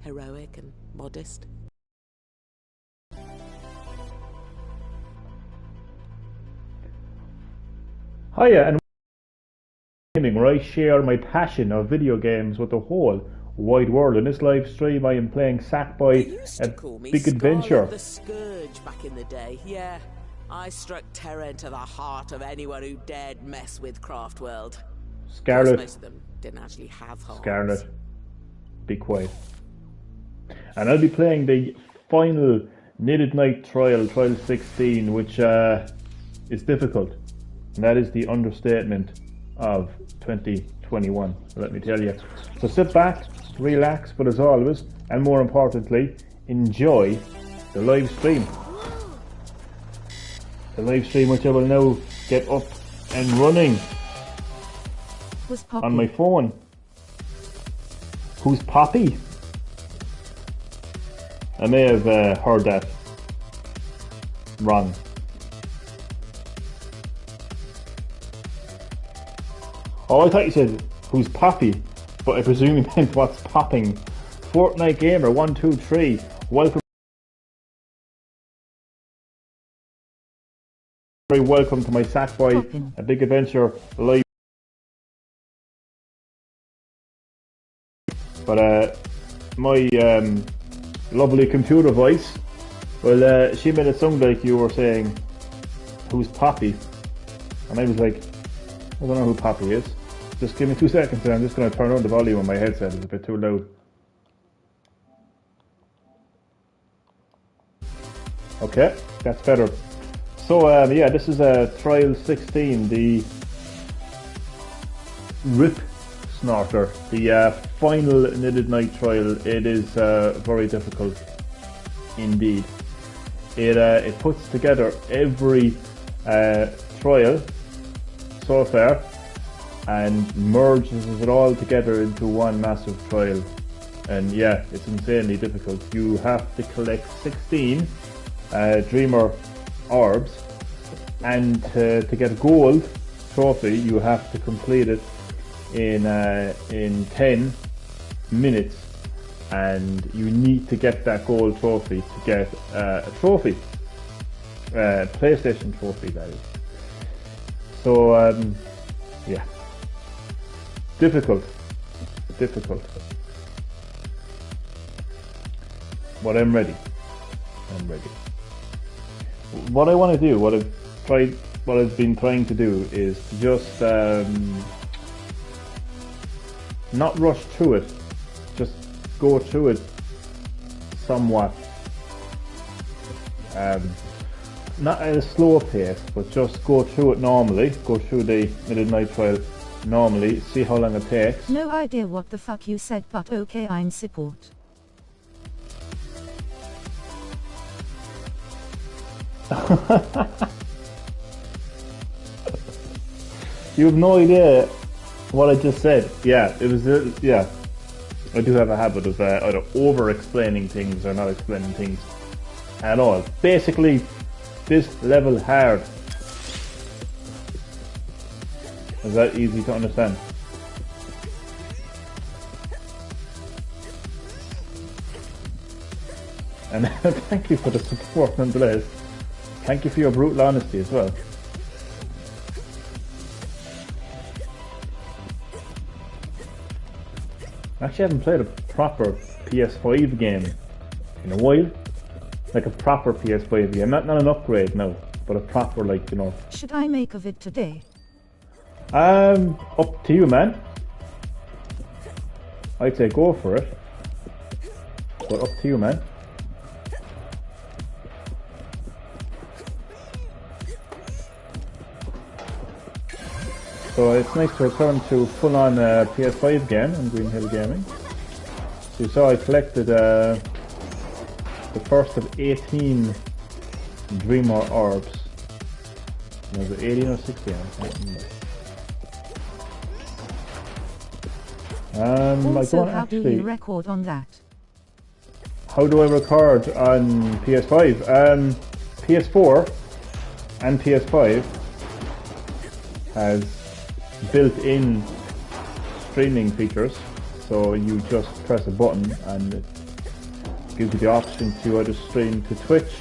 heroic and modest. Hiya and gaming, where I share my passion of video games with the whole wide world. In this live stream I am playing Sackboy, a big adventure. The Scourge back in the day, yeah. I struck terror into the heart of anyone who dared mess with Craftworld. Scarlet. Most of them didn't actually have hearts. Scarlet. Be quiet. And I'll be playing the final Knitted Knight trial, Trial 16, which is difficult. And that is the understatement of 2021, let me tell you. So sit back, relax, but as always, and more importantly, enjoy the live stream. The live stream which I will now get up and running on my phone. Who's Poppy? I may have heard that wrong. Oh, I thought you said, who's Poppy? But I presume you meant what's popping. Fortnite Gamer 123, welcome. Very welcome to my Sackboy, a big adventure live. But my lovely computer voice, well, she made it sound like you were saying, who's Poppy? And I was like, I don't know who Poppy is. Just give me 2 seconds and I'm just going to turn on the volume on my headset. It's a bit too loud. Okay, that's better. So yeah, this is Trial 16, the Rip Snorter, the final Knitted Knight trial. It is very difficult indeed. It puts together every trial so far and merges it all together into one massive trial. And yeah, it's insanely difficult. You have to collect 16 Dreamer orbs, and to get a gold trophy you have to complete it in 10 minutes, and you need to get that gold trophy to get a trophy, PlayStation trophy that is. So yeah, difficult, but I'm ready. What I want to do, what I've been trying to do is to just not rush through it, just go through it somewhat, not at a slow pace, but just go through it normally, go through the Knitted Knight trial normally, see how long it takes. No idea what the fuck you said, but okay, I'm support. You have no idea what I just said. Yeah, it was, yeah. I do have a habit of either over-explaining things or not explaining things at all. Basically, this level hard. Is that easy to understand? And thank you for the support nonetheless. Thank you for your brutal honesty as well. Actually, I haven't played a proper PS5 game in a while. Like a proper PS5 game, not an upgrade, no, but a proper, like, you know. Should I make of it today? Up to you, man. I'd say go for it, but up to you, man. So it's nice to return to full-on PS5 game on Green Hill Gaming. So you saw I collected the first of 18 Dreamer orbs. Was it 18 or 16? I can't remember. Also, how do you record on that? How do I record on PS5? PS4 and PS5 has built-in streaming features, so you just press a button and it gives you the option to either stream to Twitch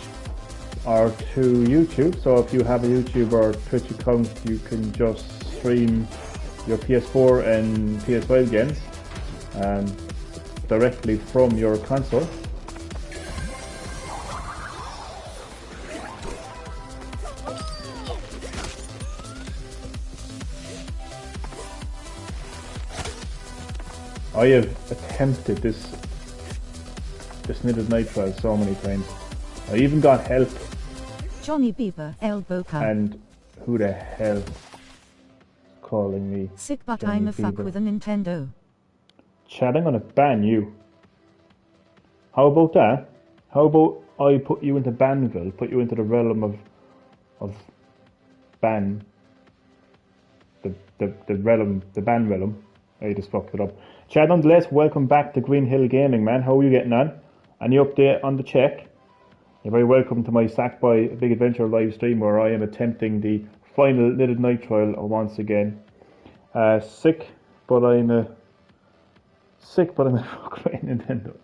or to YouTube. So if you have a YouTube or Twitch account, you can just stream your PS4 and PS5 games directly from your console. I have attempted this knitted night trial so many times. I even got help. Johnny Bieber, elbow cut. And who the hell is calling me? Sick, but Johnny I'm a fuck Bieber? with a Nintendo. Chad, I'm gonna ban you. How about that? How about I put you into Banville, put you into the realm of ban. The ban realm. I just fucked it up. Chad, nonetheless, welcome back to Green Hill Gaming, man. How are you getting on? Any update on the check? You're very welcome to my Sackboy Big Adventure live stream where I am attempting the final knitted night trial once again. Sick, but I'm a fuck right Nintendo.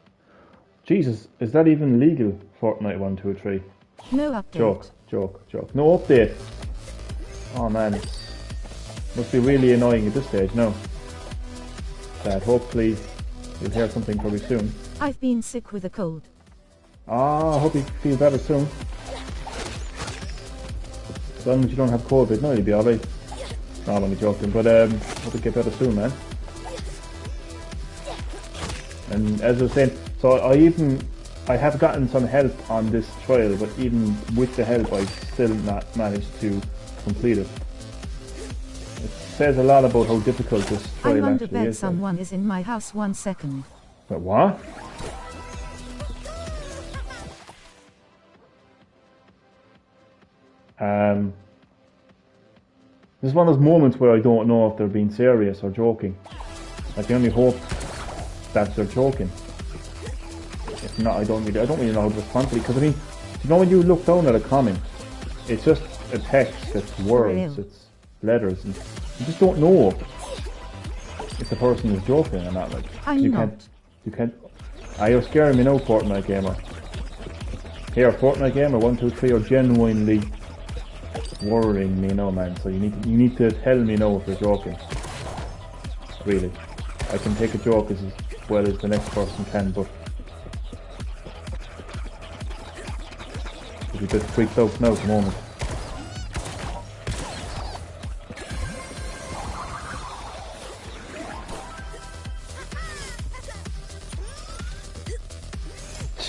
Jesus, is that even legal? Fortnite 1, 2, 3. No update. Joke. No update. Oh man, it must be really annoying at this stage. No. That hopefully you'll hear something probably soon. I've been sick with a cold. I hope you feel better soon. As long as you don't have COVID, no, you'll be alright. No, I'm only joking, but hope you get better soon, man. And as I was saying, so I have gotten some help on this trial, but even with the help, I still not managed to complete it. It says a lot about how difficult this trial I'm actually under bed. is. Someone is in my house. 1 second. But what? This is one of those moments where I don't know if they're being serious or joking. I can only hope that they're joking. If not, I don't really know how to respond to it. Because I mean, you know when you look down at a comment, it's just a text, it's words, it's letters, and you just don't know if the person is joking or not. Like you can't. You're scaring me now, Fortnite gamer. Here, Fortnite gamer 1, 2, 3 are genuinely worrying me now, man. So you need to tell me now if you're joking. Really, I can take a joke as well as the next person can, but you're a bit freaked out now at the moment.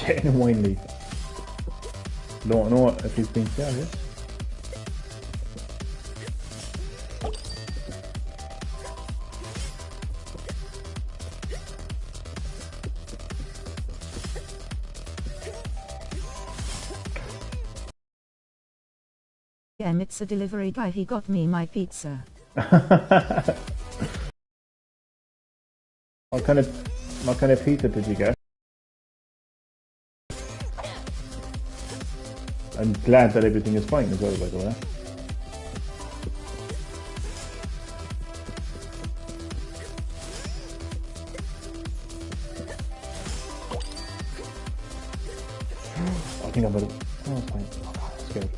Genuinely don't know if he's being serious. Yeah, it's a delivery guy. He got me my pizza. What kind of pizza did you get? I'm glad that everything is fine as well, by the way. I think I'm gonna. Oh, it's fine. Oh, God, I'm scared.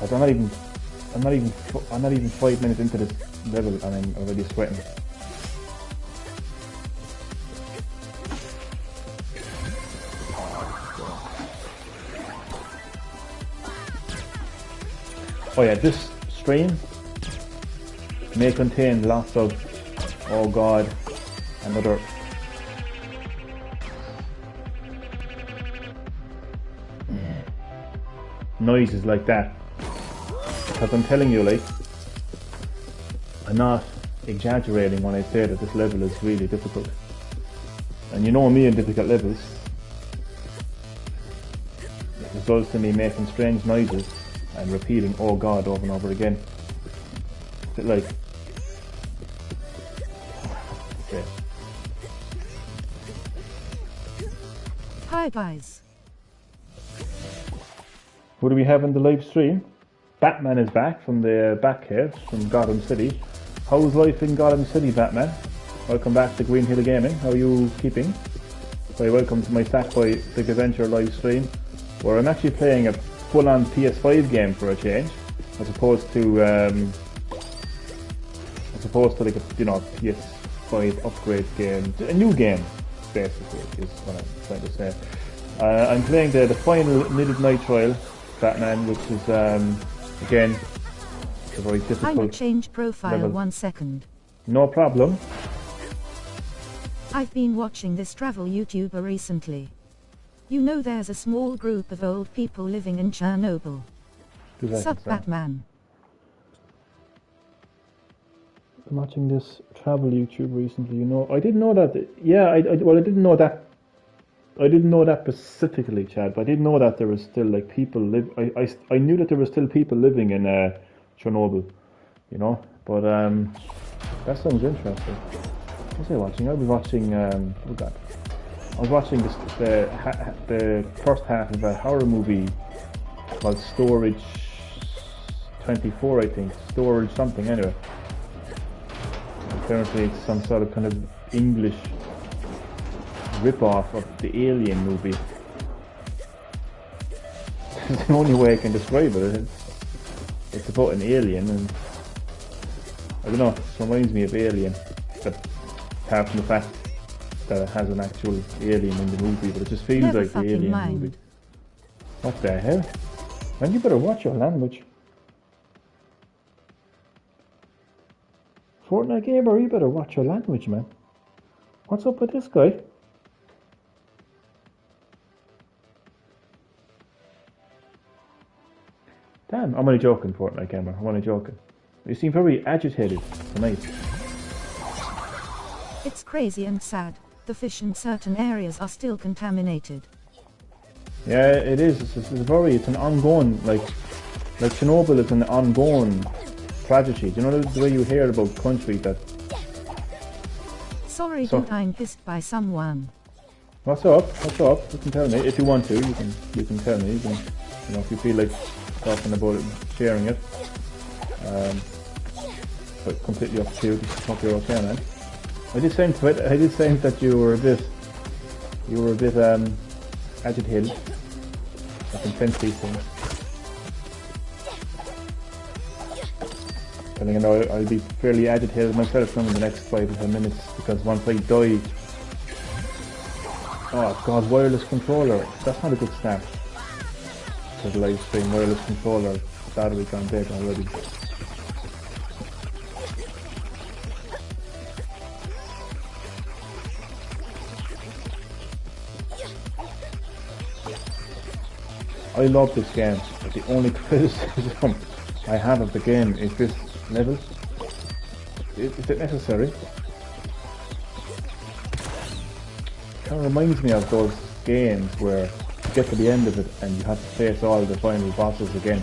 I'm not even 5 minutes into this level and I'm already sweating. Oh yeah, this stream may contain lots of, oh god, another noises like that. Because I'm telling you, like, I'm not exaggerating when I say that this level is really difficult. And you know me in difficult levels, it results in me making strange noises and repeating "oh god" over and over again. Is it like... Okay. Hi guys. Who do we have in the live stream? Batman is back from the Batcave from Gotham City. How's life in Gotham City, Batman? Welcome back to Green Hill Gaming. How are you keeping? Very welcome to my Sackboy Big Adventure live stream, where I'm actually playing a full-on PS5 game for a change, as opposed to like a PS5 upgrade game, a new game, basically is what I'm trying to say. I'm playing the final Knitted Night Trial, Batman, which is again a very difficult. I will change profile level. 1 second. No problem. I've been watching this travel YouTuber recently. You know there's a small group of old people living in Chernobyl. Sup Batman. I'm watching this travel YouTube recently. You know, I didn't know that. Yeah, I didn't know that. I didn't know that specifically, Chad. But I didn't know that there was still like people live. I knew that there were still people living in Chernobyl. You know, but that sounds interesting. What was I watching? I was watching. What that? I was watching the first half of a horror movie called Storage 24, I think. Storage something, anyway. Apparently it's some sort of kind of English rip-off of the Alien movie. It's the only way I can describe it. It's about an alien, and I don't know, it reminds me of Alien. But apart from the fact that it has an actual alien in the movie, but it just feels Never like the Alien movie. What the hell? Man, you better watch your language. Fortnite gamer, you better watch your language, man. What's up with this guy? Damn, I'm only joking, Fortnite gamer. I'm only joking. You seem very agitated tonight. It's crazy and sad. The fish in certain areas are still contaminated. Yeah, it is. It's an ongoing, like Chernobyl is an ongoing tragedy. Do you know the way you hear about countries that... Sorry, dude, I'm pissed by someone. What's up? What's up? You can tell me if you want to. You can tell me. You can, if you feel like talking about it, and sharing it. But completely up to you. Just hope you're okay, man. I did sense that you were a bit agitated. I can sense these things. And you know, I'll be fairly agitated myself now in the next 5 to 10 minutes, because once I die... Oh god, wireless controller. That's not a good start to the live stream. Wireless controller, battery gone dead already. I love this game, but the only criticism I have of the game is this level. Is it necessary? Kind of reminds me of those games where you get to the end of it and you have to face all the final bosses again.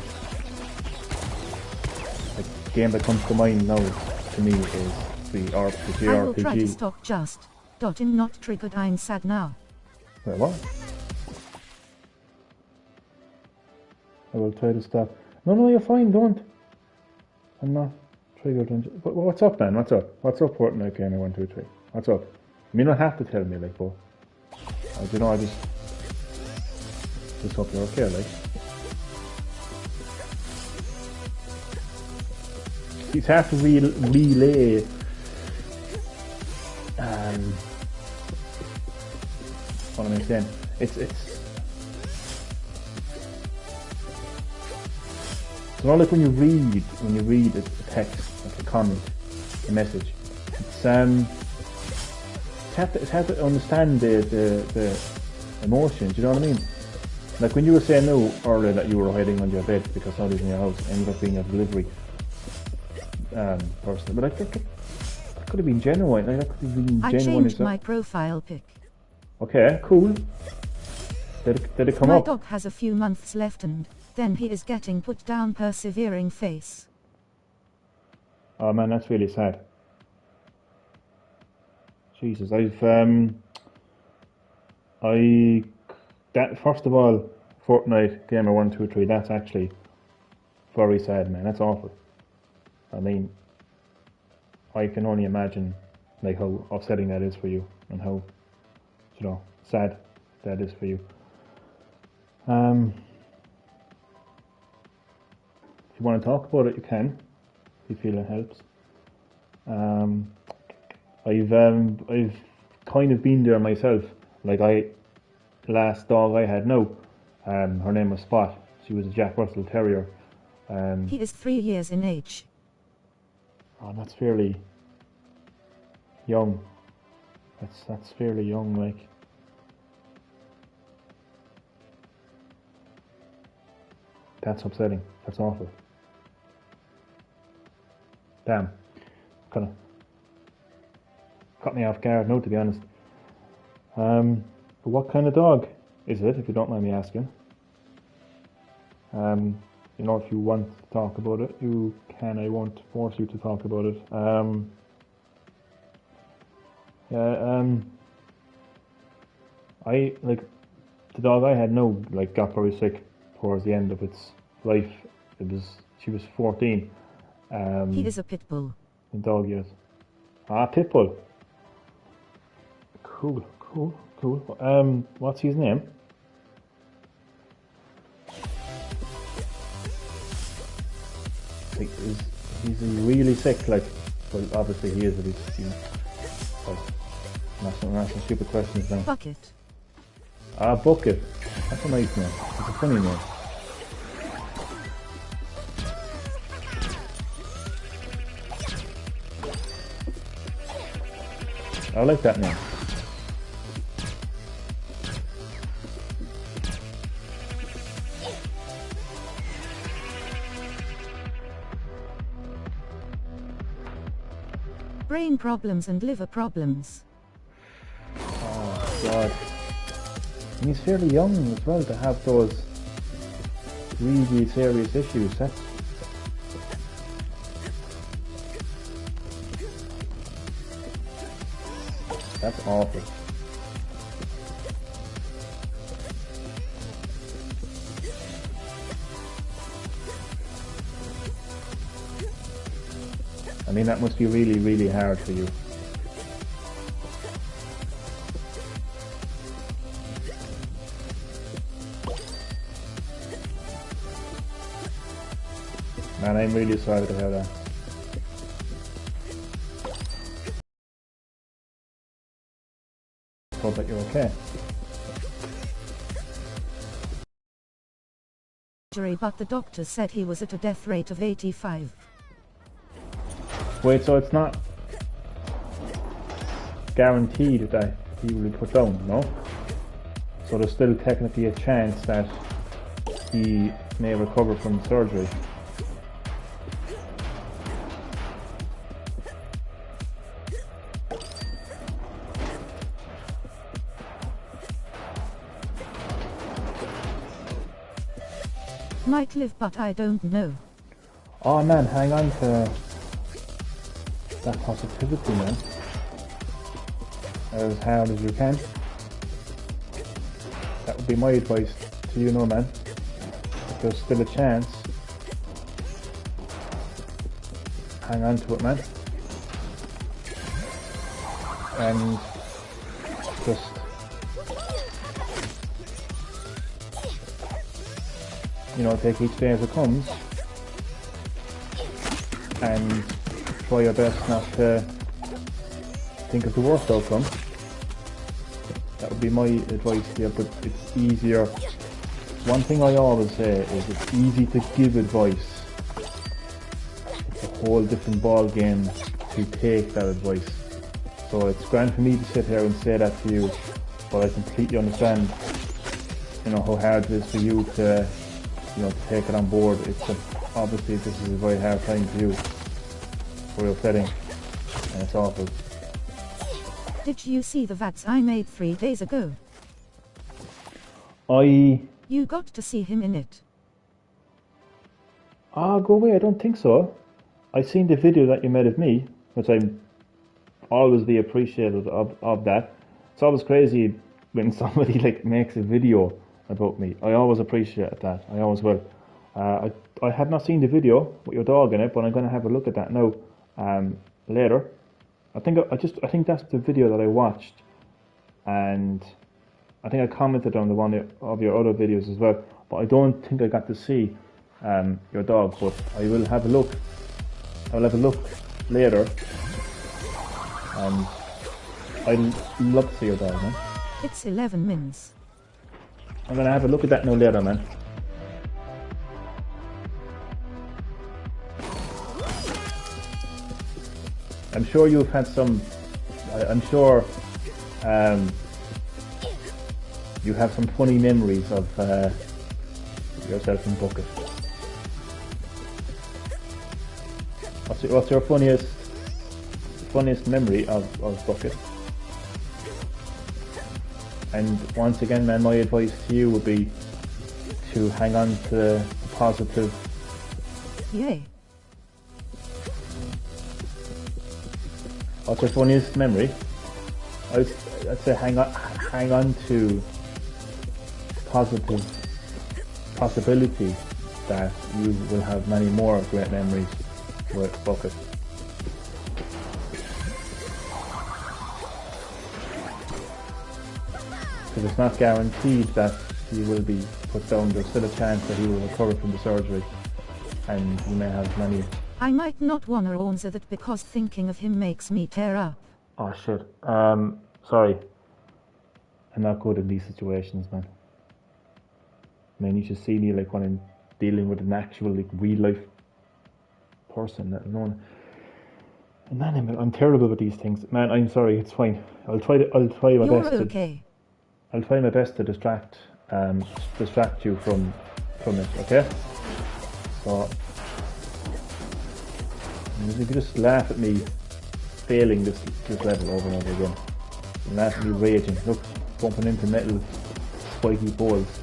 Like, the game that comes to mind now to me is the RPG. I will try to stop just. I'm not triggered, I'm sad now. Wait, what? I will try to stop. No, you're fine, don't. I'm not triggered. What's up, man? What's up? What's up, Fortnite Gamer 123? What's up? You don't have to tell me, like, but I just hope you're okay, like. It's hard to relay. What am I saying? It's not like when you read a text, like a comment, a message. It's hard to understand the emotions. You know what I mean? Like when you were saying earlier that you were hiding under your bed because nobody's in your house, ended up being a delivery person. But that could have been genuine. Like, that could have been genuine. I changed my profile pic. Okay, cool. Did it come up? My dog has a few months left and then he is getting put down, persevering face. Oh man, that's really sad. Jesus, first of all, Fortnite Gamer 123, that's actually very sad, man. That's awful. I mean, I can only imagine like how upsetting that is for you, and how, you know, sad that is for you. If you want to talk about it, you can, if you feel it helps. I've kind of been there myself. Like last dog I had now, her name was Spot. She was a Jack Russell Terrier. He is 3 years in age. Oh, that's fairly young. That's fairly young, like. That's upsetting. That's awful. Damn. Kind of caught me off guard, no, to be honest. But what kind of dog is it, if you don't mind me asking? You know, if you want to talk about it, you can. I won't force you to talk about it. I, like, the dog I had now, like, got very sick towards the end of its life. She was 14. He is a pit bull. In dog years. Ah, pit bull. Cool. What's his name? Like, he's really sick, like, well, obviously he is, but he's, you know, like, I'm asking stupid questions now. Bucket. Ah, Bucket. That's a nice name. It's a funny name. I like that name. Brain problems and liver problems. Oh, God. And he's fairly young as well to have those really serious issues. That's awful. I mean, that must be really, really hard for you. Man, I'm really sorry to hear that. Hope that you're okay. But the doctor said he was at a death rate of 85. Wait, so it's not guaranteed that he will be put down, no? So there's still technically a chance that he may recover from surgery. Might live, but I don't know. Oh man, hang on to that positivity, man. As hard as you can. That would be my advice to you, no man. If there's still a chance, hang on to it, man. And just take each day as it comes and try your best not to think of the worst outcome. That would be my advice to you, but it's easier. One thing I always say is it's easy to give advice. It's a whole different ball game to take that advice. So it's grand for me to sit here and say that to you, but I completely understand, how hard it is for you to take it on board. Obviously this is a very hard time for you. Very upsetting, and it's awful. Did you see the VATS I made 3 days ago? You got to see him in it. Go away, I don't think so. I seen the video that you made of me, which I'm always be appreciative of that. It's always crazy when somebody makes a video about me. I always appreciate that. I always will. I have not seen the video with your dog in it, but I'm going to have a look at that now later. I think that's the video that I watched, and I think I commented on the one of your other videos as well. But I don't think I got to see your dog. But I will have a look. I will have a look later, and I'd love to see your dog, man. It's 11 minutes. I'm gonna have a look at that now later, man. I'm sure you've had some. I'm sure you have some funny memories of yourself in Bucket. What's your funniest memory of Bucket? And once again, man, my advice to you would be to hang on to the positive. Yay. What's your funniest memory? I'd say hang on to positive possibility that you will have many more great memories with Bucket. Because it's not guaranteed that he will be put down. There's still a chance that he will recover from the surgery, and you may have many. I might not wanna answer that because thinking of him makes me tear up. Oh shit. Sorry. I'm not good in these situations, man. Man, you should see me like when I'm dealing with an actual like real life person, let alone. And man, I'm terrible with these things. Man, I'm sorry. It's fine. I'll try my You're best. okay. I'll try my best to distract you from it. Okay. So. You can just laugh at me failing this level over and over again. And laugh at me raging. Look, bumping into metal spiky balls.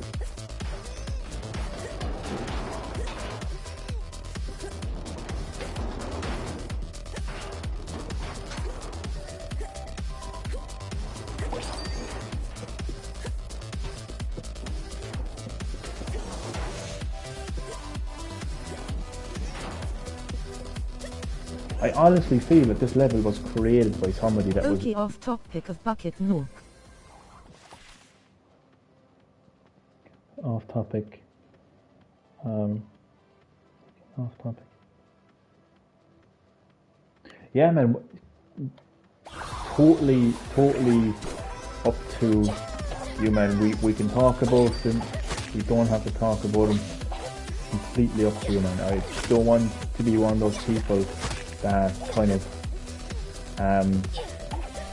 I honestly feel that this level was created by somebody that was... Okay, off topic of Bucket Nook. Off topic. Off topic. Yeah, man. Totally up to you, man. We can talk about them. We don't have to talk about them. Completely up to you, man. I don't want to be one of those people that kind of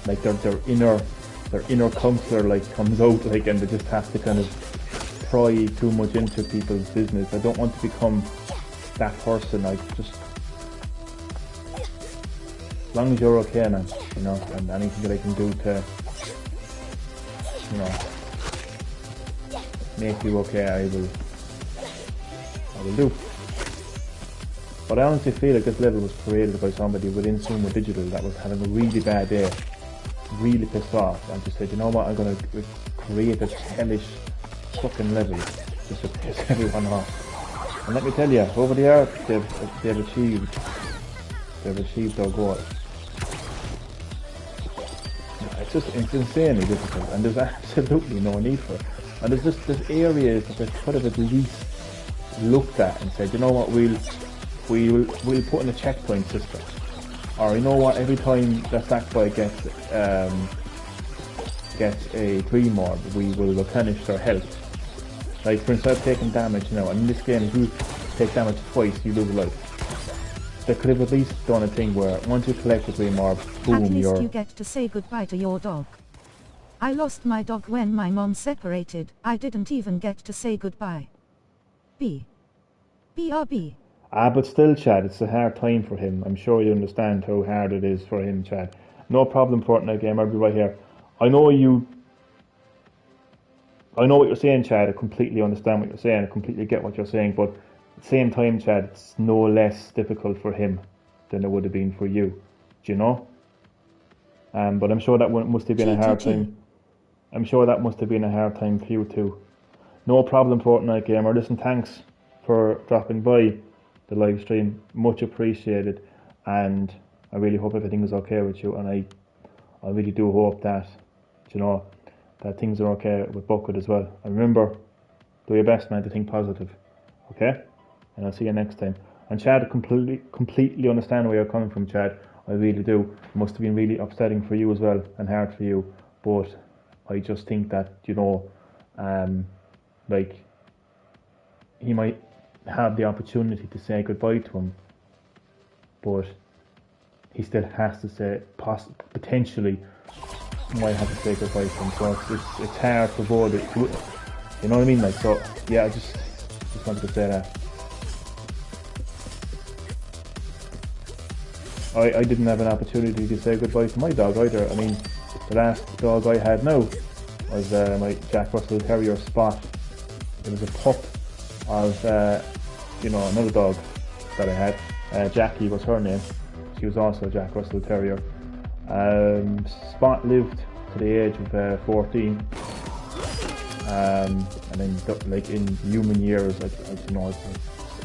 like their inner counselor like comes out like, and they just have to kind of pry too much into people's business. I don't want to become that person. I just, as long as you're okay, man, you know, and anything that I can do to, you know, make you okay, I will do. But I honestly feel like this level was created by somebody within Sumo Digital that was having a really bad day, really pissed off, and just said, you know what, I'm going to create this hellish fucking level just to piss everyone off. And let me tell you, over the years, they've achieved their goal. It's insanely difficult, and there's absolutely no need for it. And there's areas that they could have at least looked at and said, you know what, we'll put in a checkpoint system, or you know what, every time that Sackboy gets a dream orb, we will replenish their health. Like, for instead of taking damage now, and in this game if you take damage twice you lose life. They could have at least done a thing where once you collect a dream orb, boom, at least you get to say goodbye to your dog. I lost my dog when my mom separated. I didn't even get to say goodbye. BRB. But still, Chad, it's a hard time for him. I'm sure you understand how hard it is for him, Chad. No problem, Fortnite Game, I'll be right here. I know what you're saying, Chad. I completely understand what you're saying. I completely get what you're saying. But at the same time, Chad, it's no less difficult for him than it would have been for you. Do you know? But I'm sure that must have been a hard time. I'm sure that must have been a hard time for you too. No problem, Fortnite Gamer. Listen, thanks for dropping by the live stream. Much appreciated. And I I really hope everything is okay with you, and I really do hope that, you know, that things are okay with Bucket as well. And remember, do your best, man, to think positive, okay? And I'll see you next time. And Chad, I completely understand where you're coming from, Chad. I really do. It must have been really upsetting for you as well, and hard for you. But I just think that, you know, like, he might have the opportunity to say goodbye to him, but he still has to say, potentially might have to say goodbye to him. So it's hard for both. You know what I mean? Like, so yeah, I just wanted to say that. I didn't have an opportunity to say goodbye to my dog either. I mean, the last dog I had now was my Jack Russell Terrier Spot. It was a pup of, you know, another dog that I had. Jackie was her name. She was also a Jack Russell Terrier. Spot lived to the age of 14. And then, like, in human years, I don't know,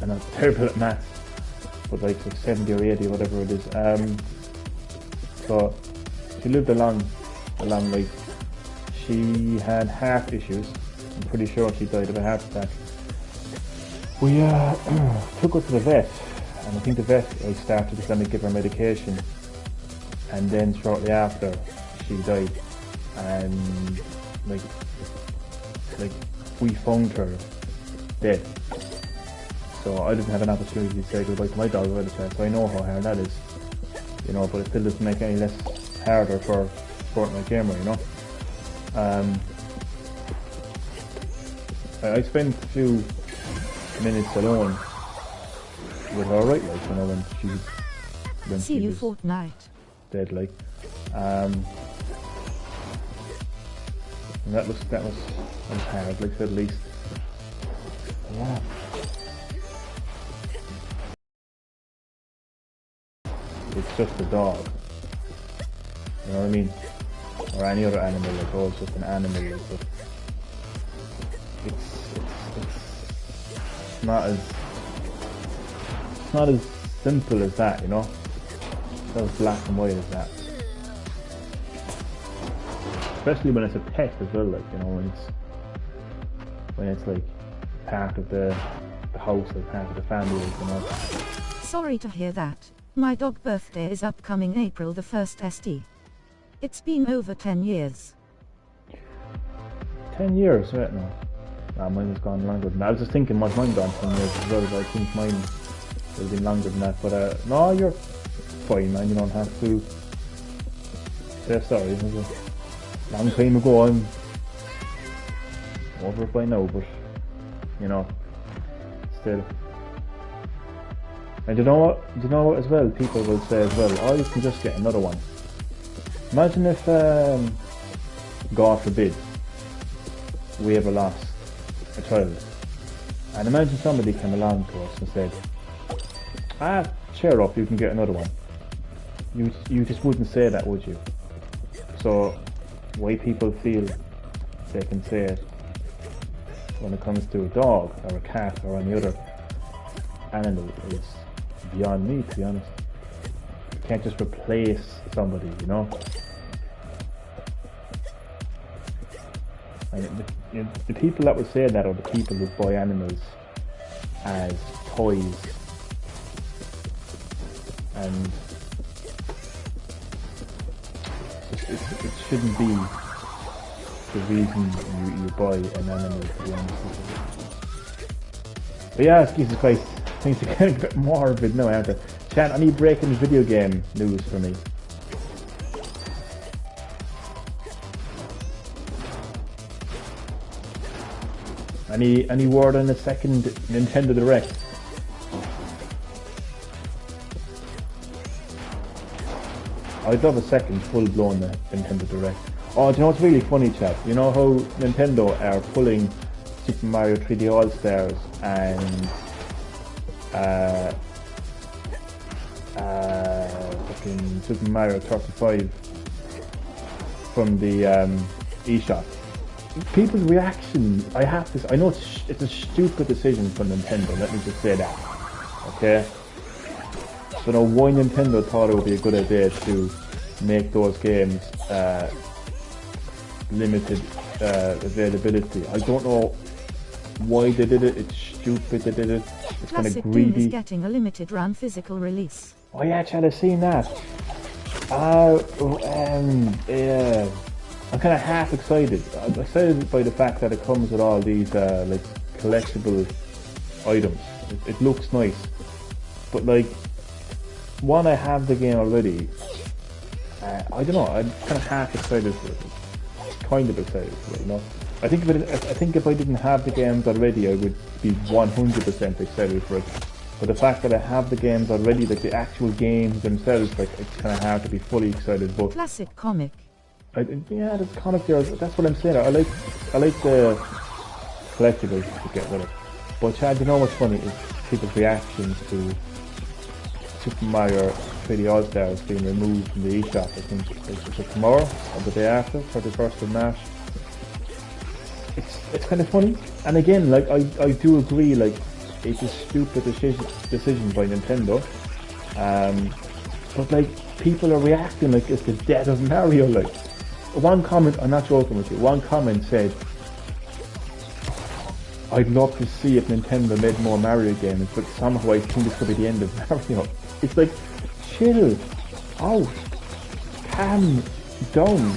I'm not terrible at maths, but like 70 or 80 or whatever it is. So she lived a long life. She had heart issues. I'm pretty sure she died of a heart attack. We took her to the vet, and I think the vet started to kind of give her medication, and then shortly after she died, and like we found her dead. So I didn't have an opportunity to say goodbye to my dog by the chance, so I know how hard that is, you know, but it still doesn't make it any less harder for Fortnite Gamer, you know. I spent a few minutes alone with her, right, like, you know, when See she you was Fortnite. dead, like, and that was hard, like, at least. Yeah. It's just a dog. You know what I mean? Or any other animal, like, oh, it's just an animal, like, but it's not as simple as that, you know? It's not as black and white as that. Especially when it's a pet as well, like, you know, when it's like part of the house, like part of the family, like, you know. Sorry to hear that. My dog birthday is upcoming April the 1st ST. It's been over 10 years. 10 years, right now. Nah, mine has gone longer than that. I was just thinking, was mine gone 10 years as well, but I think mine would have been longer than that. But no, you're fine, man. You don't have to say sorry. It was a long time ago. I'm over it by now, but you know, still. And you know what as well, people will say as well, oh, you can just get another one. Imagine if, God forbid, we ever lost a child. And imagine somebody came along to us and said, cheer up, you can get another one. You just wouldn't say that, would you? So, why people feel they can say it when it comes to a dog or a cat or any other animal is beyond me, to be honest. You can't just replace somebody, you know? And the people that would say that are the people who buy animals as toys, and it shouldn't be the reason you buy an animal, to be honest with you. But yeah, Jesus Christ, things are getting a bit morbid now, aren't they? Chan, I need breaking video game news for me. Any word on the second Nintendo Direct? I'd love a second full-blown Nintendo Direct. Oh, do you know what's really funny, chap? You know how Nintendo are pulling Super Mario 3D All-Stars and fucking Super Mario 35 from the eShop. People's reaction, I know it's a stupid decision for Nintendo, let me just say that, okay? don't know why Nintendo thought it would be a good idea to make those games limited availability. I don't know why they did it. It's stupid they did it. It's kind of greedy. Doom is getting a limited run physical release. Oh yeah, Chad, I've seen that. Yeah. I'm kind of half excited. I'm excited by the fact that it comes with all these like collectible items. It looks nice, but like, one, I have the game already. I don't know. I'm kind of half excited for it. Kind of excited for it, you know. I think if I didn't have the games already, I would be 100% excited for it. But the fact that I have the games already, like the actual games themselves, like it's kind of hard to be fully excited. But classic comic. Yeah, that's comic girls. That's what I'm saying. I like the collectibles to get rid of. But Chad, you know what's funny is people's reactions to Super Mario 3D All-Stars being removed from the eShop. I think it's tomorrow or the day after, 31st of March. It's kind of funny. And again, like I do agree, like it's a stupid decision by Nintendo. But like people are reacting like it's the death of Mario. Like one comment, I'm not joking with you. One comment said, "I'd love to see if Nintendo made more Mario games, but somehow I think this could be the end of Mario." It's like, chill out, calm down,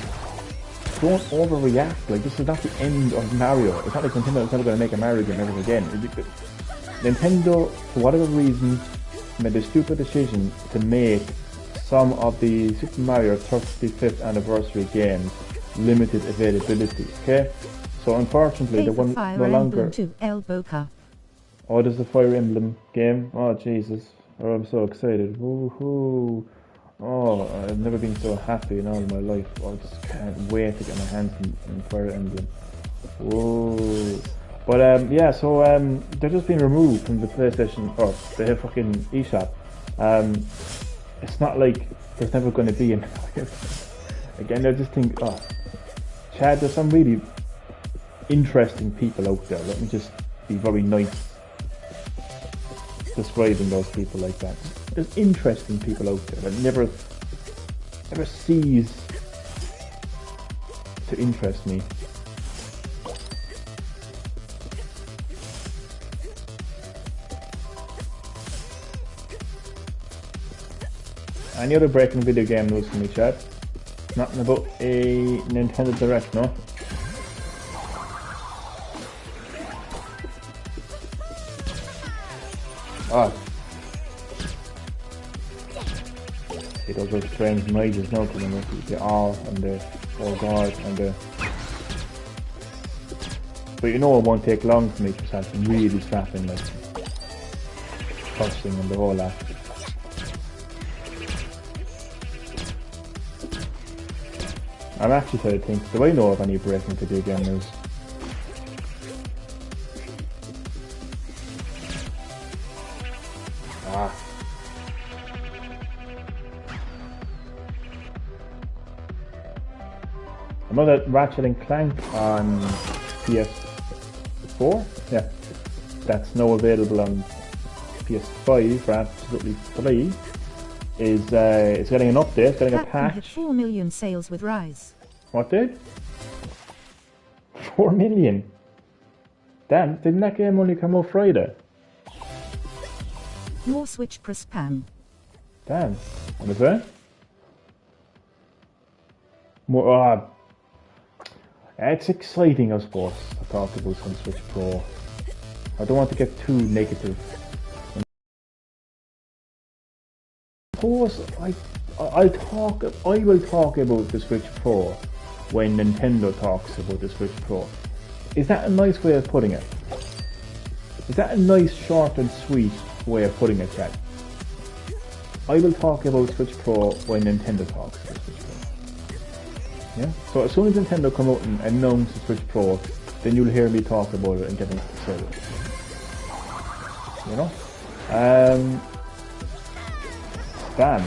don't overreact. Like, this is not the end of Mario. It's not like Nintendo's never going to make a Mario game ever again. Nintendo, for whatever reason, made the stupid decision to make some of the Super Mario 35th anniversary games limited availability. Okay, so unfortunately, they will no longer. Oh, there's the Fire Emblem game. Oh Jesus! Oh, I'm so excited. Woohoo! Oh, I've never been so happy in all of my life. Oh, I just can't wait to get my hands on Fire Emblem. Whoa! But yeah, so they're just being removed from the PlayStation or the fucking eShop. It's not like there's never going to be an again. I just think, oh, Chad, there's some really interesting people out there. Let me just be very nice describing those people like that. There's interesting people out there that never cease to interest me. Any other breaking video game news for me, Chad? Nothing about a Nintendo Direct, no? Ah. See, those are strange noises now coming up. The R and the oh god and the... But you know it won't take long for me to start really strapping, like cursing and the whole lot. I'm actually trying to think, do I know of any breaking video game news? I know that Ratchet and Clank on PS4, yeah, that's now available on PS5 for absolutely free. Is it's getting an update, getting a patch. Hit 4 million sales with Rise. What did? 4 million? Damn, didn't that game only come out Friday? More Switch per spam. Damn, what is that? More, it's exciting, I suppose, to talk about some Switch Pro. I don't want to get too negative. Of course, I will talk about the Switch Pro when Nintendo talks about the Switch Pro. Is that a nice way of putting it? Is that a nice, short and sweet way of putting it, Chad? I will talk about Switch Pro when Nintendo talks about Switch Pro. Yeah? So as soon as Nintendo come out and announce the Switch Pro, then you'll hear me talk about it and get excited. You know? Damn.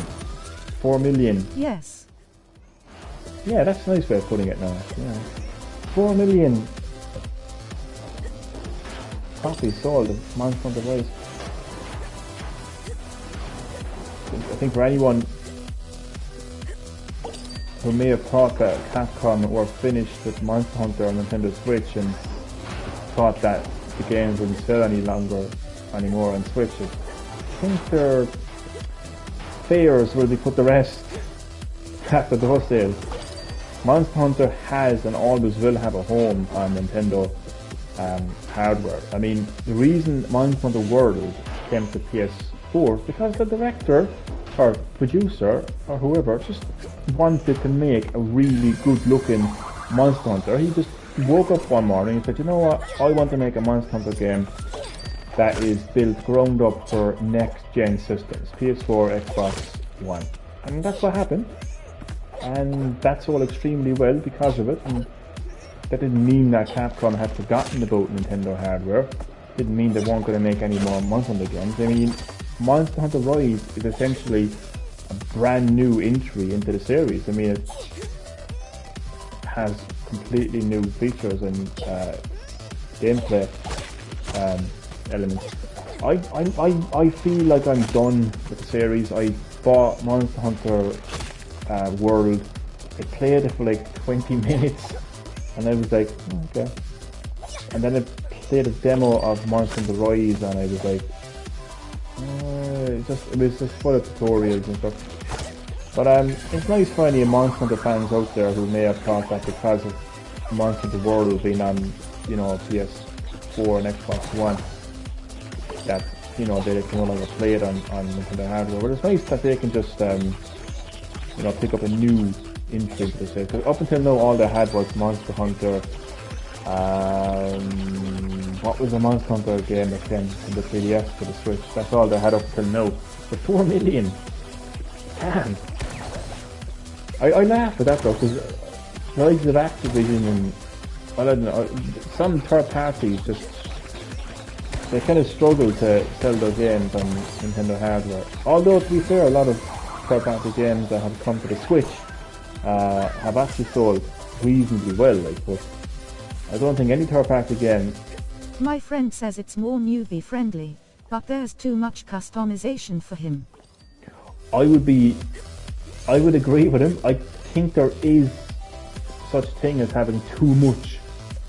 4 million. Yes. Yeah, that's a nice way of putting it now. Yeah. 4 million copies sold of Monster Device. think for anyone who may have thought that Capcom were finished with Monster Hunter on Nintendo Switch and thought that the games wouldn't sell anymore on Switch, I think their fears will be put to rest after those sales. Monster Hunter has and always will have a home on Nintendo hardware. I mean, the reason Monster Hunter World came to PS4 is because the director or producer or whoever just wanted to make a really good looking Monster Hunter. He just woke up one morning and said, you know what, I want to make a Monster Hunter game that is built ground up for next gen systems, PS4, Xbox One. And that's what happened. And that sold extremely well because of it. And that didn't mean that Capcom had forgotten about Nintendo hardware. Didn't mean they weren't going to make any more Monster Hunter games. I mean, Monster Hunter Rise is essentially a brand new entry into the series. I mean, it has completely new features and gameplay elements. I feel like I'm done with the series. I bought Monster Hunter World. I played it for like 20 minutes and I was like, oh, okay. And then I played a demo of Monster Hunter Rise and I was like, it was just full of tutorials and stuff. But it's nice for any Monster Hunter fans out there who may have thought that because of Monster Hunter World being on, you know, PS4 and Xbox One, that, you know, they can no longer play it on Nintendo hardware. But it's nice that they can just, you know, pick up a new entry into the series. Because up until now, all they had was Monster Hunter. What was the Monster Hunter game that came from the 3DS to the Switch? That's all they had up until now. But 4 million! Damn! I laugh at that though, because Rise of Activision and, well, I don't know, some third parties just, they kind of struggle to sell their games on Nintendo hardware. Although, to be fair, a lot of third party games that have come to the Switch have actually sold reasonably well, like, but I don't think any third party game. My friend says it's more newbie friendly, but there's too much customization for him. I would agree with him. I think there is such thing as having too much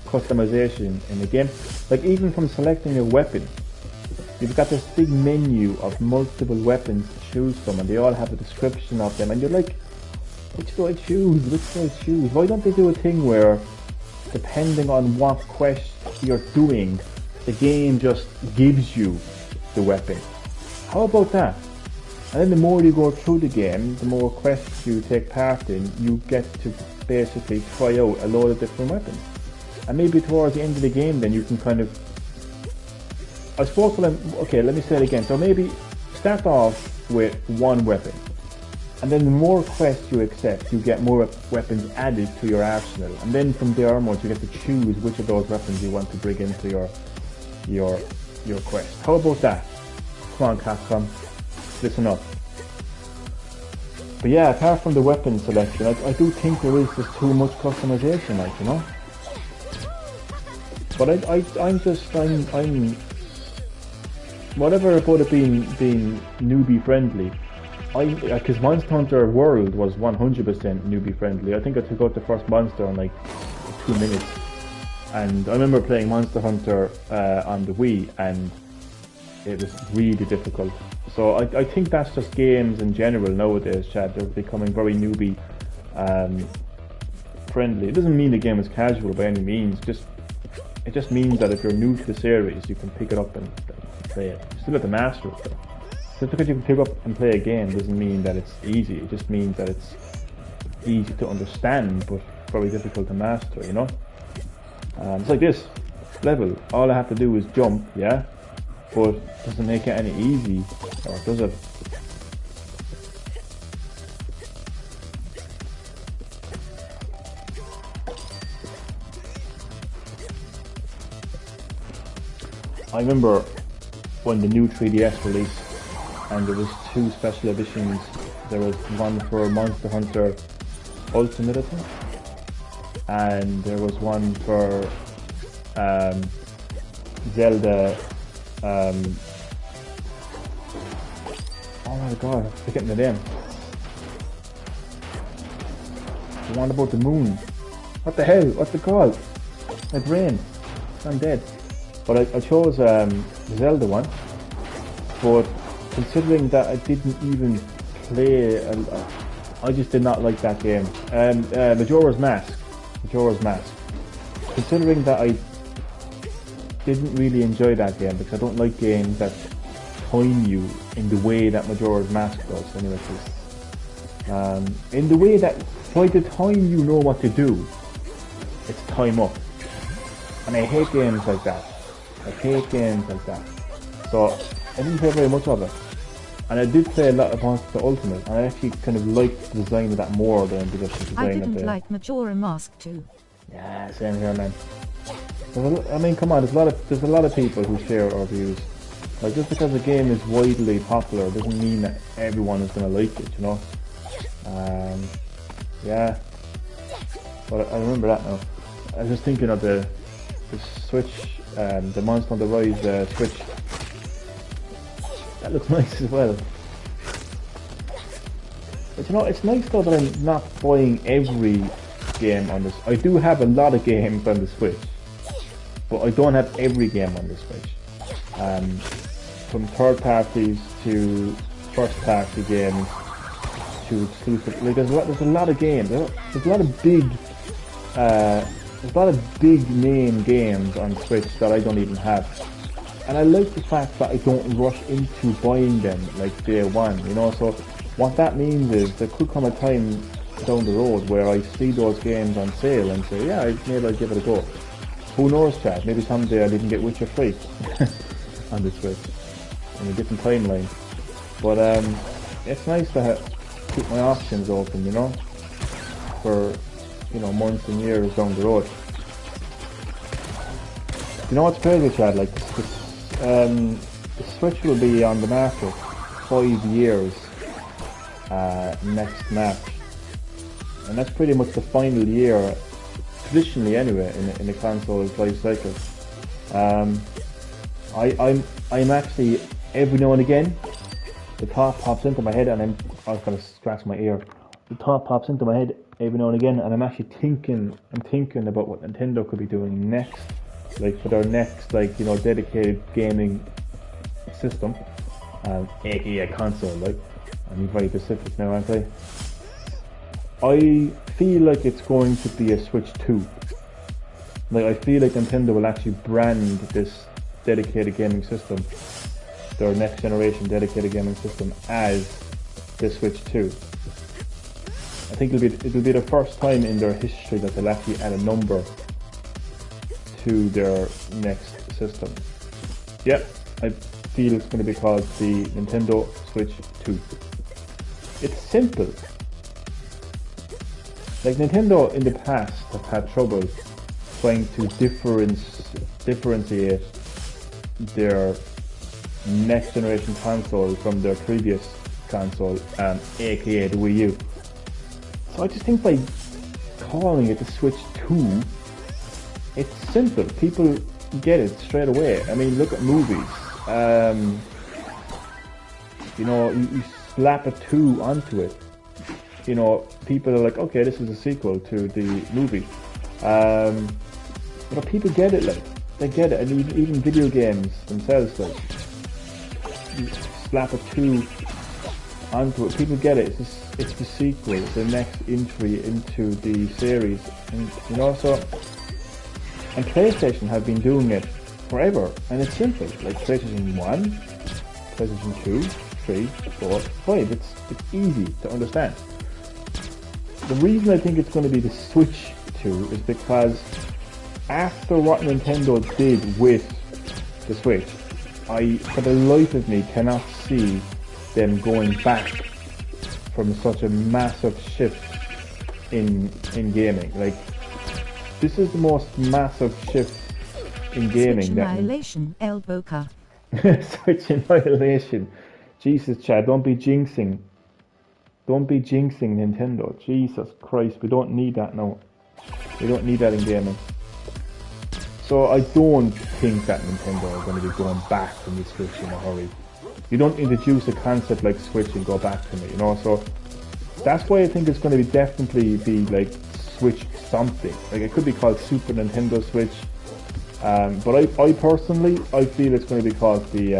customization in the game. Like, even from selecting a weapon, you've got this big menu of multiple weapons to choose from and they all have a description of them and you're like, which do I choose? Which do I choose? Why don't they do a thing where, depending on what quest you're doing, the game just gives you the weapon? How about that? And then the more you go through the game, the more quests you take part in, you get to basically try out a load of different weapons. And maybe towards the end of the game then you can kind of, I suppose, okay, let me say it again. So maybe start off with one weapon. And then the more quests you accept, you get more weapons added to your arsenal. And then from there onwards, you get to choose which of those weapons you want to bring into your quest. How about that? Come on, Capcom, listen up. But yeah, apart from the weapon selection, I do think there is just too much customization, like, you know. But I'm whatever about it being newbie friendly. Because Monster Hunter World was 100% newbie friendly. I think I took out the first monster in like 2 minutes. And I remember playing Monster Hunter on the Wii and it was really difficult. So I think that's just games in general nowadays, Chad. They're becoming very newbie friendly. It doesn't mean the game is casual by any means. It just means that if you're new to the series, you can pick it up and play it. You still have to master it though. Just because you can pick up and play a game doesn't mean that it's easy. It just means that it's easy to understand but very difficult to master, you know? It's like this level. All I have to do is jump, yeah? But it doesn't make it any easy, or does it? I remember when the new 3DS released and there was 2 special editions. There was one for Monster Hunter Ultimate, I think, and there was one for Zelda. Oh my Oh god, I'm forgetting the name. The one about the moon. What the hell? What's it called? My brain. I'm dead. But I chose the Zelda one. But considering that I didn't even play, I just did not like that game. Majora's Mask. Considering that I didn't really enjoy that game because I don't like games that time you in the way that Majora's Mask does. Anyway, in the way that by the time you know what to do, it's time up. And I hate games like that. So I didn't play very much of it. And I did play a lot of Monster Ultimate, and I actually kind of liked the design of that more than the design I didn't like Majora Mask 2. Yeah, same here, man. I mean, come on, there's a lot of people who share our views. Like, just because a game is widely popular doesn't mean that everyone is going to like it, you know? Yeah. But I remember that now. I was just thinking of the Switch, the Monster Hunter Rise Switch. That looks nice as well. But you know, it's nice though that I'm not buying every game on this. I do have a lot of games on the Switch, but I don't have every game on the Switch. From third parties to first party games to exclusive. Like there's a lot of games. There's a lot of big name games on Switch that I don't even have. And I like the fact that I don't rush into buying them like day one, you know. So what that means is there could come a time down the road where I see those games on sale and say, yeah, maybe I'll give it a go. Who knows, Chad? Maybe someday I'll even get Witcher 3 on the Switch in a different timeline. But it's nice to keep my options open, you know, for months and years down the road. You know what's crazy, Chad? Like the Switch will be on the market 5 years next March, and that's pretty much the final year, traditionally anyway, in the console's life cycle. I'm actually, every now and again, the thought pops into my head, and I was gonna scratch my ear. The thought pops into my head every now and again, and I'm actually thinking about what Nintendo could be doing next. Like for their next, dedicated gaming system, aka console. Like, I'm very specific now, aren't I? I feel like it's going to be a Switch 2. Like, I feel like Nintendo will actually brand this dedicated gaming system, their next generation dedicated gaming system, as the Switch 2. I think it'll be the first time in their history that they'll actually add a number to their next system. Yep, I feel it's going to be called the Nintendo Switch 2. It's simple. Like, Nintendo in the past have had trouble trying to differentiate their next generation console from their previous console, aka the Wii U. So I just think by calling it the Switch 2, it's simple. People get it straight away. I mean, look at movies. You slap a 2 onto it. People are like, okay, this is a sequel to the movie. People get it, like, they get it, and even video games themselves, like, you slap a 2 onto it, people get it. It's the sequel, it's the next entry into the series, and PlayStation have been doing it forever, and it's simple. Like PlayStation 1, PlayStation 2, 3, 4, 5. It's easy to understand. The reason I think it's going to be the Switch 2 is because after what Nintendo did with the Switch, I, for the life of me, cannot see them going back from such a massive shift in gaming. Like, this is the most massive shift in gaming. Switch annihilation, elbow cut. Switch annihilation. Jesus, Chad, don't be jinxing. Don't be jinxing Nintendo. Jesus Christ, we don't need that now. We don't need that in gaming. So I don't think that Nintendo are going to be going back from the Switch in a hurry. You don't introduce a concept like Switch and go back to me, you know. So that's why I think it's going to be definitely be like Switch something. Like it could be called Super Nintendo Switch. But I personally, I feel it's going to be called the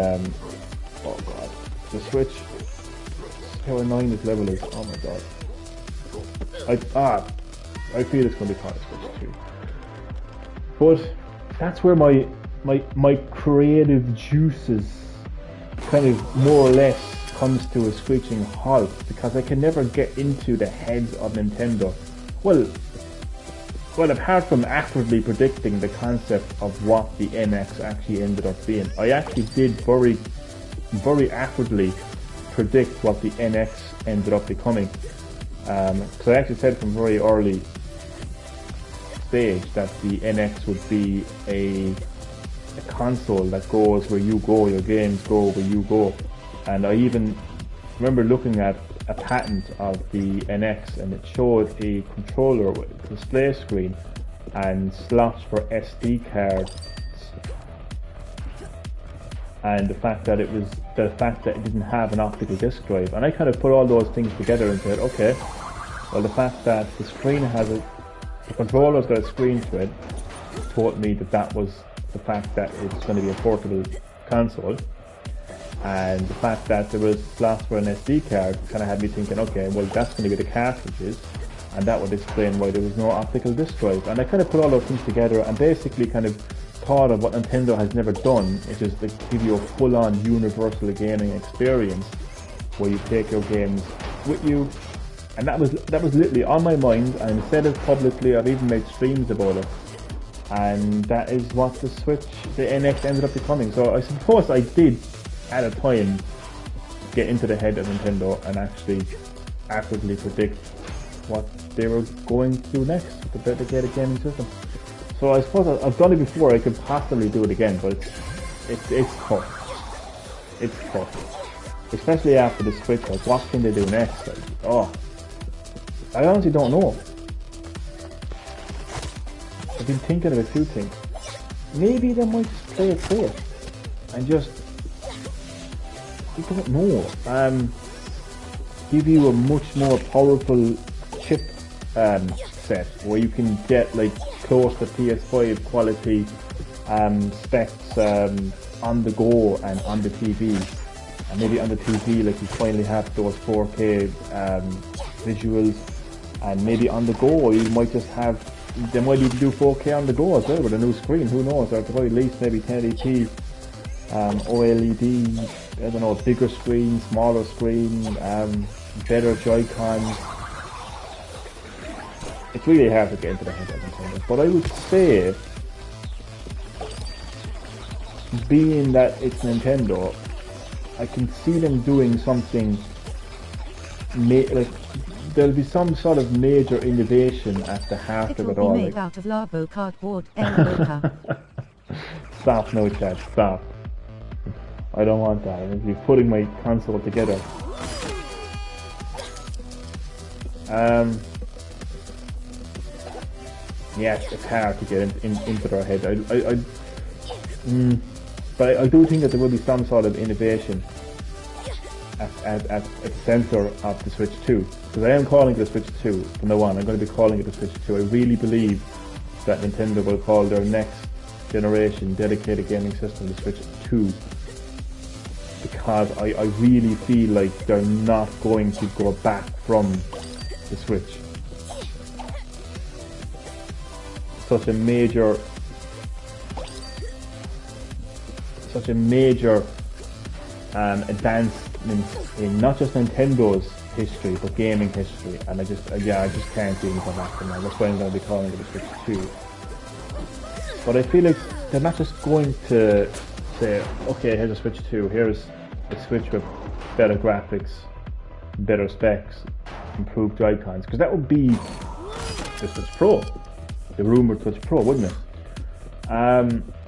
oh god, the Switch. How annoying this level is. Oh my god. I feel it's going to be called Switch 2. But that's where my creative juices kind of more or less comes to a screeching halt, because I can never get into the heads of Nintendo. Well, apart from accurately predicting the concept of what the NX actually ended up being, I actually did very, very accurately predict what the NX ended up becoming. Because I actually said from very early stage that the NX would be a console that goes where you go, your games go where you go. And I even remember looking at a patent of the NX, and it showed a controller with a display screen and slots for SD cards, and the fact that it didn't have an optical disc drive. And I kind of put all those things together and said, okay, well, the fact that the controller's got a screen to it taught me that was the fact that it's going to be a portable console. And the fact that there was slots for an SD card kind of had me thinking, okay, well, that's going to be the cartridges, and that would explain why there was no optical disc drive. And I kind of put all those things together and basically kind of thought of what Nintendo has never done, which is to give you a full-on universal gaming experience where you take your games with you. And that was literally on my mind, and said it publicly. I've even made streams about it. And that is what the NX ended up becoming. So I suppose I did, at a time, get into the head of Nintendo and actually accurately predict what they were going to do next with the dedicated gaming system. So I suppose I've done it before. I could possibly do it again, but it's tough. It's tough, especially after the Switch. Like, what can they do next? Like, I honestly don't know. I've been thinking of a few things. Maybe they might just play it safe and just, I don't know, give you a much more powerful chip set where you can get like close to PS5 quality specs on the go and on the TV. And maybe on the TV, like, you finally have those 4K visuals, and maybe on the go you might just have, they might even do 4K on the go as well with a new screen, who knows, or at the very least maybe 1080p, OLED, I don't know, bigger screen, smaller screen, better Joy-Cons. It's really hard to get into the head of Nintendo, but I would say, being that it's Nintendo, I can see them doing something, like, there'll be some sort of major innovation at the heart of it all. It will be made out of Labo cardboard. Stop, no chat, stop. I don't want that. I'm going to be putting my console together. Yes, it's hard to get into their head. But I do think that there will be some sort of innovation at the center of the Switch 2. Because I am calling it the Switch 2 from now on. I'm going to be calling it the Switch 2. I really believe that Nintendo will call their next generation dedicated gaming system the Switch 2. Because I really feel like they're not going to go back from the Switch. Such a major advancement in not just Nintendo's history but gaming history, and I just can't see them come back from that. That's why I'm going to be calling it the Switch 2. But I feel like they're not just going to say, okay, here's a Switch 2, here's a Switch with better graphics, better specs, improved Joy-Cons, because that would be the Switch Pro, the rumored Switch Pro, wouldn't it?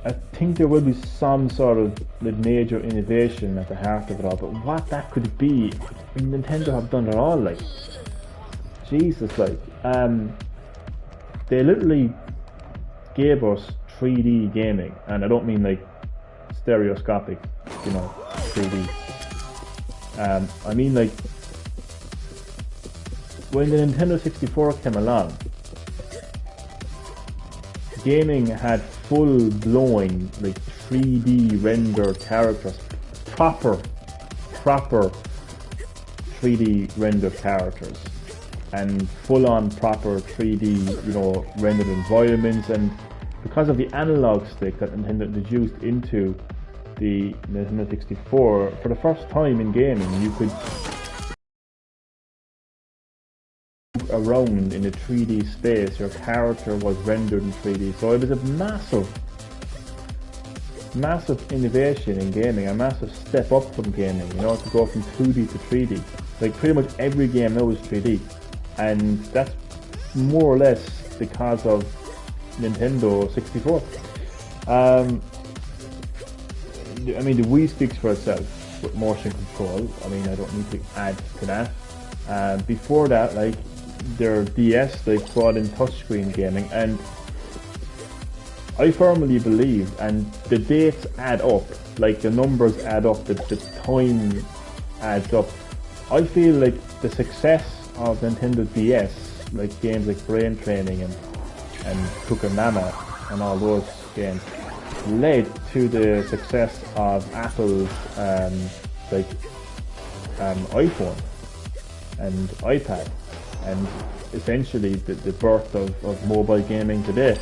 I think there will be some sort of major innovation at the heart of it all, but what that could be, I mean, Nintendo have done it all, like, Jesus, like, they literally gave us 3D gaming, and I don't mean like stereoscopic, 3D. I mean, like, when the Nintendo 64 came along, gaming had full-blown, like, 3D rendered characters, proper 3D rendered characters, and full-on proper 3D, rendered environments. And because of the analog stick that Nintendo introduced into the Nintendo 64, for the first time in gaming, you could move around in a 3D space. Your character was rendered in 3D, so it was a massive innovation in gaming, a massive step up from gaming, to go from 2D to 3D. Like, pretty much every game now is 3D, and that's more or less because of Nintendo 64. I mean, the Wii speaks for itself with motion control. I mean, I don't need to add to that. Before that, like, their DS, they brought in touchscreen gaming, and I firmly believe, and the dates add up, like the numbers add up, the time adds up. I feel like the success of Nintendo DS, like games like Brain Training and Kukamama and all those games, led to the success of Apple's iPhone and iPad, and essentially the birth of mobile gaming today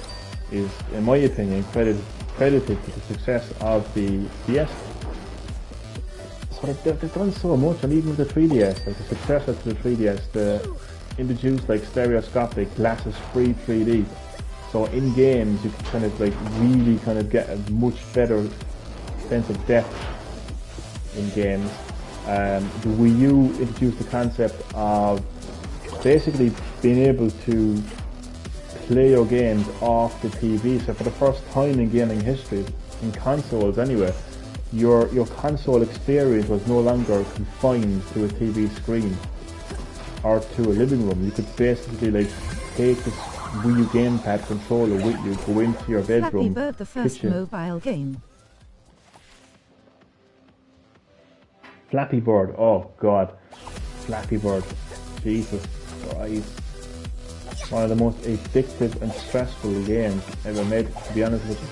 is, in my opinion, credited to the success of the DS. So they've done so much, and even with the 3DS, like the successor to the 3DS, they introduced like stereoscopic, glasses-free 3D. So in games, you can kind of like really kind of get a much better sense of depth in games. The Wii U introduced the concept of basically being able to play your games off the TV. So for the first time in gaming history, in consoles anyway, your console experience was no longer confined to a TV screen or to a living room. You could basically like take this Wii U gamepad controller with you, go into your bedroom, Flappy Bird, the first kitchen. mobile game. Flappy Bird, oh god, Flappy Bird, Jesus Christ. One of the most addictive and stressful games ever made, to be honest with you.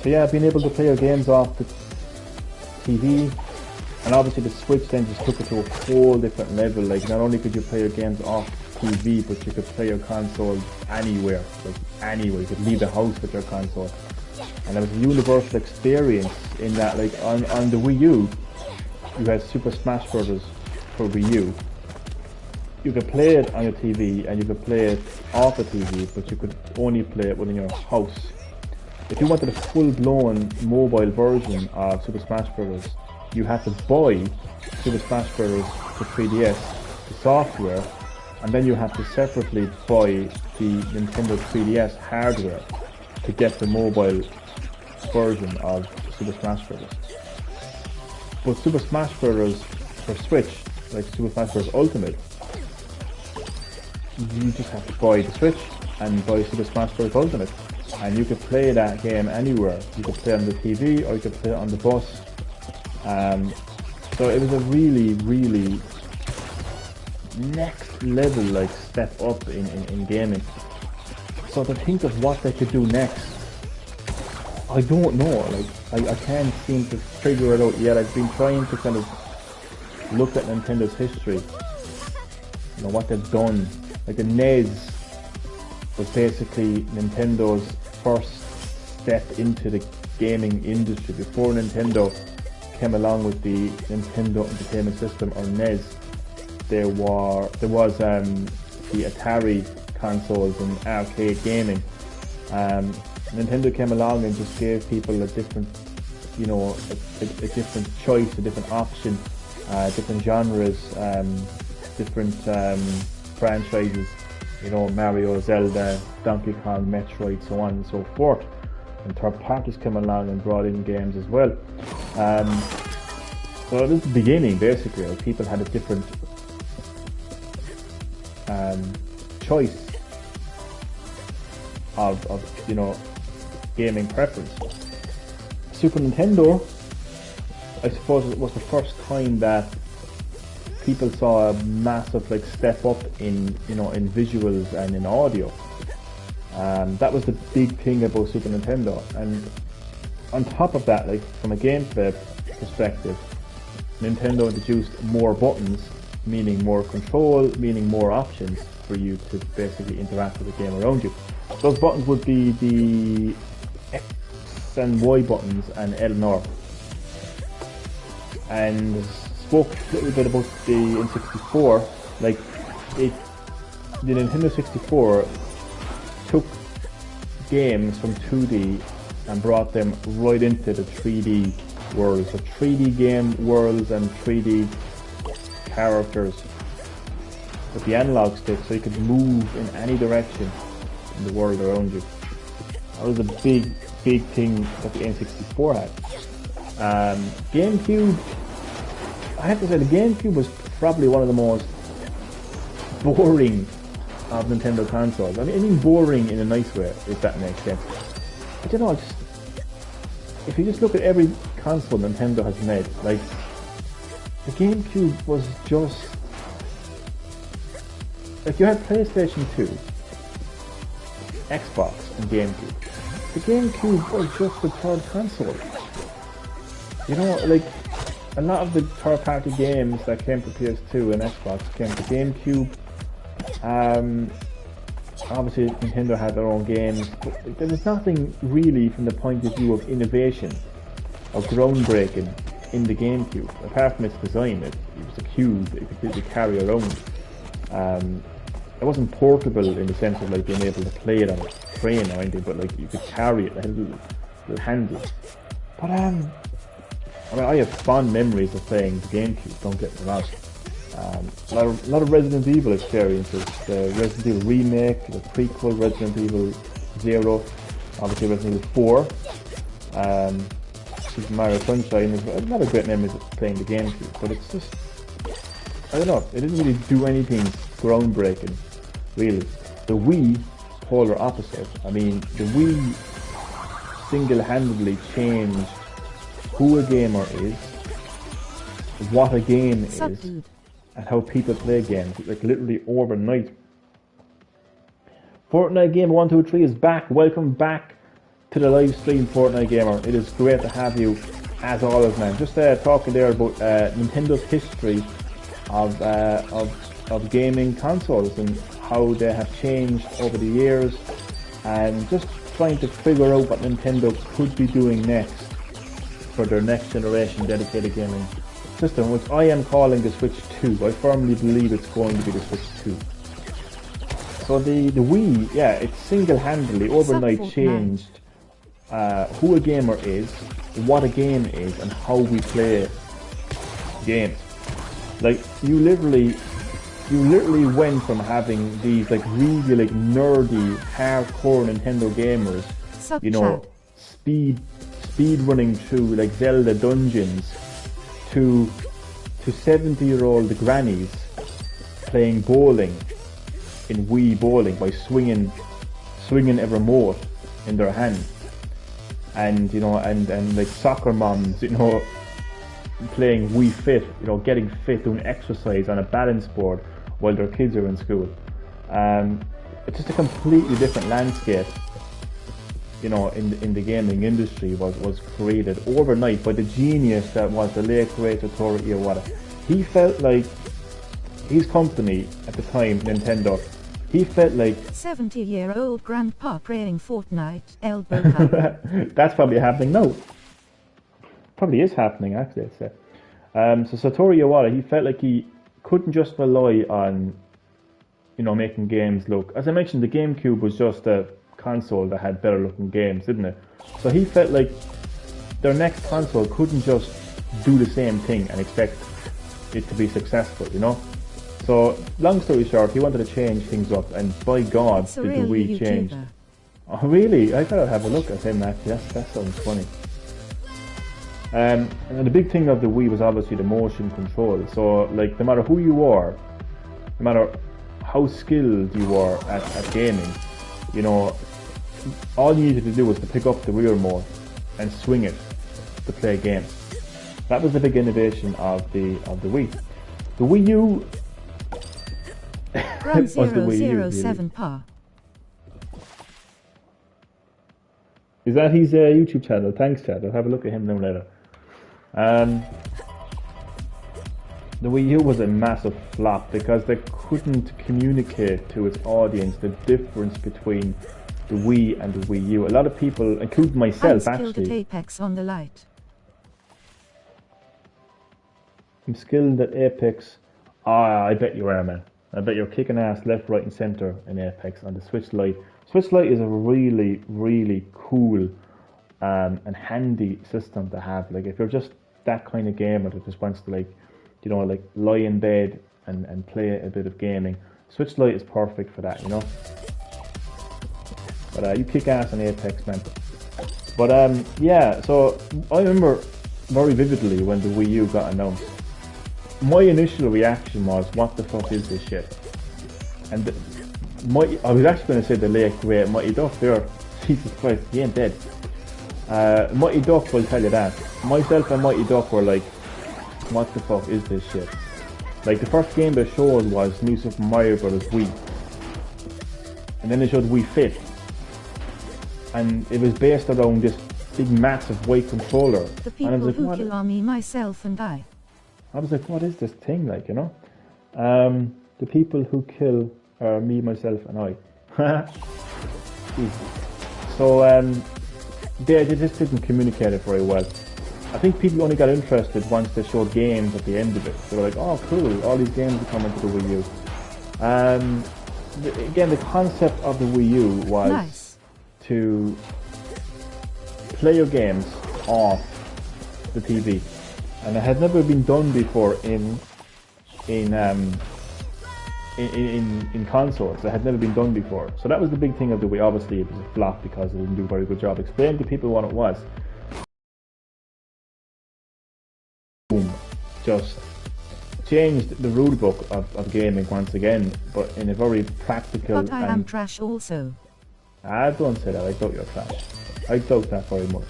So yeah, being able to play your games off the TV, and obviously the Switch then just took it to a whole different level. Like, not only could you play your games off TV, but you could play your console anywhere, like anywhere. You could leave the house with your console, and it was a universal experience in that, like, on the Wii U, you had Super Smash Bros. For Wii U. You could play it on your TV and you could play it off the TV, but you could only play it within your house. If you wanted a full-blown mobile version of Super Smash Bros., you had to buy Super Smash Bros. For 3DS, the software, and then you have to separately buy the Nintendo 3DS hardware to get the mobile version of Super Smash Bros. But Super Smash Bros. For Switch, like Super Smash Bros. Ultimate, you just have to buy the Switch and buy Super Smash Bros. Ultimate, and you could play that game anywhere. You could play it on the TV or you could play it on the bus. So it was a really, really next level like step up in gaming. So to think of what they could do next, I don't know. Like I can't seem to figure it out yet. I've been trying to kind of look at Nintendo's history, what they've done. Like the NES was basically Nintendo's first step into the gaming industry. Before Nintendo came along with the Nintendo Entertainment System, or NES, there was the Atari consoles and arcade gaming. Nintendo came along and just gave people a different, a different choice, a different option, different genres, different franchises, Mario, Zelda, Donkey Kong, Metroid, so on and so forth. And third parties came along and brought in games as well. So it was the beginning, basically. Like, people had a different choice of gaming preference. Super Nintendo, I suppose it was the first time that people saw a massive like step up in in visuals and in audio. That was the big thing about Super Nintendo, and on top of that, like from a gameplay perspective, Nintendo introduced more buttons, meaning more control, meaning more options for you to basically interact with the game around you. Those buttons would be the X and Y buttons and L and R. And spoke a little bit about the N64, like the Nintendo 64 took games from 2D and brought them right into the 3D worlds, so 3D game worlds and 3D characters with the analog stick, so you could move in any direction in the world around you. That was a big thing that the N64 had. GameCube, I have to say the GameCube was probably one of the most boring of Nintendo consoles. I mean boring in a nice way, if that makes sense. I don't know, if you just look at every console Nintendo has made, like, the GameCube was just, like, you had PlayStation 2, Xbox, and GameCube. The GameCube was just the third console. You know, like, a lot of the third-party games that came to PS2 and Xbox came to GameCube. Obviously Nintendo had their own games, but there was nothing really from the point of view of innovation or groundbreaking in the GameCube, apart from its design. It was a cube that you could literally carry around. It wasn't portable in the sense of like being able to play it on a train or anything, but like you could carry it, like a little handle. But I mean, I have fond memories of playing the GameCube, don't get me wrong. A lot of Resident Evil experiences, the Resident Evil remake, the prequel Resident Evil 0, obviously Resident Evil 4, Super Mario Sunshine. A lot of great memories of playing the GameCube, but it's just, I don't know, it didn't really do anything groundbreaking, really. The Wii, polar opposite. I mean, the Wii single-handedly changed who a gamer is, what a game is, and how people play games, like literally overnight. Fortnite Gamer 123 is back. Welcome back to the live stream, Fortnite Gamer. It is great to have you, as always, man. Just talking there about Nintendo's history of gaming consoles and how they have changed over the years, and just trying to figure out what Nintendo could be doing next for their next generation dedicated gaming system, which I am calling the Switch 2. I firmly believe it's going to be the Switch 2. So the Wii, yeah, it single-handedly overnight changed who a gamer is, what a game is, and how we play games. Like, you literally went from having these like really like nerdy, hardcore Nintendo gamers, you know, speed running through like Zelda dungeons, to 70-year-old grannies playing bowling in Wii bowling by swinging a remote in their hand, and you know, and like soccer moms, you know, playing Wii Fit, you know, getting fit, doing exercise on a balance board while their kids are in school. It's just a completely different landscape, you know, in the gaming industry was created overnight by the genius that was the late great Satoru Iwata. He felt like his company at the time, Nintendo, he felt like 70-year-old grandpa playing Fortnite, elbow hug. That's probably happening now. Probably is happening, actually, I'd say. So Satoru Iwata, he felt like he couldn't just rely on, you know, making games look. As I mentioned, the GameCube was just a console that had better looking games, didn't it? So he felt like their next console couldn't just do the same thing and expect it to be successful, you know? So, long story short, he wanted to change things up, and by God, did the Wii change. Oh really? I gotta have a look at him actually, that sounds funny. And the big thing of the Wii was obviously the motion control. So, like, no matter who you are, no matter how skilled you are at gaming, you know, all you needed to do was to pick up the Wii remote and swing it to play games. That was the big innovation of the Wii. The Wii U Ground was the Wii U. 007 par. Is that his YouTube channel? Thanks, Chad. I'll have a look at him now later. The Wii U was a massive flop because they couldn't communicate to its audience the difference between the Wii and the Wii U. A lot of people, including myself, I'm skilled actually. at Apex on the light. I'm skilled at Apex. Ah, I bet you are, man. I bet you're kicking ass left, right, and center in Apex on the Switch Lite. Switch Lite is a really, really cool and handy system to have. Like, if you're just that kind of gamer that just wants to, like, you know, like lie in bed and play a bit of gaming, Switch Lite is perfect for that, you know. But you kick ass on Apex, man. But yeah, so I remember very vividly when the Wii U got announced. My initial reaction was, what the fuck is this shit? And I was actually going to say the late great Mighty Duck there. Jesus Christ, he ain't dead. Mighty Duck will tell you that. Myself and Mighty Duck were like, what the fuck is this shit? Like, the first game they showed was New Super Mario Bros. Wii. And then they showed Wii Fit. And it was based around this big massive white controller. The people and I was like, who kill are me, myself and I. I was like, what is this thing, like, you know? The people who kill are me, myself, and I. So, they just didn't communicate it very well. I think people only got interested once they showed games at the end of it. They were like, oh, cool, all these games are coming to the Wii U. Again, the concept of the Wii U was to play your games off the TV. And it had never been done before in consoles. It had never been done before. So that was the big thing of the Wii. Obviously, it was a flop because it didn't do a very good job explaining to people what it was. Boom. Just changed the rule book of gaming once again, but in a very practical. But I am trash also. I don't say that. I doubt you're trash. I doubt that very much.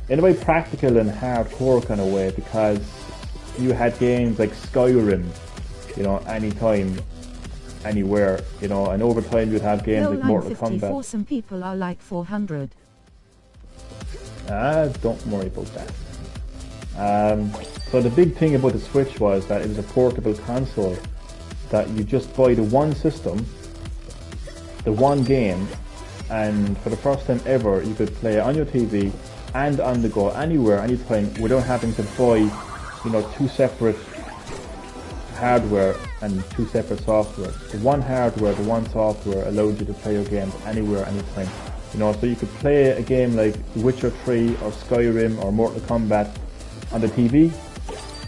In a very practical and hardcore kind of way, because you had games like Skyrim, you know, anytime, anywhere, you know, and over time you'd have games like Mortal Kombat. Some people are like 400. Don't worry about that. So the big thing about the Switch was that it was a portable console, that you just buy the one system, the one game, and for the first time ever you could play it on your TV and on the go, anywhere, anytime, without having to buy, you know, two separate hardware and two separate software. The one hardware, the one software allowed you to play your games anywhere, anytime. You know, so you could play a game like The Witcher 3 or Skyrim or Mortal Kombat on the TV,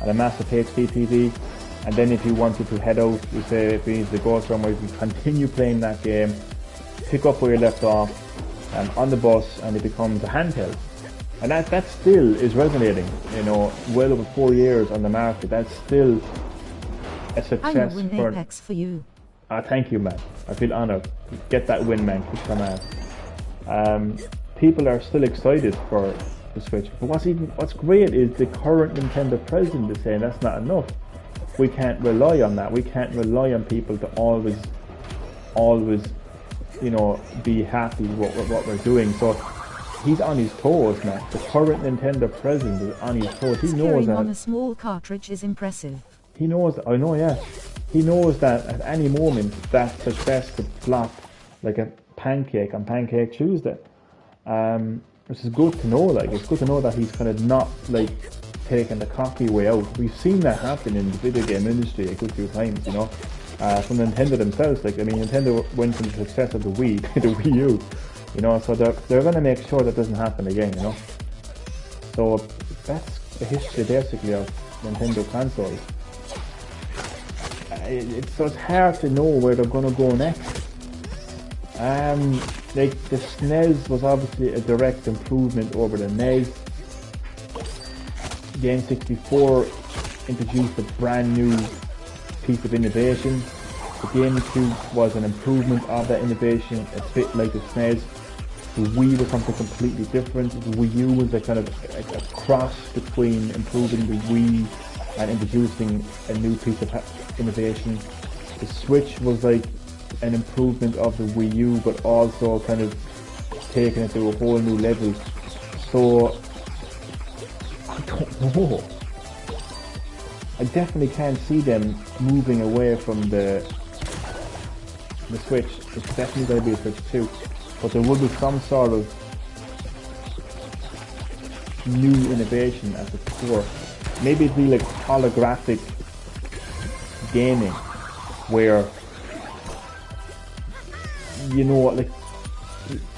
on a massive HD TV, and then if you wanted to head out, you say if you need to go somewhere, you can continue playing that game, pick up where you left off, on the bus, and it becomes a handheld. And that still is resonating, you know, well over 4 years on the market. That's still a success. I will win Apex for you. Thank you, man. I feel honoured. Get that win, man. Kick some ass. People are still excited for the Switch. But what's great is the current Nintendo president is saying that's not enough. We can't rely on that. We can't rely on people to always, you know, be happy with what we're doing. So he's on his toes, man. The current Nintendo president is on his toes. He knows that. On a small cartridge is impressive. He knows that. I know, yeah. He knows that at any moment that success could flop like a pancake on Pancake Tuesday. Which is good to know. Like, it's good to know that he's kind of not like taking the cocky way out. We've seen that happen in the video game industry a good few times, you know. From Nintendo themselves. Like, I mean, Nintendo went from the success of the Wii to the Wii U. You know, so they're going to make sure that doesn't happen again, you know. So that's the history basically of Nintendo consoles. So it's hard to know where they're going to go next. Like, the SNES was obviously a direct improvement over the NES. The N64 introduced a brand new piece of innovation. The GameCube was an improvement of that innovation, a bit like the SNES. The Wii was something completely different. The Wii U was a kind of a cross between improving the Wii and introducing a new piece of innovation. The Switch was like an improvement of the Wii U, but also kind of taking it to a whole new level. So I don't know. I definitely can't see them moving away from the Switch. It's definitely going to be a Switch 2, but there will be some sort of new innovation at the core. Maybe it'd be like holographic gaming, where like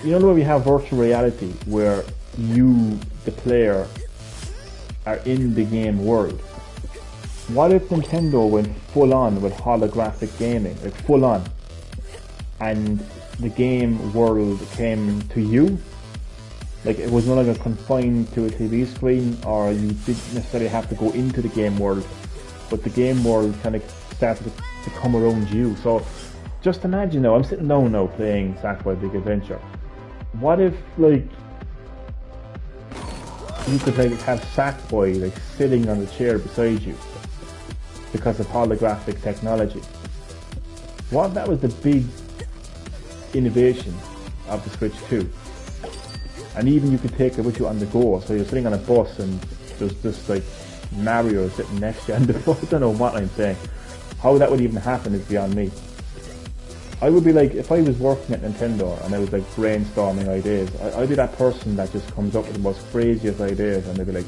where we have virtual reality, where you, the player, are in the game world. What if Nintendo went full on with holographic gaming, like full on, and the game world came to you? Like it was no longer confined to a TV screen, or you didn't necessarily have to go into the game world, but the game world kind of started to come around you. So just imagine now, I'm sitting down now playing Sackboy Big Adventure. What if like you could like have Sackboy like sitting on the chair beside you because of holographic technology? What if that was the big innovation of the Switch 2? And even you could take it with you on the go, so you're sitting on a bus and there's just like Mario sitting next to you on the bus. I don't know what I'm saying. How that would even happen is beyond me. I would be like, if I was working at Nintendo and I was like brainstorming ideas, I'd be that person that just comes up with the most craziest ideas, and they'd be like,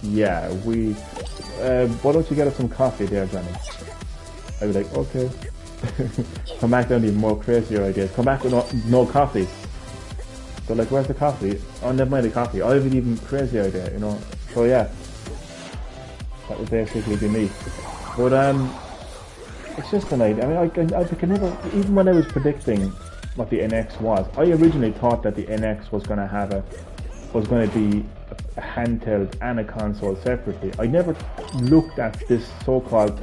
yeah, why don't you get us some coffee there, Johnny? I'd be like, okay. Come back down to even more crazier ideas. Come back with no coffee. So like, where's the coffee? Oh, never mind the coffee. I have an even crazier idea, So yeah, that would basically be me. But it's just an idea. I mean, I can never, even when I was predicting what the NX was, I originally thought that the NX was going to be a handheld and a console separately. I never looked at this so-called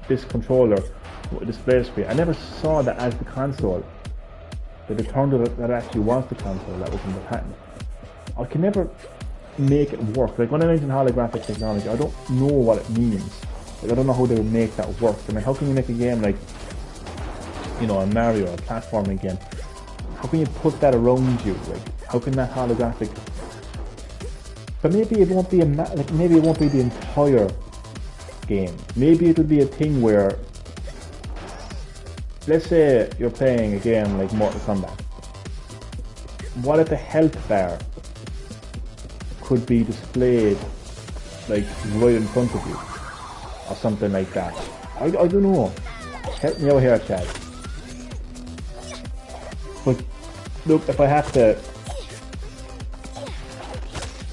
this controller with a display screen. I never saw that as the console. But it turned out that actually was the console that was in the patent. I can never make it work. Like when I mention holographic technology, I don't know what it means. Like I don't know how they would make that work. I mean, how can you make a game like, a Mario, a platforming game? How can you put that around you? Like, how can that holographic? But maybe it won't be maybe it won't be the entire game. Maybe it'll be a thing where, let's say you're playing a game like Mortal Kombat. What if the health bar could be displayed like right in front of you, or something like that? I don't know. Help me out here, Chad. But look, if I have to,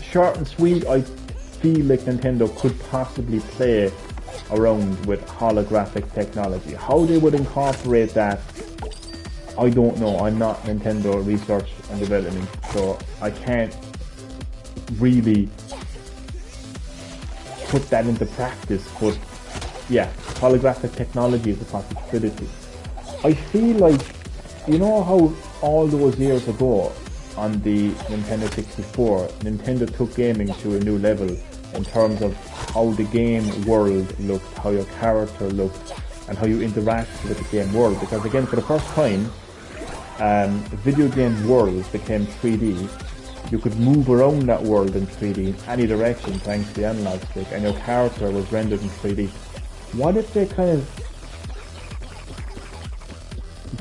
short and sweet, I feel like Nintendo could possibly play around with holographic technology. How they would incorporate that, I don't know. I'm not Nintendo research and development, so I can't really put that into practice. But yeah, holographic technology is a possibility. I feel like, how all those years ago on the Nintendo 64, Nintendo took gaming to a new level in terms of how the game world looked, how your character looked, and how you interacted with the game world. Because again, for the first time, video game worlds became 3D. You could move around that world in 3D in any direction thanks to the analog stick, and your character was rendered in 3D. What if they kind of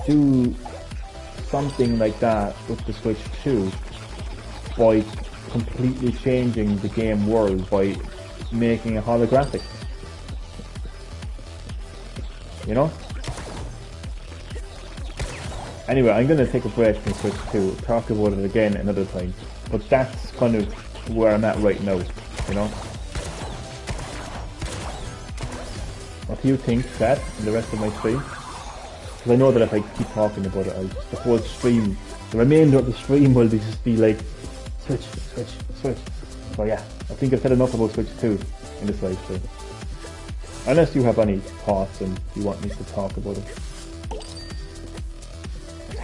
do something like that with the Switch 2 by completely changing the game world by making it holographic? Anyway, I'm going to take a break from Switch 2, talk about it again another time, but that's kind of where I'm at right now, What do you think, Chad, and the rest of my stream? Because I know that if I keep talking about it, the whole stream, the remainder of the stream will just be like, Switch. So yeah, I think I've said enough about Switch 2 in this live stream. Unless you have any thoughts and you want me to talk about it.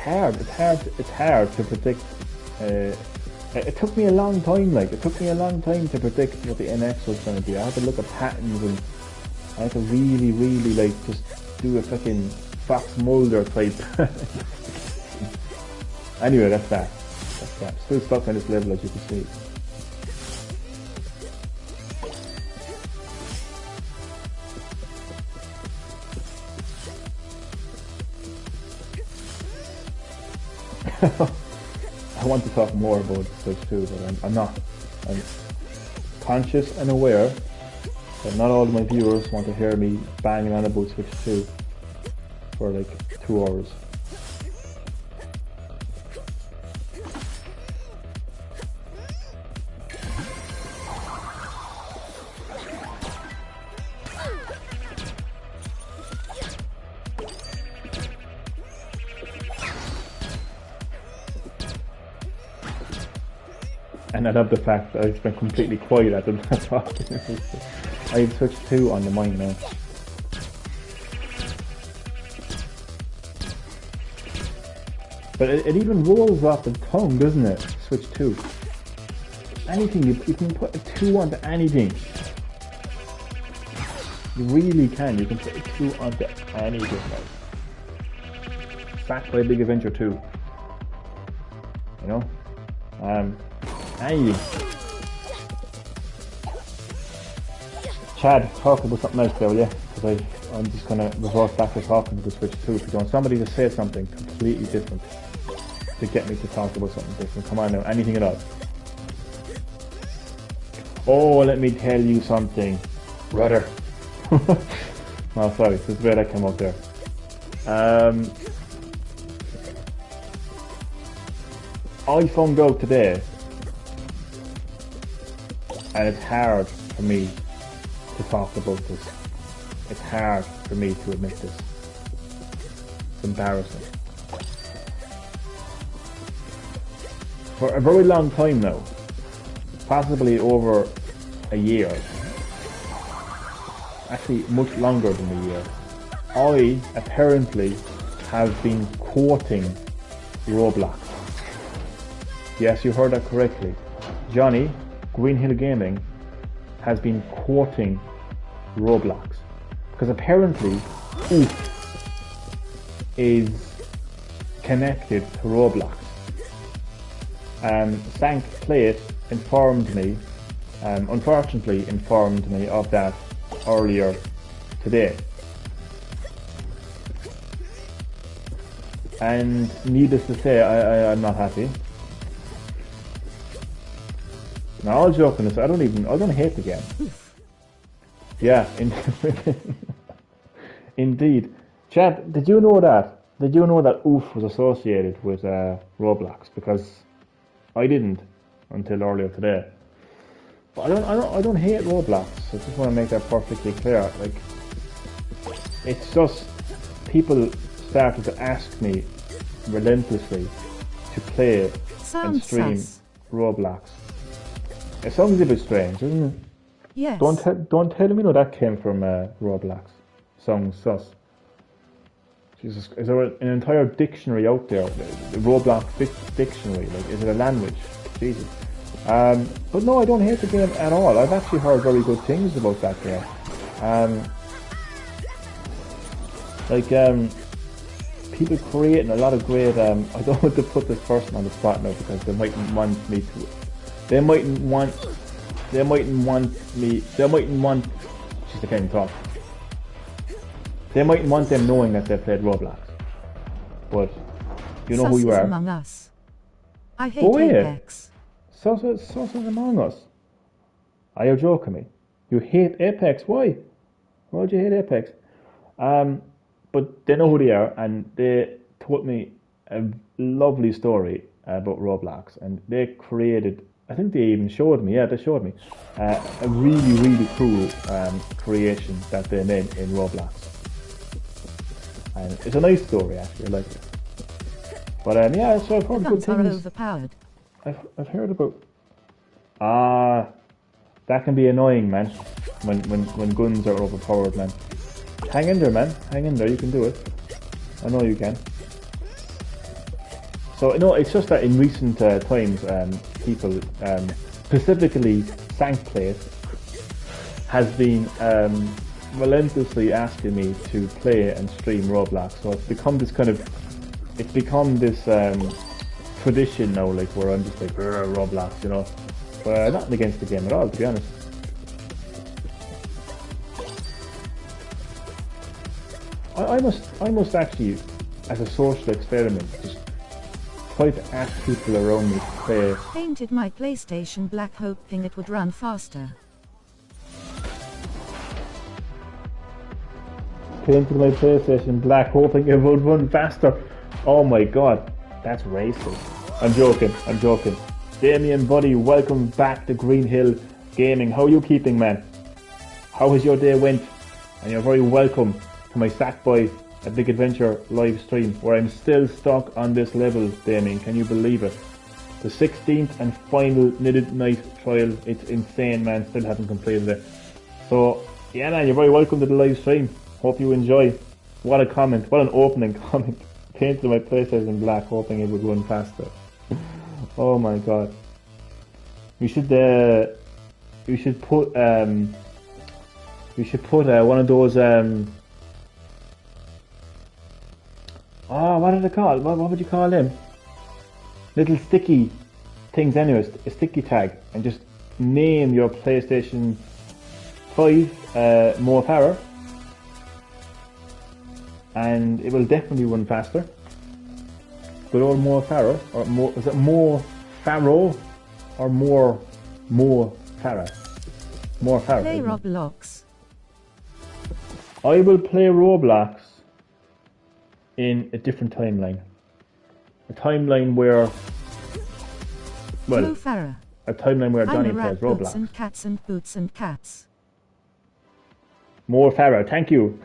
hard. It's hard to predict. It took me a long time. It took me a long time to predict what the NX was going to be. I had to look at patterns and I had to really, really just do a fucking Fox Mulder type. Anyway, that's that. Still stuck on this level, as you can see. I want to talk more about Switch 2, but I'm not. I'm conscious and aware that not all of my viewers want to hear me banging on about Switch 2 for 2 hours. And I love the fact that I've been completely quiet at them talking. I have Switch 2 on the mind now. But it even rolls off the tongue, doesn't it? Switch 2. Anything, you can put a 2 onto anything. You really can. You can put a 2 onto anything. Sackboy Big Adventure 2. You know? Anything. Chad, talk about something else there, will you? Because I'm just going to revert back to talking to the Switch 2. If you want somebody to say something completely different to get me to talk about something different, come on now, anything at all. Oh, let me tell you something, brother. Oh, sorry, this is where that came out there. I found out today, and it's hard for me to talk about this. It's hard for me to admit this. It's embarrassing. For a very long time now, possibly over a year, actually much longer than a year, I apparently have been quoting Roblox. Yes, you heard that correctly. Johnny, Green Hill Gaming, has been quoting Roblox. Because apparently, Oof is connected to Roblox. Sank Plate informed me, unfortunately informed me of that earlier today. And needless to say, I'm not happy. Now, all joking aside, I don't hate the game. Yeah, indeed. Chad, did you know that? Did you know that Oof was associated with Roblox? Because I didn't until earlier today. But I don't hate Roblox. I just want to make that perfectly clear. It's just people started to ask me relentlessly to play and stream Roblox. It sounds a bit strange, doesn't it? Yes. Don't tell me that came from Roblox. Sounds sus. Jesus, is there an entire dictionary out there? The Roblox dictionary? Is it a language? Jesus. But no, I don't hate the game at all. I've actually heard very good things about that game. People creating a lot of great. I don't want to put this person on the spot now because they mightn't want me to. They mightn't want. She's the kind of talk. They mightn't want them knowing that they played Roblox. But you know who you are. Among Us. I hate Apex. Sauce Among Us. Are you joking me? You hate Apex? Why? Why would you hate Apex? But they know who they are, and they told me a lovely story about Roblox, and they created. I think they even showed me. Yeah, they showed me a really, really cool creation that they made in Roblox. And it's a nice story, actually. I like it. But yeah, so I've heard good things. Overpowered. I've heard about. That can be annoying, man. When guns are overpowered, man. Hang in there, man. Hang in there. You can do it. I know you can. So no, it's just that in recent times, people, specifically Sackboy, has been relentlessly asking me to play and stream Roblox. So it's become this tradition now, like where I'm just like Roblox, you know. But nothing against the game at all, to be honest. I must actually, as a social experiment, just try to ask people around me to play. Painted my PlayStation black hoping it would run faster. Painted my PlayStation black hoping it would run faster. Oh my god, that's racist. I'm joking. Damien, buddy, welcome back to Green Hill Gaming. How are you keeping, man? How has your day went? And you're very welcome to my Sackboy A Big Adventure live stream, where I'm still stuck on this level, Damien. Can you believe it? The 16th and final Knitted Night trial. It's insane, man. Still haven't completed it. So, yeah, man, you're very welcome to the live stream. Hope you enjoy. What a comment. What an opening comment. Painted my PlayStation black, hoping it would run faster. Oh my god. You should put one of those what are they called? What would you call them? Little sticky things, anyways. A sticky tag, and just name your PlayStation 5 Mo Farah, and it will definitely run faster. Good old Mo Farah, or Mo, is it Mo Farah or Mo Farah? Mo Farah. Play Roblox. I will play Roblox in a different timeline. A timeline where, well, Mo Farah. A timeline where Johnny plays Roblox. Boots and cats and boots and cats. Mo Farah, thank you.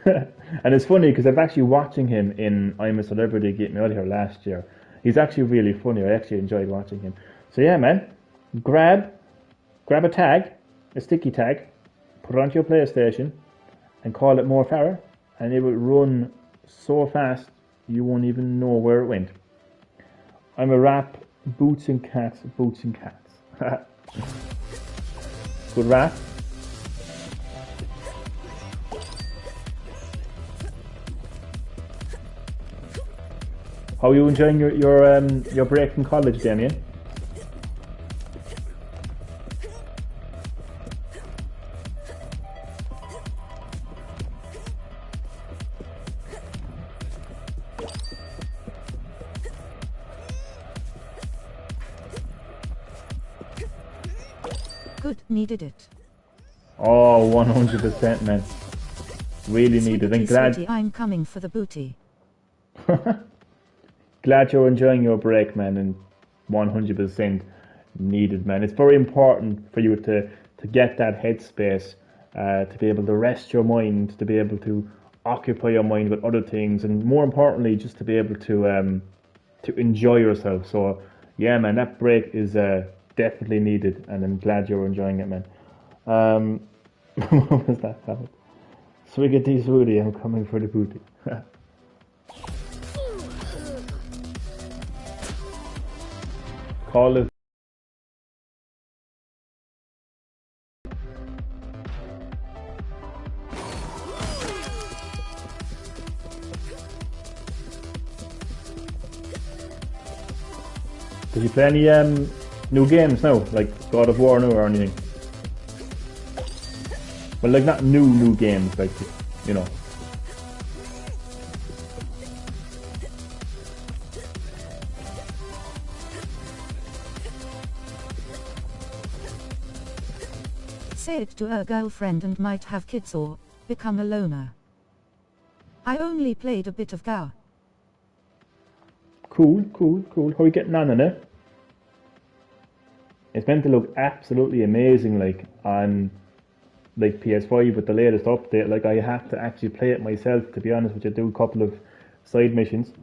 And it's funny because I'm actually watching him in I'm a Celebrity, Get Me Out of Here last year. He's actually really funny. I actually enjoyed watching him. So yeah, man, grab a tag, a sticky tag, put it onto your PlayStation, and call it Mo Farah, and it will run so fast you won't even know where it went. I'm a rap, boots and cats. Good rap. How are you enjoying your break from college, Damien? Good, needed it. Oh, 100%, man. Really needed. And glad. Sweetie, I'm coming for the booty. Glad you're enjoying your break, man, and 100% needed, man. It's very important for you to get that headspace, to be able to rest your mind, to be able to occupy your mind with other things, and more importantly, just to be able to enjoy yourself. So, yeah, man, that break is definitely needed, and I'm glad you're enjoying it, man. What was that? Swiggity swooty, I'm coming for the booty. Call it. Did you play any new games now, like God of War now or anything? Well, like not new games, like, you know. Say it to a girlfriend and might have kids or become a loner. I only played a bit of GAR. Cool. How are you getting on in it? It's meant to look absolutely amazing, like on like PS5 with the latest update. Like I have to actually play it myself, to be honest with you. Do a couple of side missions.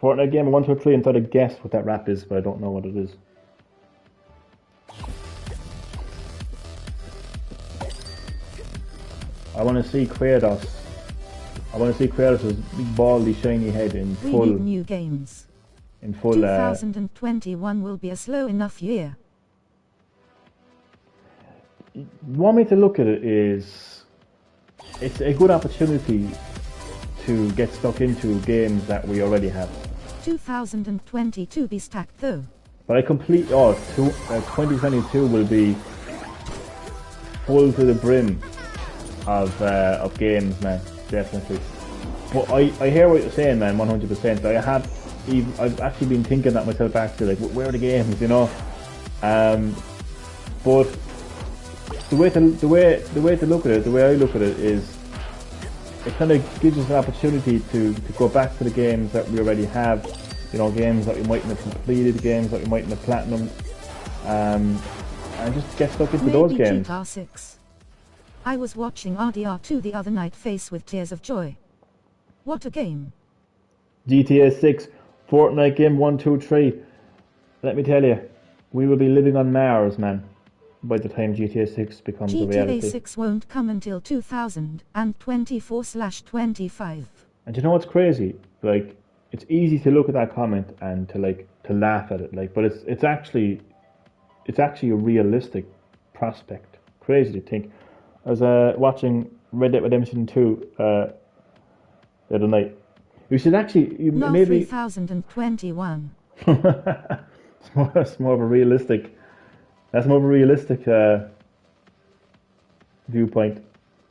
Fortnite game 1, 2, 3, and try to guess what that rap is, but I don't know what it is. I want to see Kratos. I I want to see Kratos' big baldy shiny head in We full. need new games. In full. 2021 will be a slow enough year. One way to look at it is, it's a good opportunity to get stuck into games that we already have. 2022 be stacked though. But 2022 will be full to the brim of games, man, definitely. But I hear what you're saying, man, 100%. I've actually been thinking that myself, actually, like, where are the games, you know? But the way to look at it, the way I look at it is, it kind of gives us an opportunity to go back to the games that we already have, you know, games that we mightn't have completed, games that we mightn't have platinum, and just get stuck into those games. GTA 6. I was watching RDR2 the other night, face with tears of joy. What a game. GTA 6, Fortnite game 1, 2, 3. Let me tell you, we will be living on Mars, man, by the time GTA 6 becomes a reality. GTA 6 won't come until 2024/25. And you know what's crazy? Like, it's easy to look at that comment and to laugh at it, like, but it's actually a realistic prospect. Crazy to think. I was watching Red Dead Redemption 2 the other night. You should actually maybe 2021. That's more of a realistic viewpoint.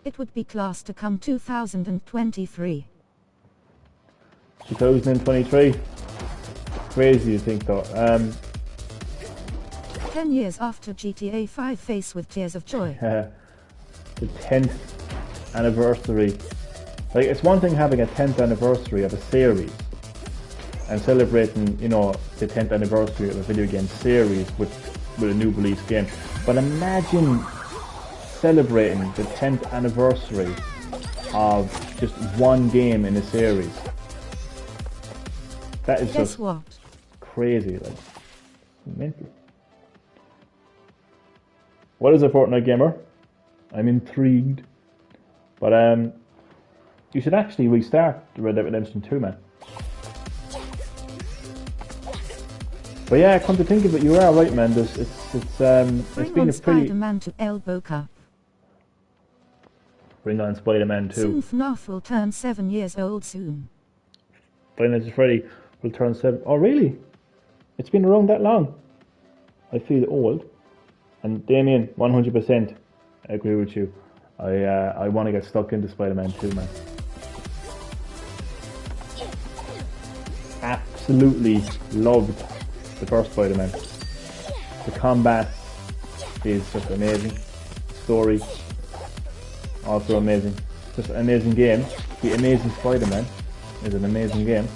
It would be class to come 2023. 2023. Crazy to think though. 10 years after GTA 5, face with tears of joy. The 10th anniversary. Like, it's one thing having a 10th anniversary of a series and celebrating, you know, the 10th anniversary of a video game series with a new release game. But imagine celebrating the 10th anniversary of just one game in a series. That is Guess just what? crazy, like, mental. What is a Fortnite gamer? I'm intrigued. But you should actually restart Red Dead Redemption 2, man. But yeah, come to think of it, you are right, man. It's been a pretty. Spider-Man to Elbow Cup. Bring on Spider-Man 2. Soon FNAF will turn 7 years old soon. Five Nights at Freddy will turn 7. Oh, really? It's been around that long? I feel old. And Damien, 100%, I agree with you. I want to get stuck into Spider-Man 2, man. Absolutely loved the first Spider-Man. The combat is just amazing. Story, also amazing. Just an amazing game. The Amazing Spider-Man is an amazing game.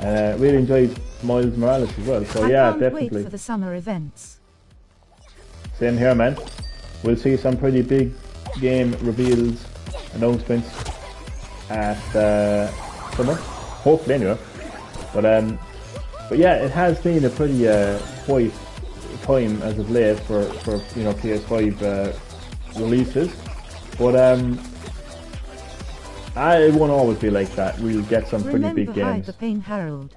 Really enjoyed Miles Morales as well. So yeah, can't definitely. wait for the summer events. Same here, man. We'll see some pretty big game reveals, announcements at summer, hopefully anyway. But yeah, it has been a pretty quiet time as of late for you know, PS5 releases. But it won't always be like that. We'll get some pretty big games. Remember Hide the Pain Harold.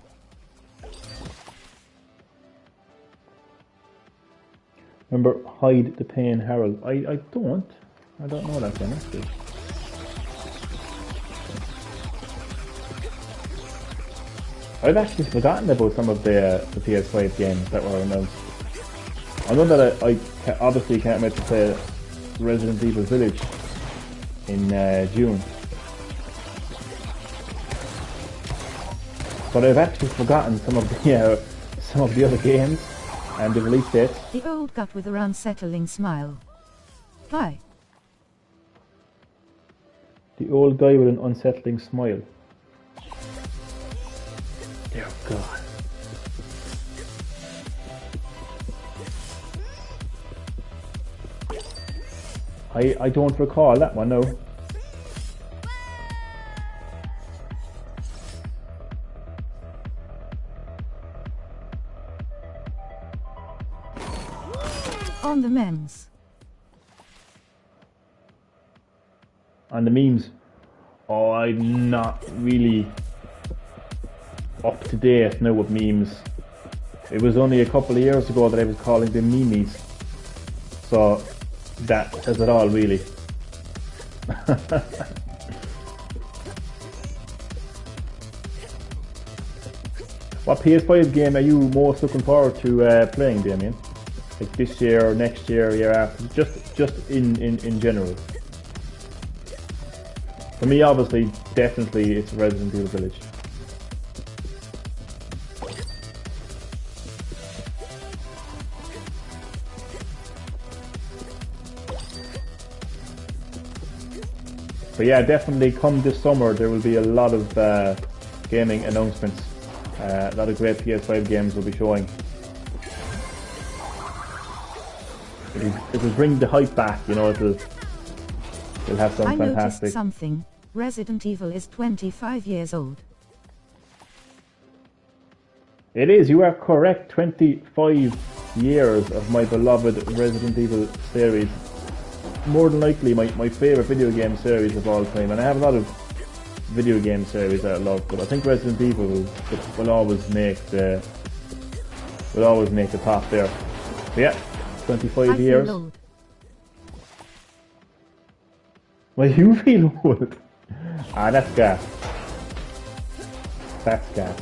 Remember Hide the Pain Harold? I don't know that one actually. I've actually forgotten about some of the PS5 games that were announced. I know that I obviously can't wait to play Resident Evil Village in June. But I've actually forgotten some of the other games and the release dates. The old gut with a unsettling smile. Hi. The old guy with an unsettling smile. Dear God. I don't recall that one, no. On the men's. On the memes. Oh, I'm not really up to date now with memes. It was only a couple of years ago that I was calling them memes. So that says it all, really. What PS5 game are you most looking forward to playing, Damien? Like this year, next year, year after? Just in general. For me, obviously, definitely, it's Resident Evil Village. But yeah, definitely come this summer there will be a lot of gaming announcements. A lot of great PS5 games will be showing. It'll bring the hype back, you know, it'll have some I fantastic... noticed something. Resident Evil is 25 years old. It is, you are correct. 25 years of my beloved Resident Evil series. More than likely my favourite video game series of all time, and I have a lot of video game series that I love, but I think Resident Evil will always make the top there. So yeah, 25 years. Feel old. Well, you feel old. Ah, that's gas. That's gas.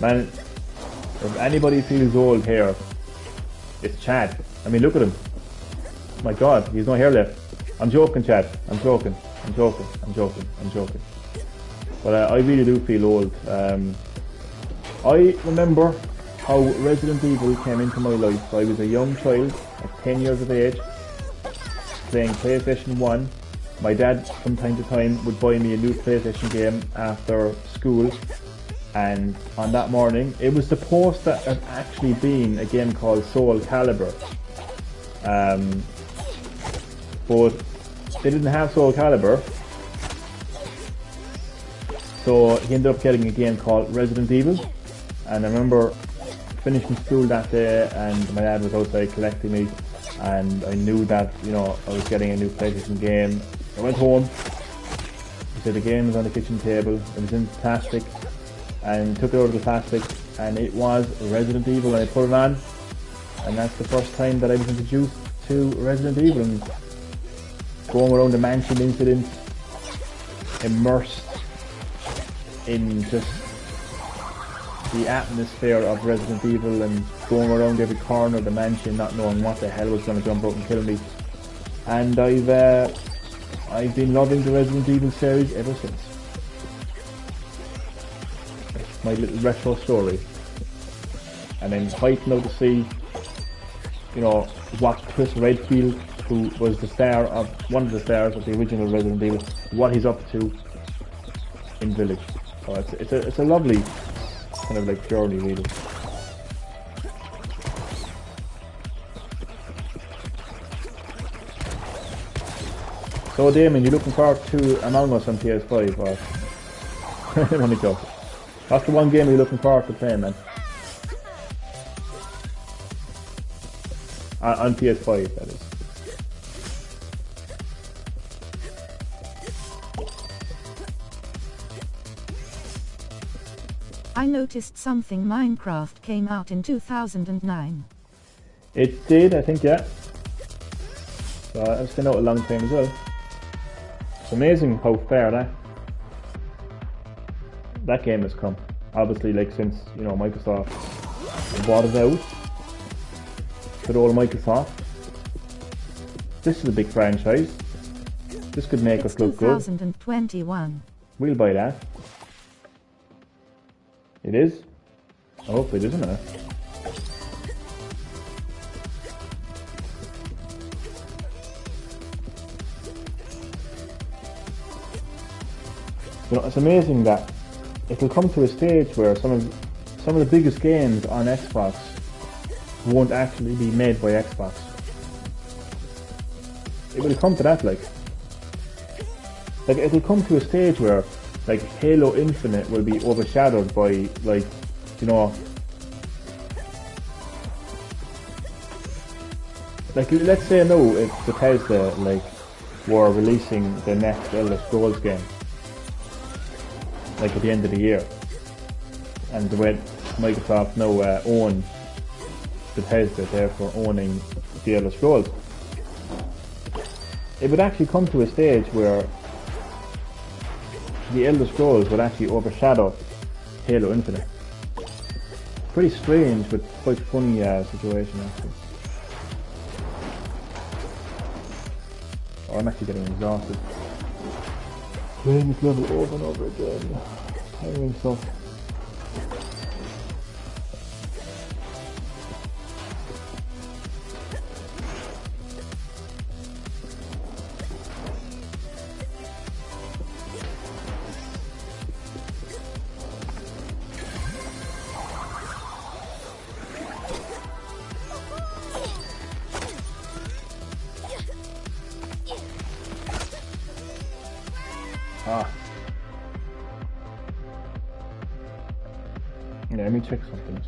Man, if anybody feels old here, it's Chad. I mean, look at him. My God, he's no hair left. I'm joking, Chad. I'm joking. But I really do feel old. I remember how Resident Evil came into my life. I was a young child, at 10 years of age, playing PlayStation 1. My dad, from time to time, would buy me a new PlayStation game after school. And on that morning, it was supposed to have actually been a game called Soul Calibur. But they didn't have Soul Calibur, so he ended up getting a game called Resident Evil. And I remember finishing school that day, and my dad was outside collecting me, and I knew that, you know, I was getting a new PlayStation game. I went home, he said the game was on the kitchen table, it was in plastic, and took it out of the plastic, and it was Resident Evil, and I put it on, and that's the first time that I was introduced to Resident Evil. And going around the mansion incident, immersed in just the atmosphere of Resident Evil, and going around every corner of the mansion not knowing what the hell was going to jump out and kill me. And I've been loving the Resident Evil series ever since. That's my little retro story. And then fighting out to see, you know, what Chris Redfield, who was one of the stars of the original Resident Evil, what he's up to in Village. So it's a lovely kind of like journey, really. So Damon, you looking forward to Among Us on PS5 or? I'm only joking. What's the one game you're looking forward to playing, man? On PS5, that is. I noticed something. Minecraft came out in 2009. It did, I think, yeah. So it's been out a long time as well. It's amazing how far that game has come. Obviously, like, since, you know, Microsoft bought it out. Good old Microsoft. This is a big franchise. This could make us look good. 2021. We'll buy that. It is? I hope it isn't it? You know, it's amazing that it'll come to a stage where some of the biggest games on Xbox won't actually be made by Xbox. It will come to that, like it'll come to a stage where, like, Halo Infinite will be overshadowed by, like, you know, like, let's say, no, if Bethesda, like, were releasing the next Elder Scrolls game, like at the end of the year, and the way Microsoft now own Bethesda, therefore owning the Elder Scrolls, it would actually come to a stage where the Elder Scrolls would actually overshadow Halo Infinite. Pretty strange, but quite funny situation actually. Oh, I'm actually getting exhausted. Playing this level over and over again. Tiring stuff. Yeah, let me check something.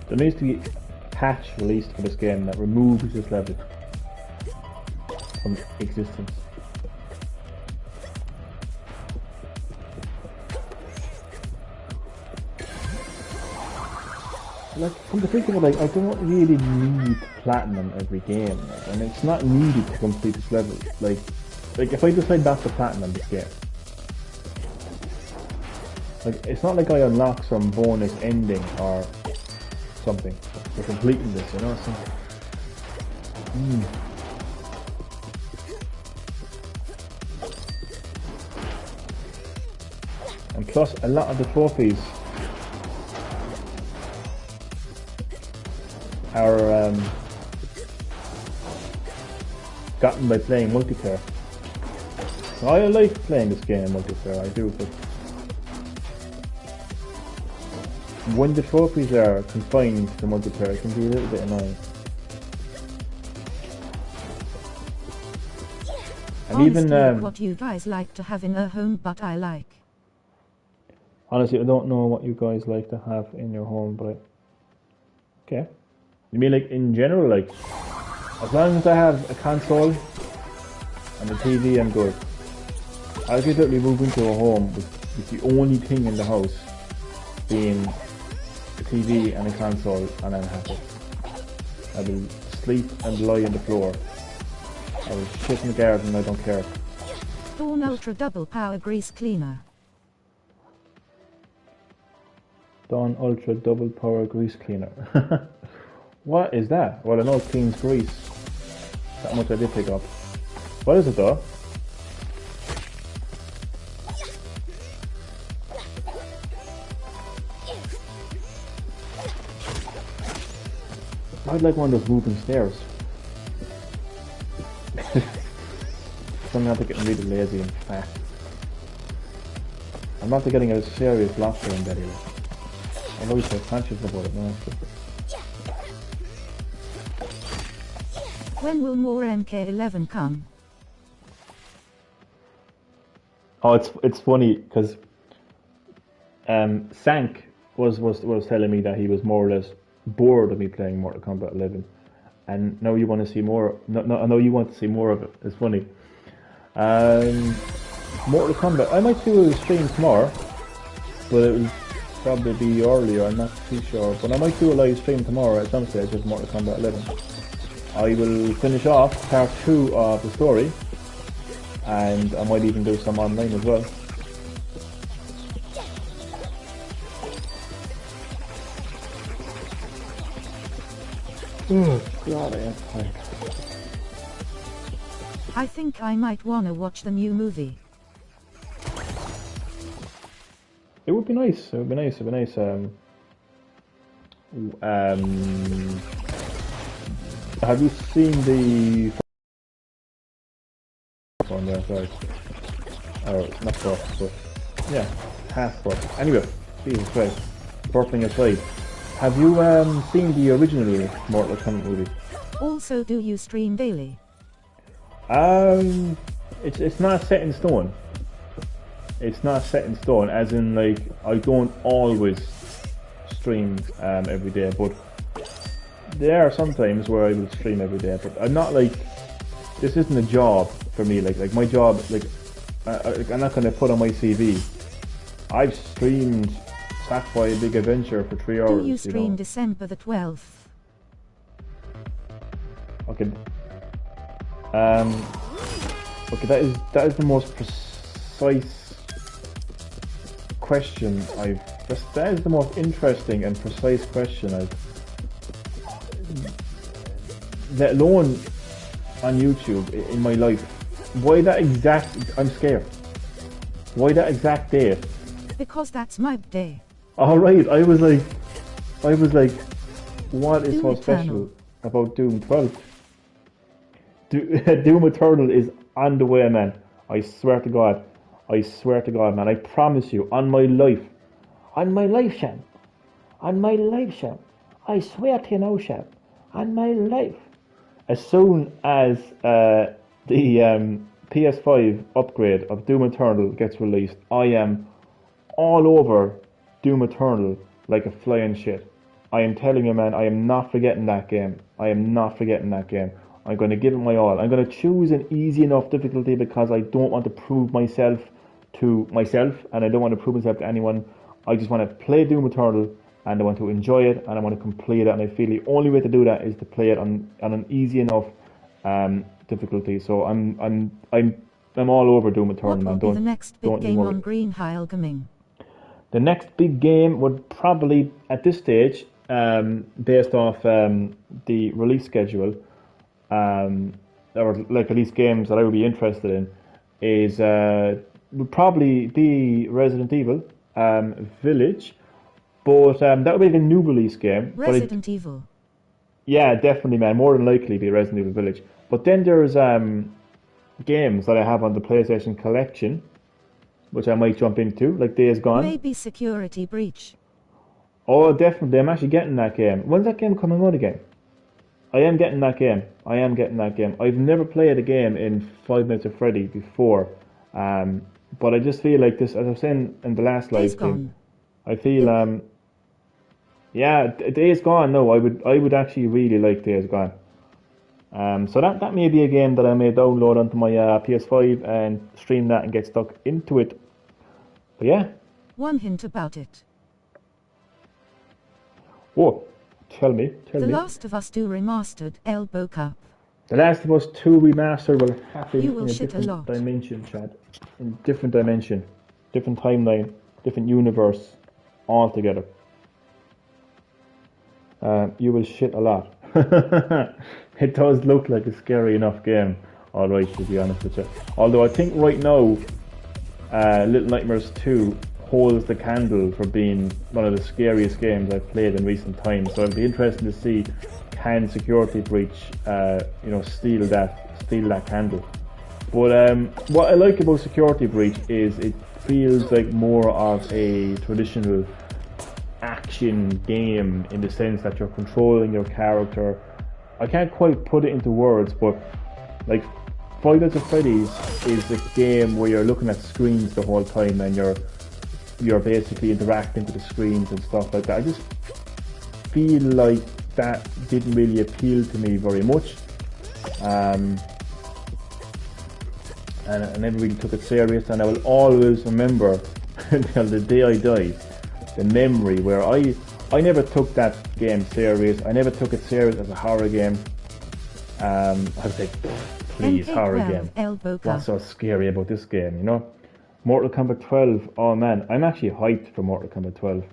There needs to be a patch released for this game that removes this level from existence. Like, come to think of it, like, I don't really need platinum every game, like, and it's not needed to complete this level. Like if I decide not to platinum this game, like, it's not like I unlock some bonus ending or something for completing this, you know. So, and plus, a lot of the trophies are gotten by playing multiplayer. So I like playing this game in multiplayer, I do, but when the trophies are confined to multiplayer, it can be a little bit annoying. And honestly, even what you guys like to have in a home, but I like. Honestly, I don't know what you guys like to have in your home, but okay. You mean like in general, like as long as I have a console and a TV, I'm good. I could literally move into a home with the only thing in the house being a TV and a console, and I'm happy. I will sleep and lie on the floor. I will shit in the garden, I don't care. Dawn Ultra Double Power Grease Cleaner. Dawn Ultra Double Power Grease Cleaner. What is that? Well, I know it cleans grease. That much I did pick up. What is it though? I'd like one of those moving stairs. I'm not getting really lazy and fat. I'm not getting a serious lockdown in bed here. I'm always so conscious about it now. When will more MK11 come? Oh, it's funny because Sank was telling me that he was more or less bored of me playing Mortal Kombat 11, and now you want to see more. No, I know you want to see more of it. It's funny. Mortal Kombat. I might do a stream tomorrow, but it will probably be earlier. I'm not too sure, but I might do a live stream tomorrow at some stage with Mortal Kombat 11. I will finish off part 2 of the story, and I might even do some online as well. Oh God, I am tired. I think I might wanna watch the new movie. nice. It would be nice. It would be nice. Have you seen the on there? Sorry. Or not first, but yeah, half first. Anyway, Jesus Christ. Burping aside, have you seen the original Mortal Kombat movie? Also, do you stream daily? It's not set in stone. It's not set in stone, as in like I don't always stream every day, but there are some times where I will stream every day. But I'm not like, this isn't a job for me. Like my job, like I'm not gonna put on my CV, I've streamed Sackboy Big Adventure for 3 hours. Do you stream December the 12th? Okay. Okay, that is the most precise question that is the most interesting and precise question I've, let alone on YouTube, in my life. Why that exact, I'm scared. Why that exact day? Because that's my day. Alright, I was like, what is so Doom special Eternal. about Doom 12? Doom Eternal is on the way, man. I swear to God, man. I promise you, on my life, Sham. On my life, Sham. I swear to you now, Sham. On my life. As soon as the PS5 upgrade of Doom Eternal gets released, I am all over Doom Eternal like a flying shit. I am telling you, man, I am not forgetting that game. I'm going to give it my all. I'm going to choose an easy enough difficulty because I don't want to prove myself to myself, and I don't want to prove myself to anyone. I just want to play Doom Eternal, and I want to enjoy it, and I want to complete it, and I feel the only way to do that is to play it on an easy enough difficulty. So I'm all over Doom Eternal, man. What will be the next big game on Green Isle Gaming? The next big game would probably, at this stage, based off the release schedule, or like release games that I would be interested in, is would probably be Resident Evil Village, but that would be like a new release game. Resident Evil. Yeah, definitely, man. More than likely be Resident Evil Village. But then there's games that I have on the PlayStation Collection, which I might jump into, like Days Gone. Maybe Security Breach. Oh, definitely. I'm actually getting that game. When's that game coming out again? I am getting that game. I've never played a game in 5 Nights at Freddy before, but I just feel like this, as I was saying in the last live stream, I feel, yeah, Days Gone. No, I would actually really like Days Gone. So that may be a game that I may download onto my PS5 and stream that and get stuck into it. But yeah. One hint about it. Whoa, tell me. The Last of Us 2 Remastered, Elbow Cup. The Last of Us 2 Remastered will happen You will in a shit different a lot. dimension, Chad. In different dimension, different timeline, different universe, all together. You will shit a lot. It does look like a scary enough game, alright, to be honest with you. Although I think right now, Little Nightmares 2 holds the candle for being one of the scariest games I've played in recent times. So it'll be interesting to see, can Security Breach, steal that candle. But what I like about Security Breach is it feels like more of a traditional action game, in the sense that you're controlling your character. I can't quite put it into words, but like Five Nights at Freddy's is a game where you're looking at screens the whole time and you're basically interacting with the screens and stuff like that. I just feel like that didn't really appeal to me very much, and I never really took it serious. And I will always remember until the day I die, the memory where I never took that game serious. I never took it serious as a horror game. I was like, please, horror game. What's so scary about this game, you know? Mortal Kombat 12, oh man, I'm actually hyped for Mortal Kombat 12.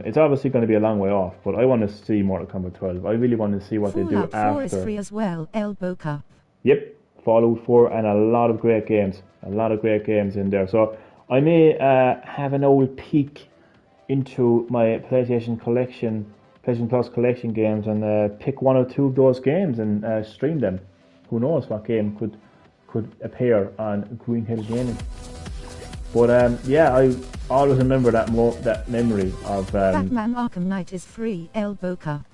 It's obviously going to be a long way off, but I want to see Mortal Kombat 12. I really want to see what they do after. Fallout 4 is free as well, Elbow Cup. Yep, Fallout 4 and a lot of great games in there. So I may have an old peek into my PlayStation Plus collection games, and pick one or two of those games and stream them. Who knows what game could appear on Green Hill Gaming. But yeah, I always remember that memory of Batman Arkham Knight is free, El Boca.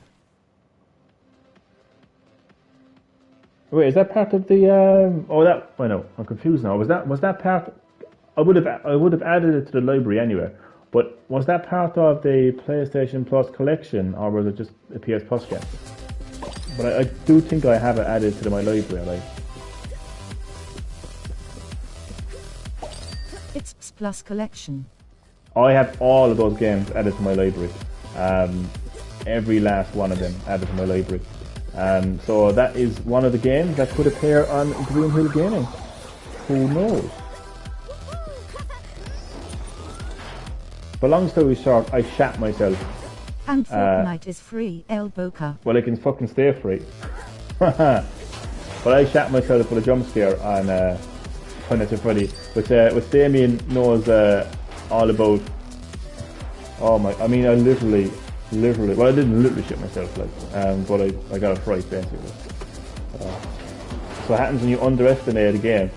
Wait, is that part of the oh, that I know, I'm confused now. Was that part? I would have added it to the library anyway. But was that part of the PlayStation Plus collection, or was it just a PS Plus game? But I do think I have it added to my library. Like. It's Plus collection. I have all of those games added to my library. Every last one of them added to my library. So that is one of the games that could appear on Green Hill Gaming. Who knows? But long story short, I shat myself. And Fortnite is free, El Boca. Well, it can fucking stay free. But I shat myself with a jump scare on Five Nights at Freddy, which Damien knows all about. Oh my! I mean, I literally. Well, I didn't literally shit myself, like, but I got a fright basically. So what happens when you underestimate a game?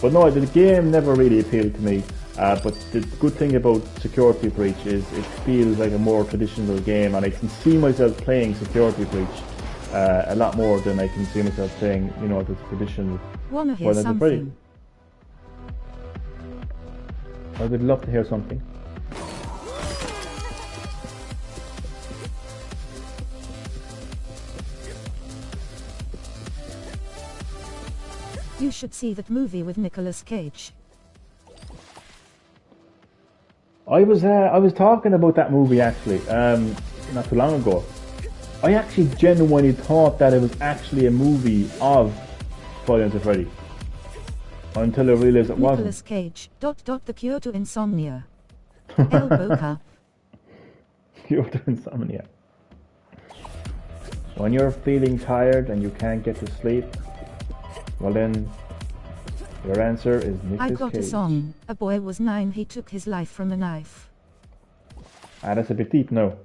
But no, the game never really appealed to me. But the good thing about Security Breach is it feels like a more traditional game, and I can see myself playing Security Breach a lot more than I can see myself playing, you know, the traditional. Wanna hear something? I would love to hear something. You should see that movie with Nicolas Cage. I was talking about that movie actually, not too long ago. I actually genuinely thought that it was actually a movie of Five Nights at Freddy. Until I realised it wasn't. Nicolas Cage, the cure to insomnia. El Boca. Cure to insomnia. When you're feeling tired and you can't get to sleep, well then, your answer is Nicolas Cage. I got a song. A boy was 9, he took his life from a knife. Ah, that's a bit deep now.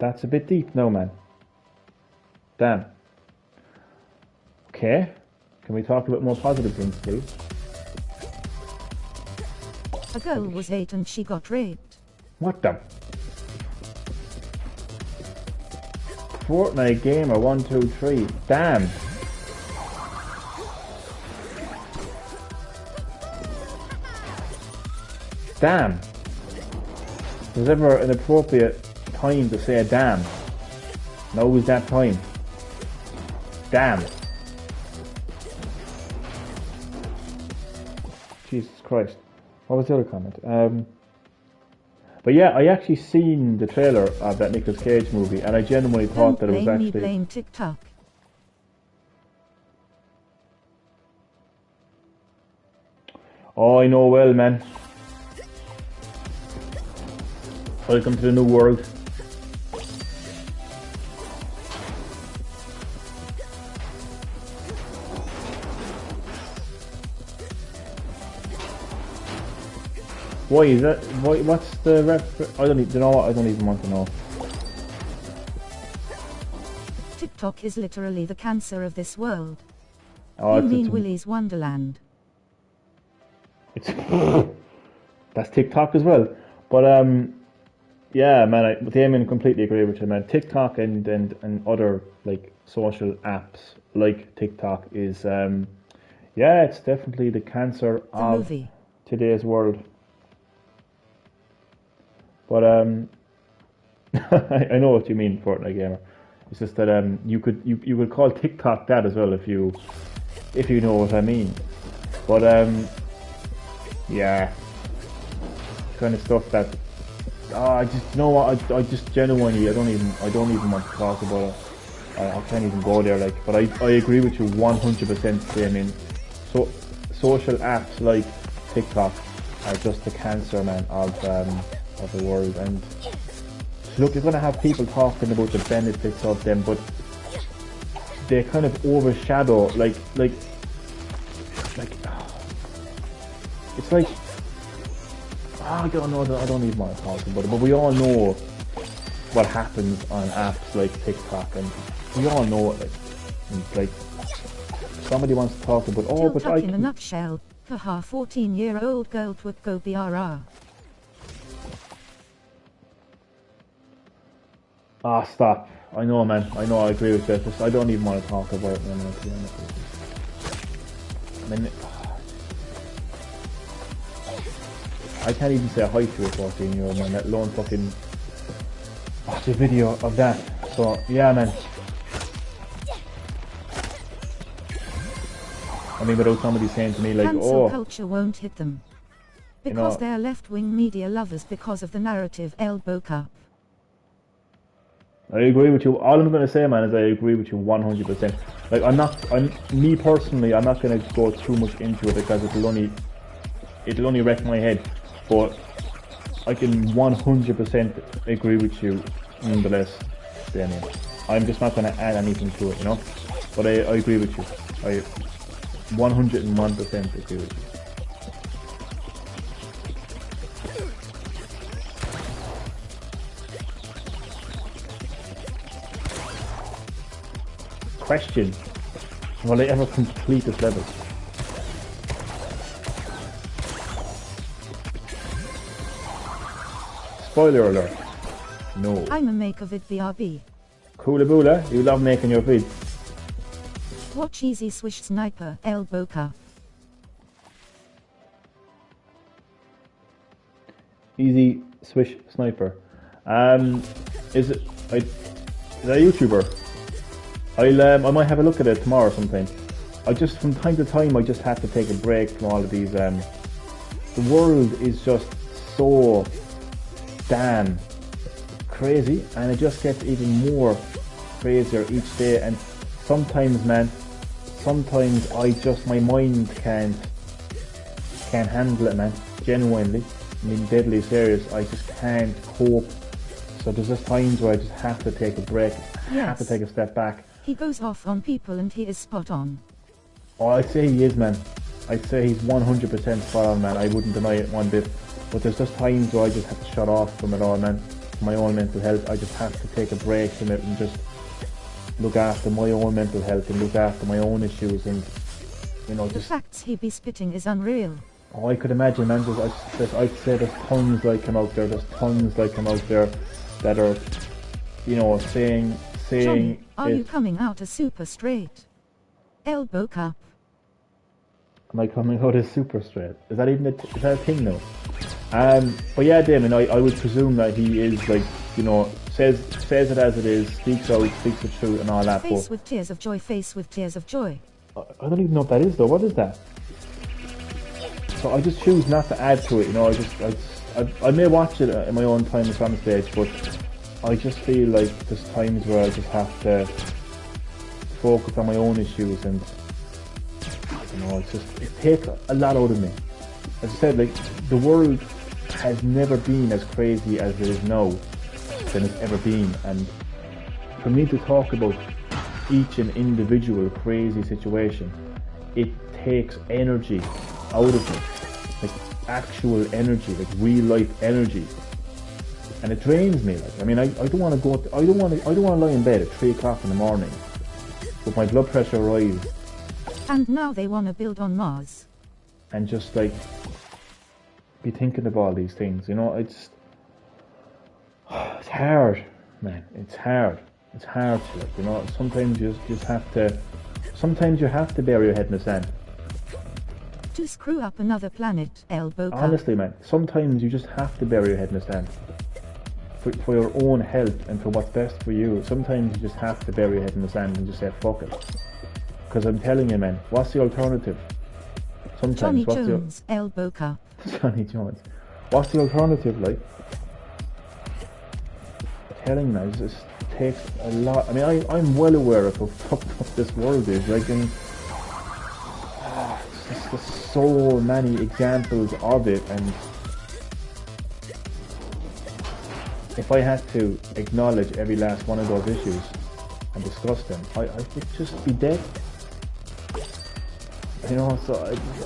That's a bit deep now, man. Damn. Okay. Can we talk a bit more positive things, please? A girl was 8 and she got raped. What the? Fortnite Gamer 123. Damn. Damn. If there's ever an appropriate time to say damn, now is that time. Damn. Jesus Christ. What was the other comment? But yeah, I actually seen the trailer of that Nicolas Cage movie, and I genuinely thought that it was actually. Don't blame TikTok. Oh, I know well, man. Welcome to the new world. Why is that? What's the ref? I don't. You know what? I don't even want to know. TikTok is literally the cancer of this world. Oh, you mean Willy's Wonderland? It's that's TikTok as well. But yeah, man. I Damien completely agree with you, man. TikTok and other like social apps like TikTok is yeah, it's definitely the cancer of today's world. But I know what you mean, Fortnite Gamer. It's just that you could call TikTok that as well if you know what I mean. But yeah, kind of stuff that I just, you know what, I just genuinely I don't even want to talk about it. I can't even go there, like. But I agree with you 100%. I mean, so social apps like TikTok are just the cancer, man, of the world. And look, you're going to have people talking about the benefits of them, but they kind of overshadow like it's like, I don't know, I don't even want to talk about it, but we all know what happens on apps like TikTok, and we all know it. Like somebody wants to talk about, oh, but in a nutshell, haha, 14-year-old girl would go BRR. Ah, stop. I know, man. I know, I agree with that. Just, I don't even want to talk about it, man, to be honest with you. I mean, I can't even say hi to a 14-year-old man, let alone fucking watch a video of that. So, yeah, man. I mean, without somebody saying to me like, cancel culture won't hit them. Because they're left-wing media lovers because of the narrative elbow cup. I agree with you. All I'm going to say, man, is I agree with you 100%. Like, me personally, I'm not going to go too much into it because it'll only wreck my head. But I can 100% agree with you nonetheless, Damien. I'm just not going to add anything to it, you know? But I agree with you. I 101% agree with you. Question: will I ever complete this level? Spoiler alert. No. I'm a make of it BRB. Coolaboola, you love making your vids. Watch Easy Swish Sniper elbow cup. Easy Swish Sniper. Is it a YouTuber? I might have a look at it tomorrow sometime. I just, from time to time, I just have to take a break from all of these. The world is just so damn crazy, and it just gets even more crazier each day. And sometimes, man, I just, my mind can't handle it, man. Genuinely, I mean, deadly serious. I just can't cope. So there's just times where I just have to take a break. Have to take a step back. He goes off on people and he is spot on. Oh, I'd say he is, man. I'd say he's 100% spot on, man. I wouldn't deny it one bit. But there's just times where I just have to shut off from it all, man. For my own mental health, I just have to take a break from it and just look after my own mental health and look after my own issues, and, you know, just... The facts he be spitting is unreal. Oh, I could imagine, man. I'd say there's tons like him out there. There's tons like him out there that are, you know, saying... Johnny, are you coming out as super straight? Elbow cup. Am I coming out as super straight? Is that even is that a thing now? But yeah, Damon, I would presume that he is, like, you know, says it as it is, speaks out, speaks the truth and all that. Face with tears of joy, face with tears of joy. I don't even know what that is though. What is that? So I just choose not to add to it, you know. I may watch it in my own time at some stage, but I just feel like there's times where I just have to focus on my own issues, and, you know, it takes a lot out of me. As I said, like, the world has never been as crazy as it is now than it's ever been, and for me to talk about each and individual crazy situation, it takes energy out of me, like actual energy, like real life energy. And it drains me. Like, I mean, I don't want to go. I don't want to lie in bed at 3 o'clock in the morning with my blood pressure rise. And now they want to build on Mars. And just, like, be thinking of all these things. You know, it's hard, man. It's hard. It's hard to, like, you know. Sometimes you just have to. Sometimes you have to bury your head in the sand. To screw up another planet, elbow cup. Honestly, man. Sometimes you just have to bury your head in the sand. For your own health and for what's best for you, sometimes you just have to bury your head in the sand and just say fuck it. Because I'm telling you, man, what's the alternative? Sometimes, Johnny Jones, elbow cup. Johnny Jones. What's the alternative, like? I'm telling you, man, it just takes a lot. I mean, I'm well aware of how fucked up this world is, like, and there's so many examples of it, and if I had to acknowledge every last one of those issues and discuss them, I would just be dead. You know, so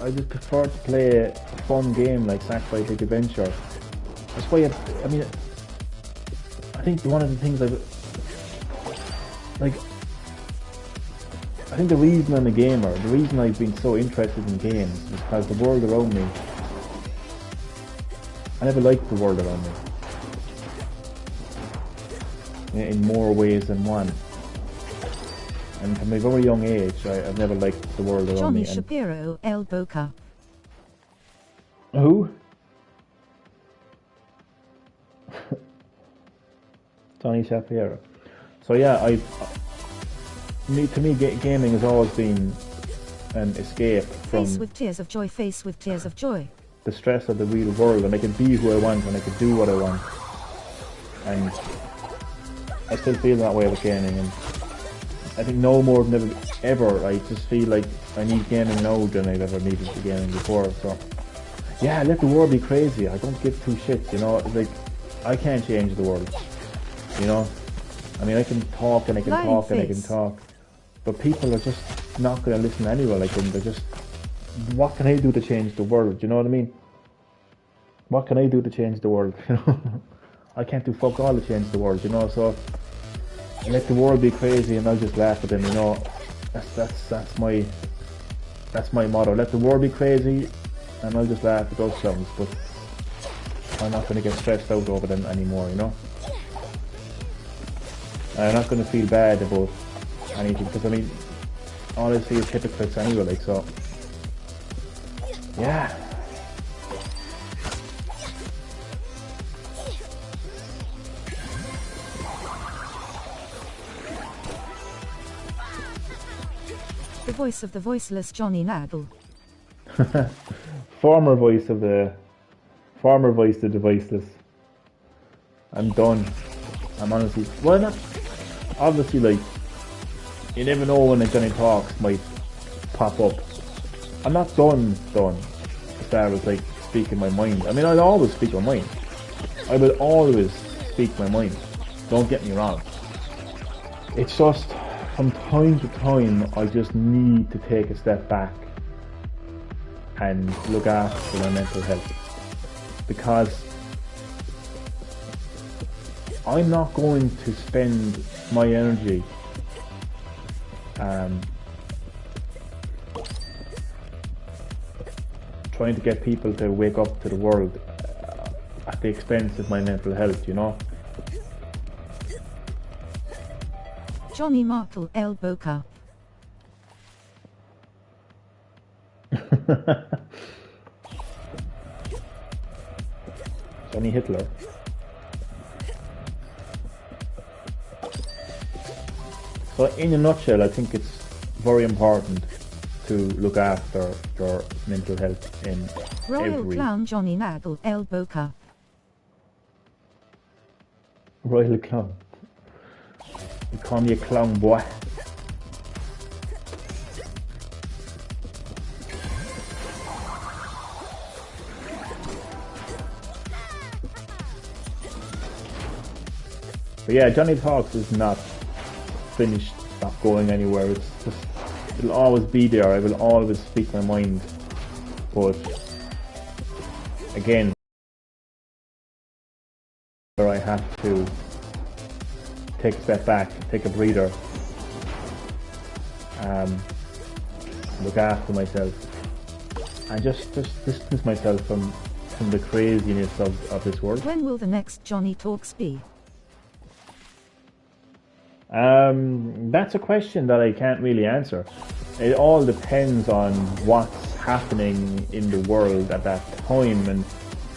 I just prefer to play a fun game like Sackboy Big Adventure. That's why I mean, I think one of the things I think the reason I'm a gamer, the reason I've been so interested in games is because the world around me, I never liked the world around me in more ways than one. And from a very young age, I've never liked the world around Johnny me. Shapiro, El Boca. Who? Johnny Shapiro. So yeah, to me, gaming has always been an escape from Face with tears of joy, face with tears of joy. the stress of the real world, and I can be who I want, and I can do what I want. And I still feel that way with gaming, and I think no more than ever, I just feel like I need gaming now than I've ever needed the gaming before. So yeah, let the world be crazy. I don't give two shits, you know. Like, I can't change the world, you know. I mean, I can talk and I can talk and I can talk, but people are just not going to listen anyway. Like, they're just, what can I do to change the world? You know what I mean? What can I do to change the world? You know, I can't do fuck all to change the world. You know, so let the world be crazy, and I'll just laugh at them. You know, that's my motto. Let the world be crazy, and I'll just laugh at those clowns. But I'm not going to get stressed out over them anymore. You know, I'm not going to feel bad about anything, because I mean, all I see is hypocrites anyway. Like, so, yeah. The voice of the voiceless Johnny Nagel. Former voice of the voiceless. I'm done. I'm honestly, well, not obviously, like, you never know when a Johnny Talks might pop up. I'm not done as far as like speaking my mind. I mean, I'll always speak my mind. I will always speak my mind. Don't get me wrong. It's just, from time to time, I just need to take a step back and look after my mental health, because I'm not going to spend my energy trying to get people to wake up to the world at the expense of my mental health, you know. Johnny Martel, El Boca. Johnny Hitler. So in a nutshell, I think it's very important to look after your mental health in Royal Clown Johnny Nagel, El Boca. Royal Clown. You call me a clown, boy. But yeah, Johnny Talks is not finished, not going anywhere. It's just, it'll always be there. I will always speak my mind. But again, where I have to take a step back, take a breather, look after myself, and just distance myself from the craziness of this world. When will the next Johnny Talks be? That's a question that I can't really answer. It all depends on what's happening in the world at that time and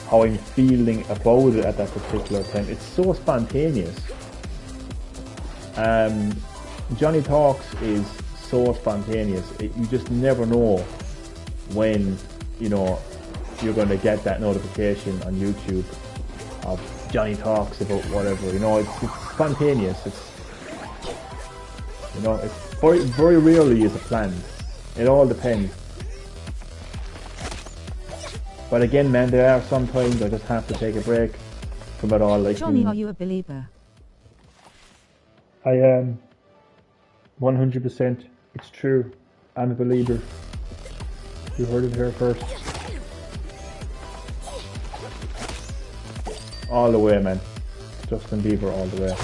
how I'm feeling about it at that particular time. It's so spontaneous. Johnny Talks is so spontaneous. You just never know when, you know, you're going to get that notification on YouTube of Johnny Talks about whatever. You know, it's spontaneous. You know, it's very, very rarely is it planned. It all depends. But again, man, there are some times I just have to take a break from it all. Like, Johnny, are you a believer? I am 100%. It's true. I'm a believer. You heard it here first. All the way, man. Justin Bieber all the way.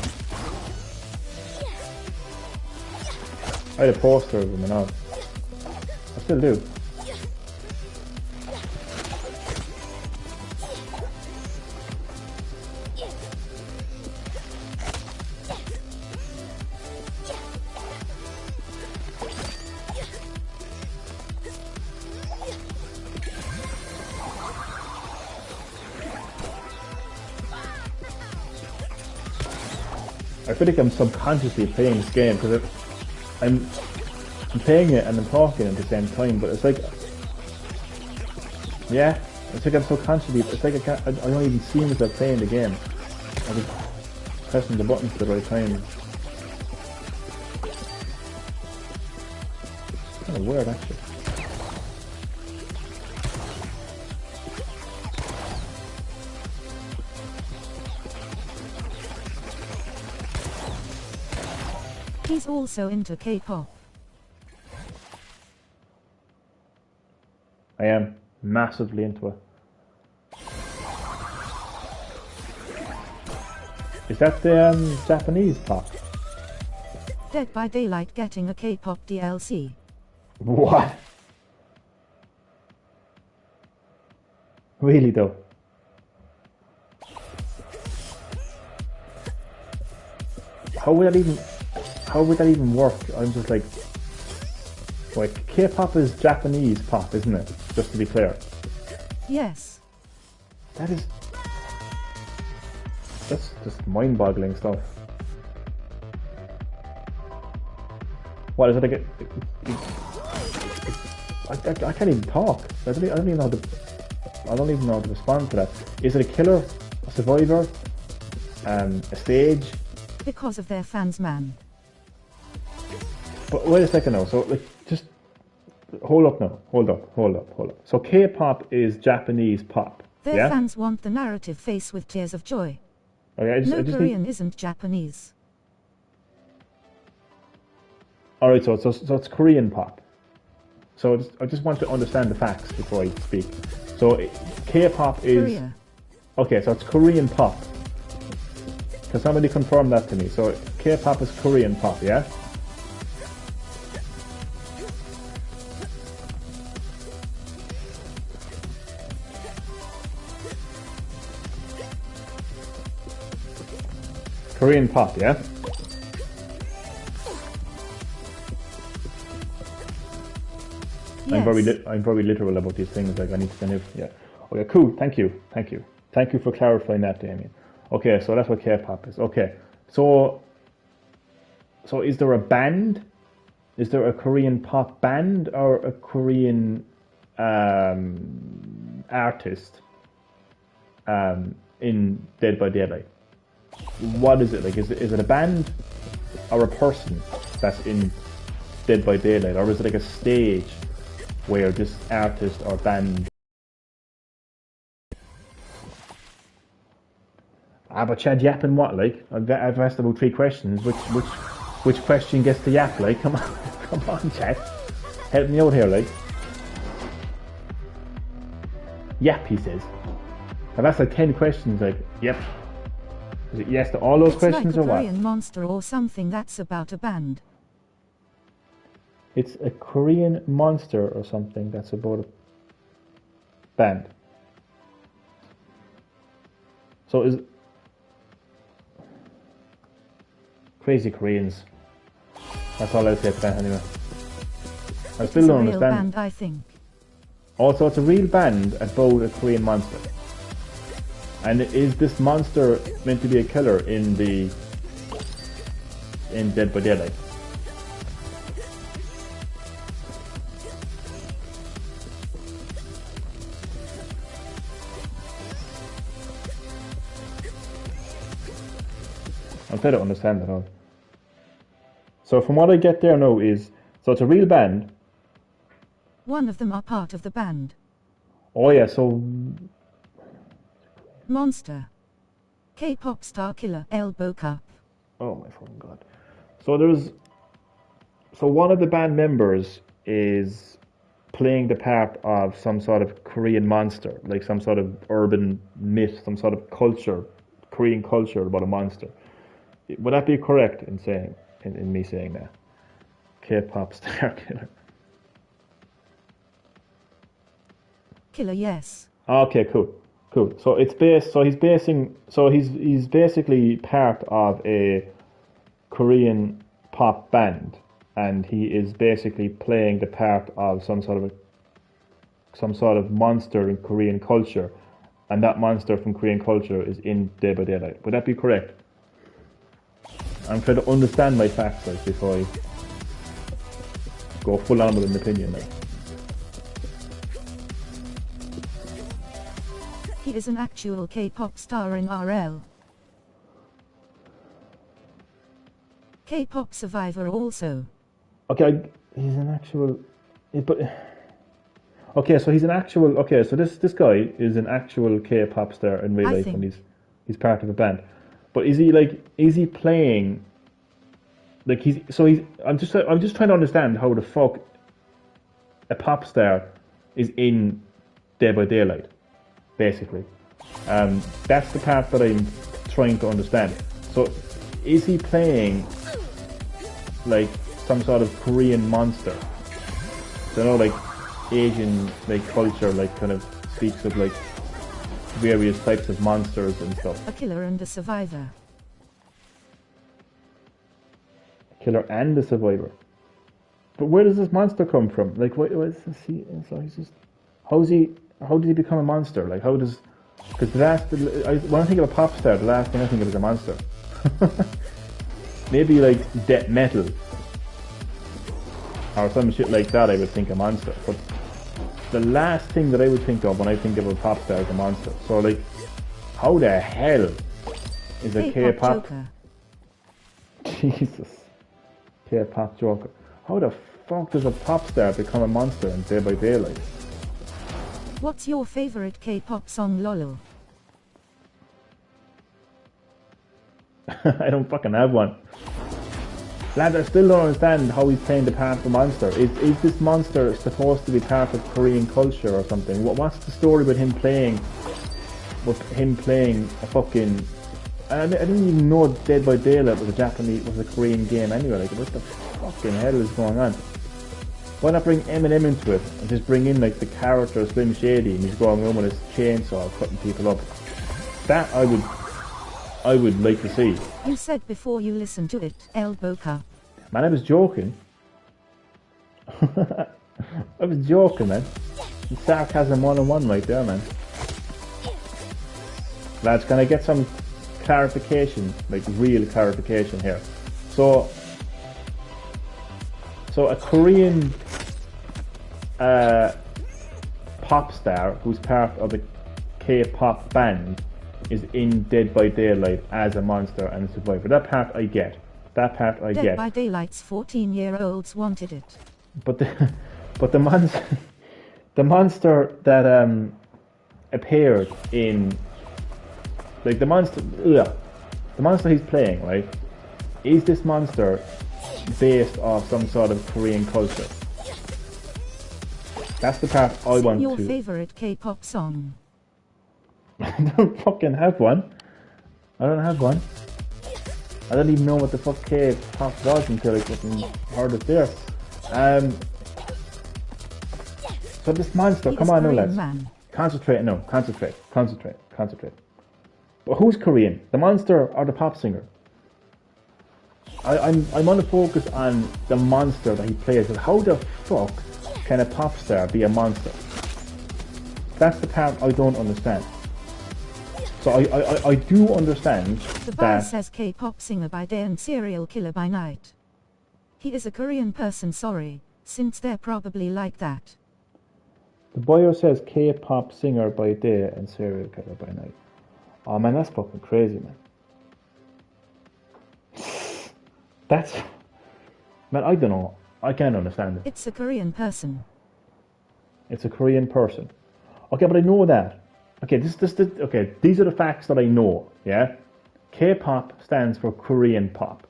I had a poster of him and all. I still do. I feel like I'm subconsciously playing this game because I'm playing it and I'm talking at the same time, but it's like, yeah, it's like I'm subconsciously, it's like I don't even see myself playing the game. I'm just pressing the buttons at the right time. It's kind of weird actually. He's also into K-pop. I am massively into it. Is that the Japanese pop? Dead by Daylight getting a K-pop DLC. What? Really though? How would that even work? I'm just like K-pop is Japanese pop, isn't it? Just to be clear. Yes. That's just mind-boggling stuff. What is it like? I can't even talk. I don't even know how to respond to that. Is it a killer, a survivor, a stage? Because of their fans, man. But wait a second now. So like, just hold up now. Hold up. So K-pop is Japanese pop. Their fans want the narrative face with tears of joy. Okay, no Korean isn't Japanese. Alright, so it's Korean pop. So I just want to understand the facts before I speak. So K-pop is... Korea. Okay, so it's Korean pop. Can somebody confirm that to me? So K-pop is Korean pop, yeah? Korean pop, yeah? Yes. I'm very literal about these things. Like I need to kind of, yeah. Okay, cool. Thank you for clarifying that, Damien. Okay, so that's what K-pop is. Okay, so is there a band? Is there a Korean pop band or a Korean artist in Dead by Daylight? What is it like? Is it a band or a person that's in Dead by Daylight, or is it like a stage where this artist or band? But Chad yapping what like? I've asked about 3 questions. Which question gets to yap like? Come on, Chad, help me out here like. Yap, he says. I've asked like 10 questions. Like, yep. Is it yes to all those questions like or what? It's like a Korean monster or something that's about a band. It's a Korean monster or something that's about a band. So is crazy Koreans. That's all I'll say to that anyway. I still don't understand. It's a real band, I think. Also, it's a real band about a Korean monster. And is this monster meant to be a killer in Dead by Daylight? I'm trying to understand that all. So from what I get there now is, so it's a real band. One of them are part of the band. Oh yeah, so... Monster. K-pop star killer elbow cup. Oh my fucking god. So one of the band members is playing the part of some sort of Korean monster, like some sort of urban myth, some sort of culture, Korean culture about a monster. Would that be correct in saying, in me saying that? K-pop star killer. Killer, yes. Okay, cool. Cool. So it's based. So he's basing. So he's basically part of a Korean pop band, and he is basically playing the part of some sort of monster in Korean culture, and that monster from Korean culture is in Day by Daylight. Would that be correct? I'm trying to understand my facts like before I go full on with an opinion. Like. He is an actual K-pop star in RL. K-pop survivor also. Okay, he's an actual, but okay, so he's an actual. Okay, so this guy is an actual K-pop star in real life, and he's part of a band. But is he playing? Like I'm just trying to understand how the fuck a pop star is in Day by Daylight. Basically, that's the part that I'm trying to understand. So, is he playing like some sort of Korean monster? So, you know, like Asian like culture, like kind of speaks of like various types of monsters and stuff. A killer and a survivor. A killer and a survivor. But where does this monster come from? Like, what is he? So he's just how did he become a monster? Like, how does... Because when I think of a pop star, the last thing I think of is a monster. Maybe like death metal. Or some shit like that I would think a monster. But the last thing that I would think of when I think of a pop star is a monster. So like, how the hell is a K-pop... Jesus. K-pop joker. How the fuck does a pop star become a monster in Day by Daylight? What's your favorite K-pop song, Lolo? I don't fucking have one. Lads, I still don't understand how he's playing the part of a monster. Is this monster supposed to be part of Korean culture or something? What's the story with him playing a fucking... I didn't even know Dead by Daylight was a Korean game anyway. Like, what the fucking hell is going on? Why not bring Eminem into it and just bring in like the character Slim Shady and he's going around with his chainsaw cutting people up? That I would like to see. You said before you listened to it, El Boca. Man, I was joking. I was joking, man. Sarcasm 101 right there, man. Lads, can I get some clarification, like real clarification here? So a Korean pop star who's part of a K-pop band is in Dead by Daylight as a monster and a survivor. That part I get. Dead by Daylight's 14-year-olds wanted it. But the monster that appeared in like the monster he's playing, right? Is this monster based off some sort of Korean culture? That's the part I want to... your favorite K-pop song? I don't fucking have one. I don't have one. I don't even know what the fuck K-pop was until I fucking heard it there. So this monster, come on now lads. Concentrate. But who's Korean? The monster or the pop singer? I'm going to focus on the monster that he plays. How the fuck can a pop star be a monster? That's the part I don't understand. So I do understand the bio says K-pop singer by day and serial killer by night. He is a Korean person, sorry, since they're probably like that. The bio says K-pop singer by day and serial killer by night. Oh man, that's fucking crazy, man. That's... Man, I don't know. I can't understand it. It's a Korean person. It's a Korean person. Okay, but I know that. Okay, okay, these are the facts that I know, yeah? K-pop stands for Korean pop,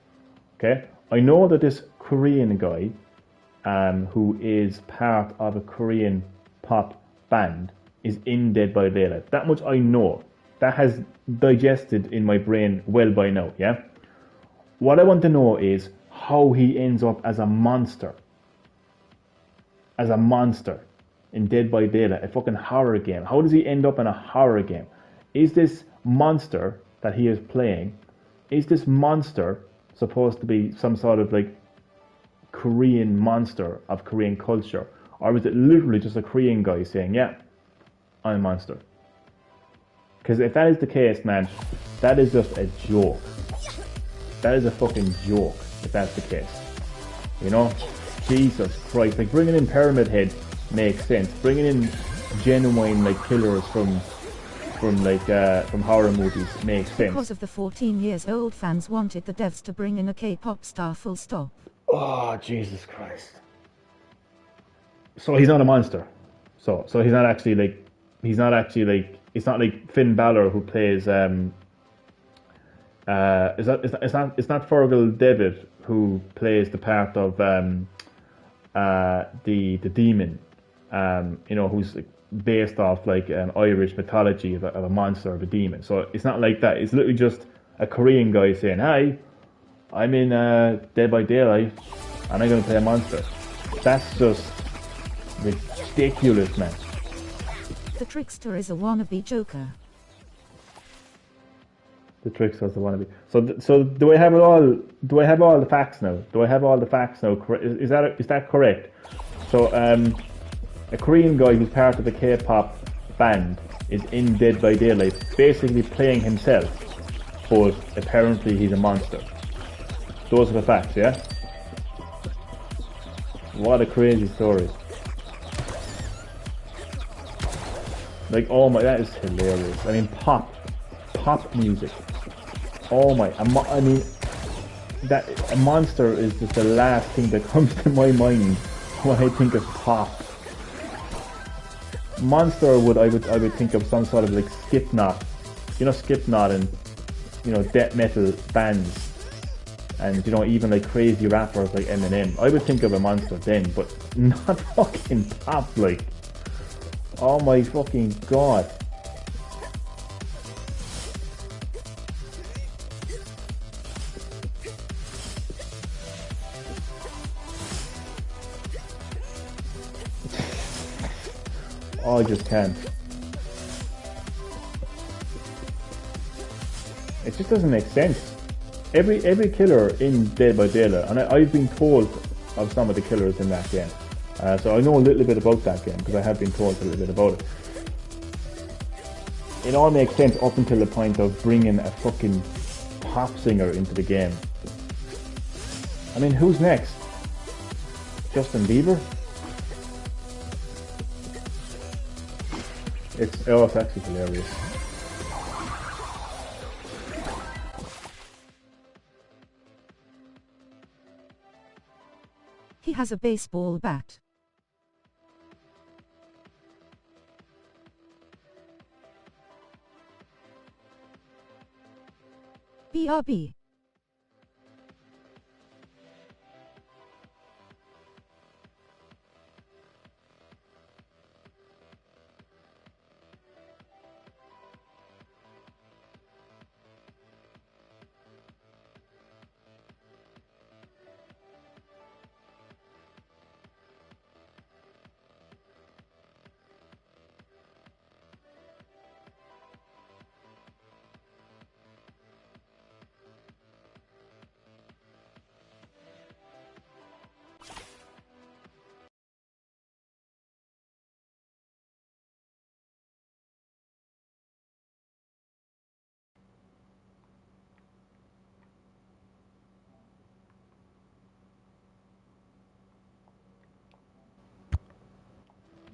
okay? I know that this Korean guy who is part of a Korean pop band, is in Dead by Daylight. That much I know. That has digested in my brain well by now, yeah? What I want to know is how he ends up as a monster. As a monster in Dead by Daylight, a fucking horror game. How does he end up in a horror game? Is this monster that he is playing, is this monster supposed to be some sort of like Korean monster of Korean culture? Or is it literally just a Korean guy saying, yeah, I'm a monster? Because if that is the case, man, that is just a joke. That is a fucking joke, if that's the case. You know? Jesus Christ. Like, bringing in Pyramid Head makes sense. Bringing in genuine, like, killers from horror movies makes sense. Because of the 14 years old fans wanted the devs to bring in a K-pop star, full stop. Oh, Jesus Christ. So he's not a monster. So he's not actually like, it's not like Finn Balor who plays, it's not Fergal Devitt who plays the part of, the demon, you know, who's like, based off like Irish mythology of a monster, of a demon. So it's not like that. It's literally just a Korean guy saying, "Hi, I'm in Dead by Daylight, and I'm gonna play a monster." That's just ridiculous, man. The trickster is a wannabe Joker. The trickster's the wannabe. So do I have it all? Do I have all the facts now? Do I have all the facts now? Is that correct? So a Korean guy who's part of a K-pop band is in Dead by Daylight, basically playing himself, but apparently he's a monster. Those are the facts, yeah? What a crazy story. Like, oh my, that is hilarious. I mean, pop music. Oh my, I mean, that a monster is just the last thing that comes to my mind when I think of pop. Monster I would think of some sort of like Slipknot, you know, Slipknot, and you know, death metal bands, and you know, even like crazy rappers like Eminem. I would think of a monster then, but not fucking pop. Like, oh my fucking god. Oh, I just can't. It just doesn't make sense. Every killer in Dead by Daylight, and I've been told of some of the killers in that game, so I know a little bit about that game because I have been told a little bit about it. It all makes sense up until the point of bringing a fucking pop singer into the game. I mean, who's next? Justin Bieber? It's actually hilarious. He has a baseball bat. BRB.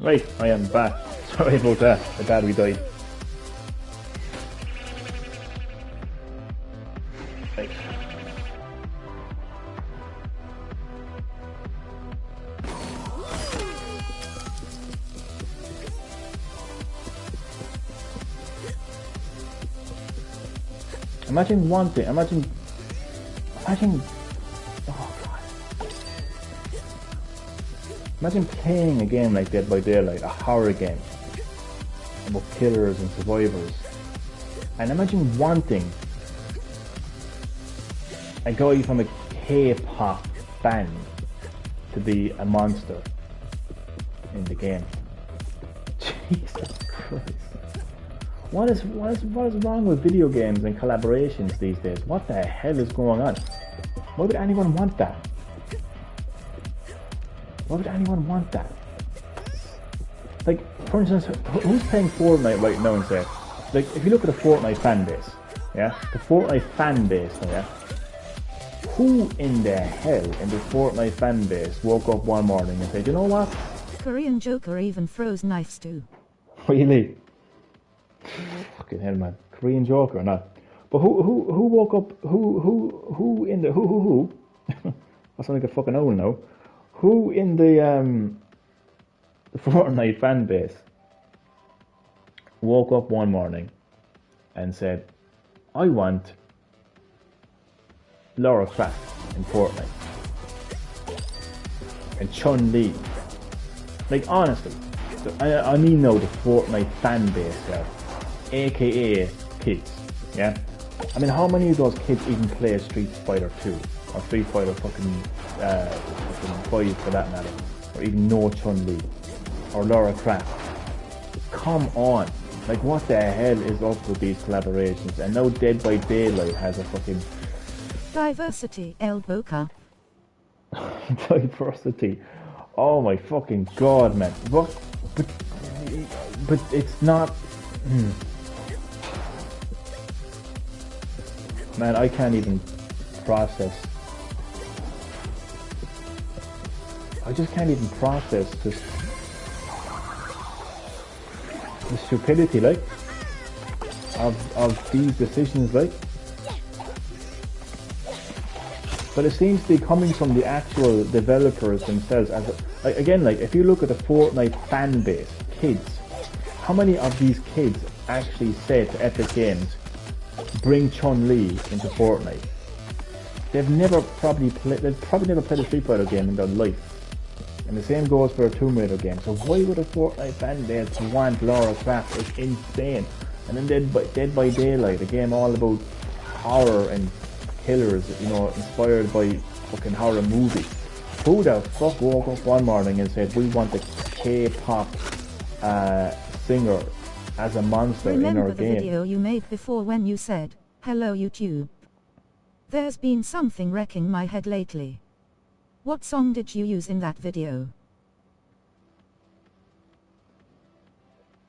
Right, I am back. Sorry about that. The battery died. Right. Imagine one thing. Imagine. Oh god. Imagine playing a game like Dead by Daylight, a horror game about killers and survivors, and imagine wanting a guy from a K-pop band to be a monster in the game. Jesus Christ. What is wrong with video games and collaborations these days? What the hell is going on? Why would anyone want that? Why would anyone want that? Like, for instance, who's playing Fortnite right now and say, like, if you look at the Fortnite fan base, yeah? The Fortnite fan base, yeah? Who in the hell in the Fortnite fan base woke up one morning and said, you know what? Korean Joker even throws knives too. Really? Fucking hell, man. Korean Joker or not? But who woke up? Who in the who? I sound like a fucking owl now. Who in the Fortnite fan base woke up one morning and said, I want Lara Croft in Fortnite and Chun-Li? Like, honestly, I mean now the Fortnite fan base, yeah, aka kids, yeah? I mean, how many of those kids even play Street Fighter 2 or Street Fighter fucking 5 for that matter, or even know Chun-Li or Lara Croft? Come on, like, what the hell is up with these collaborations? And now Dead by Daylight has a fucking diversity elbow cup. Diversity. Oh my fucking god, man. What? But it's not. Man, I can't even process. I just can't even process the stupidity, like, of these decisions, like. But it seems to be coming from the actual developers themselves. Again, like, if you look at the Fortnite fan base, kids, how many of these kids actually say to Epic Games, bring Chun-Li into Fortnite? They've probably never played a Street Fighter game in their life. And the same goes for a Tomb Raider game. So why would a Fortnite fan base want Lara Croft? It's insane. And then Dead by Daylight, a game all about horror and killers, you know, inspired by fucking horror movies. Who the fuck woke up one morning and said, we want the K-pop singer as a monster in our game? Remember the video you made before when you said, hello YouTube. There's been something wrecking my head lately. What song did you use in that video?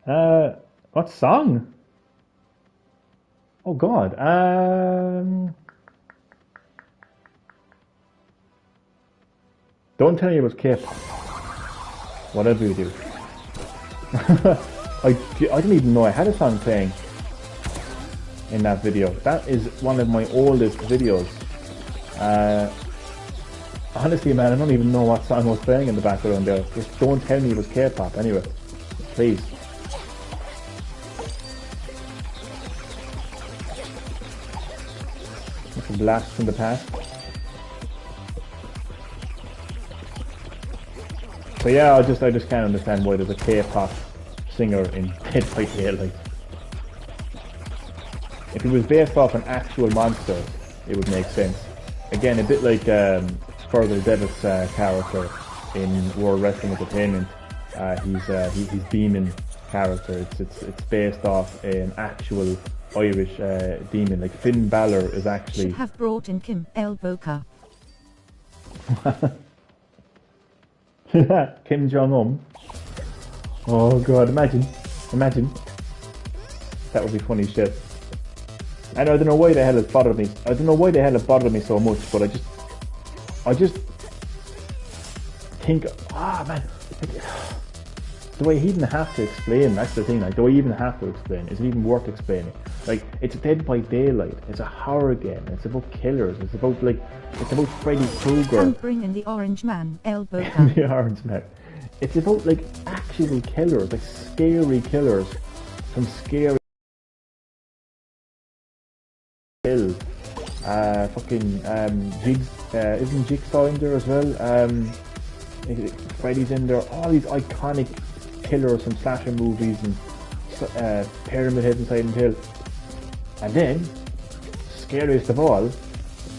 What song? Oh god, don't tell me it was K-pop. Whatever you do. I didn't even know I had a song playing in that video. That is one of my oldest videos. Honestly, man, I don't even know what song was playing in the background there. Just don't tell me it was K-pop anyway. Please. It's a blast from the past. But yeah, I just can't understand why there's a K-pop singer in Dead by Daylight. If it was based off an actual monster, it would make sense. Again, a bit like Further Devitt's character in World Wrestling Entertainment. He's Demon character. It's based off an actual Irish demon. Like Finn Balor is actually. Should have brought in Kim Elboka. Kim Jong-un. Oh god, imagine. That would be funny shit. And I don't know why the hell it bothered me. I don't know why the hell it bothered me so much, but I just think, man, like, do I even have to explain? That's the thing, like, do I even have to explain? Is it even worth explaining? Like, it's Dead by Daylight, it's a horror game, it's about killers, it's about Freddy Krueger. And bring in the orange man, elbow. The orange man. It's about, like, actual killers, like scary killers from scary kill. Isn't Jigsaw in there as well? Freddy's in there, all these iconic killers from slasher movies and Pyramid Head and Silent Hill. And then, scariest of all,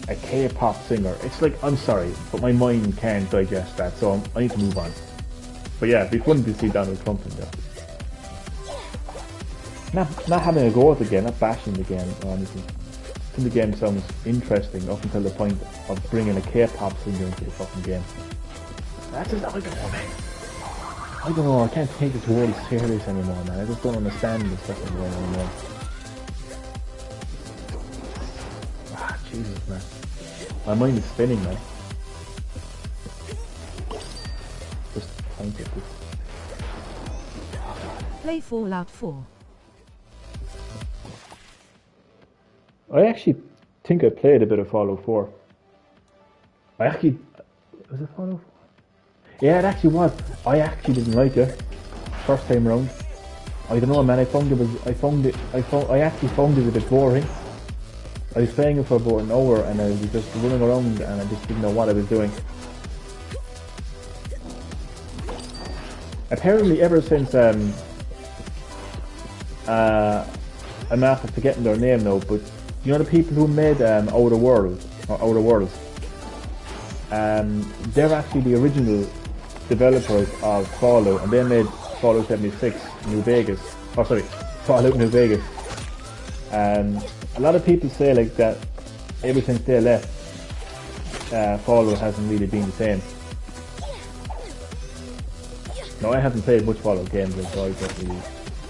a K-pop singer. It's like, I'm sorry, but my mind can't digest that, so I need to move on. But yeah, it'd be fun to see Donald Trump in there. Not having a go at the game, not bashing the game or anything. I think the game sounds interesting up until the point of bringing a K-pop singer into the fucking game. That's just, I don't know, man. I don't know, I can't take this world serious anymore, man. I just don't understand this fucking world anymore. Ah, Jesus, man. My mind is spinning, man. Just trying to get this. Play Fallout 4. I actually think I played a bit of Fallout 4. Was it Fallout 4? Yeah, it actually was. I actually didn't like it. First time round. I don't know, man, I actually found it a bit boring. I was playing it for about an hour and I was just running around and I just didn't know what I was doing. Apparently ever since, I'm after forgetting their name now, but you know the people who made Outer Worlds, they're actually the original developers of Fallout, and they made Fallout 76 New Vegas. Oh, sorry, Fallout New Vegas. A lot of people say like that ever since they left, Fallout hasn't really been the same. Now I haven't played much Fallout games, so I don't really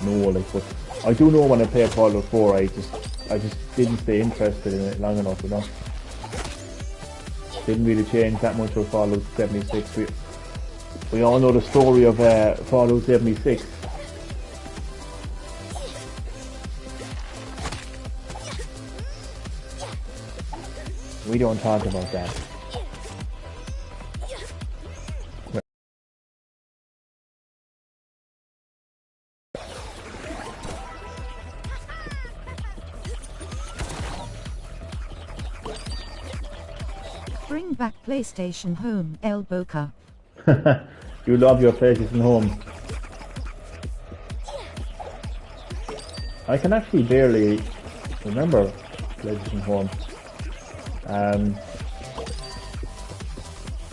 know, like, but I do know when I played Fallout 4, I just didn't stay interested in it long enough, you know. Didn't really change that much with Fallout 76. We all know the story of Fallout 76. We don't talk about that. Bring back PlayStation Home, Elbow Cup. You love your PlayStation Home. I can actually barely remember PlayStation Home.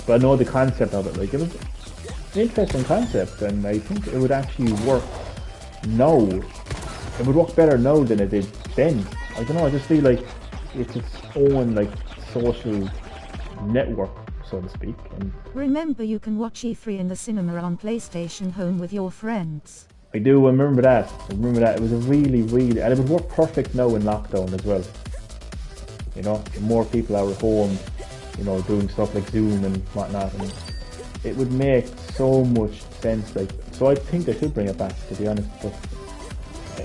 But I know the concept of it. Like, it was an interesting concept, and I think it would actually work now. It would work better now than it did then. I don't know, I just feel like it's its own, like, social network, so to speak. And remember, you can watch E3 in the cinema on PlayStation Home with your friends. I do remember that. It was a really, and it would work perfect now in lockdown as well. You know, more people are at home, you know, doing stuff like Zoom and whatnot, and it would make so much sense. Like, so I think they should bring it back, to be honest. But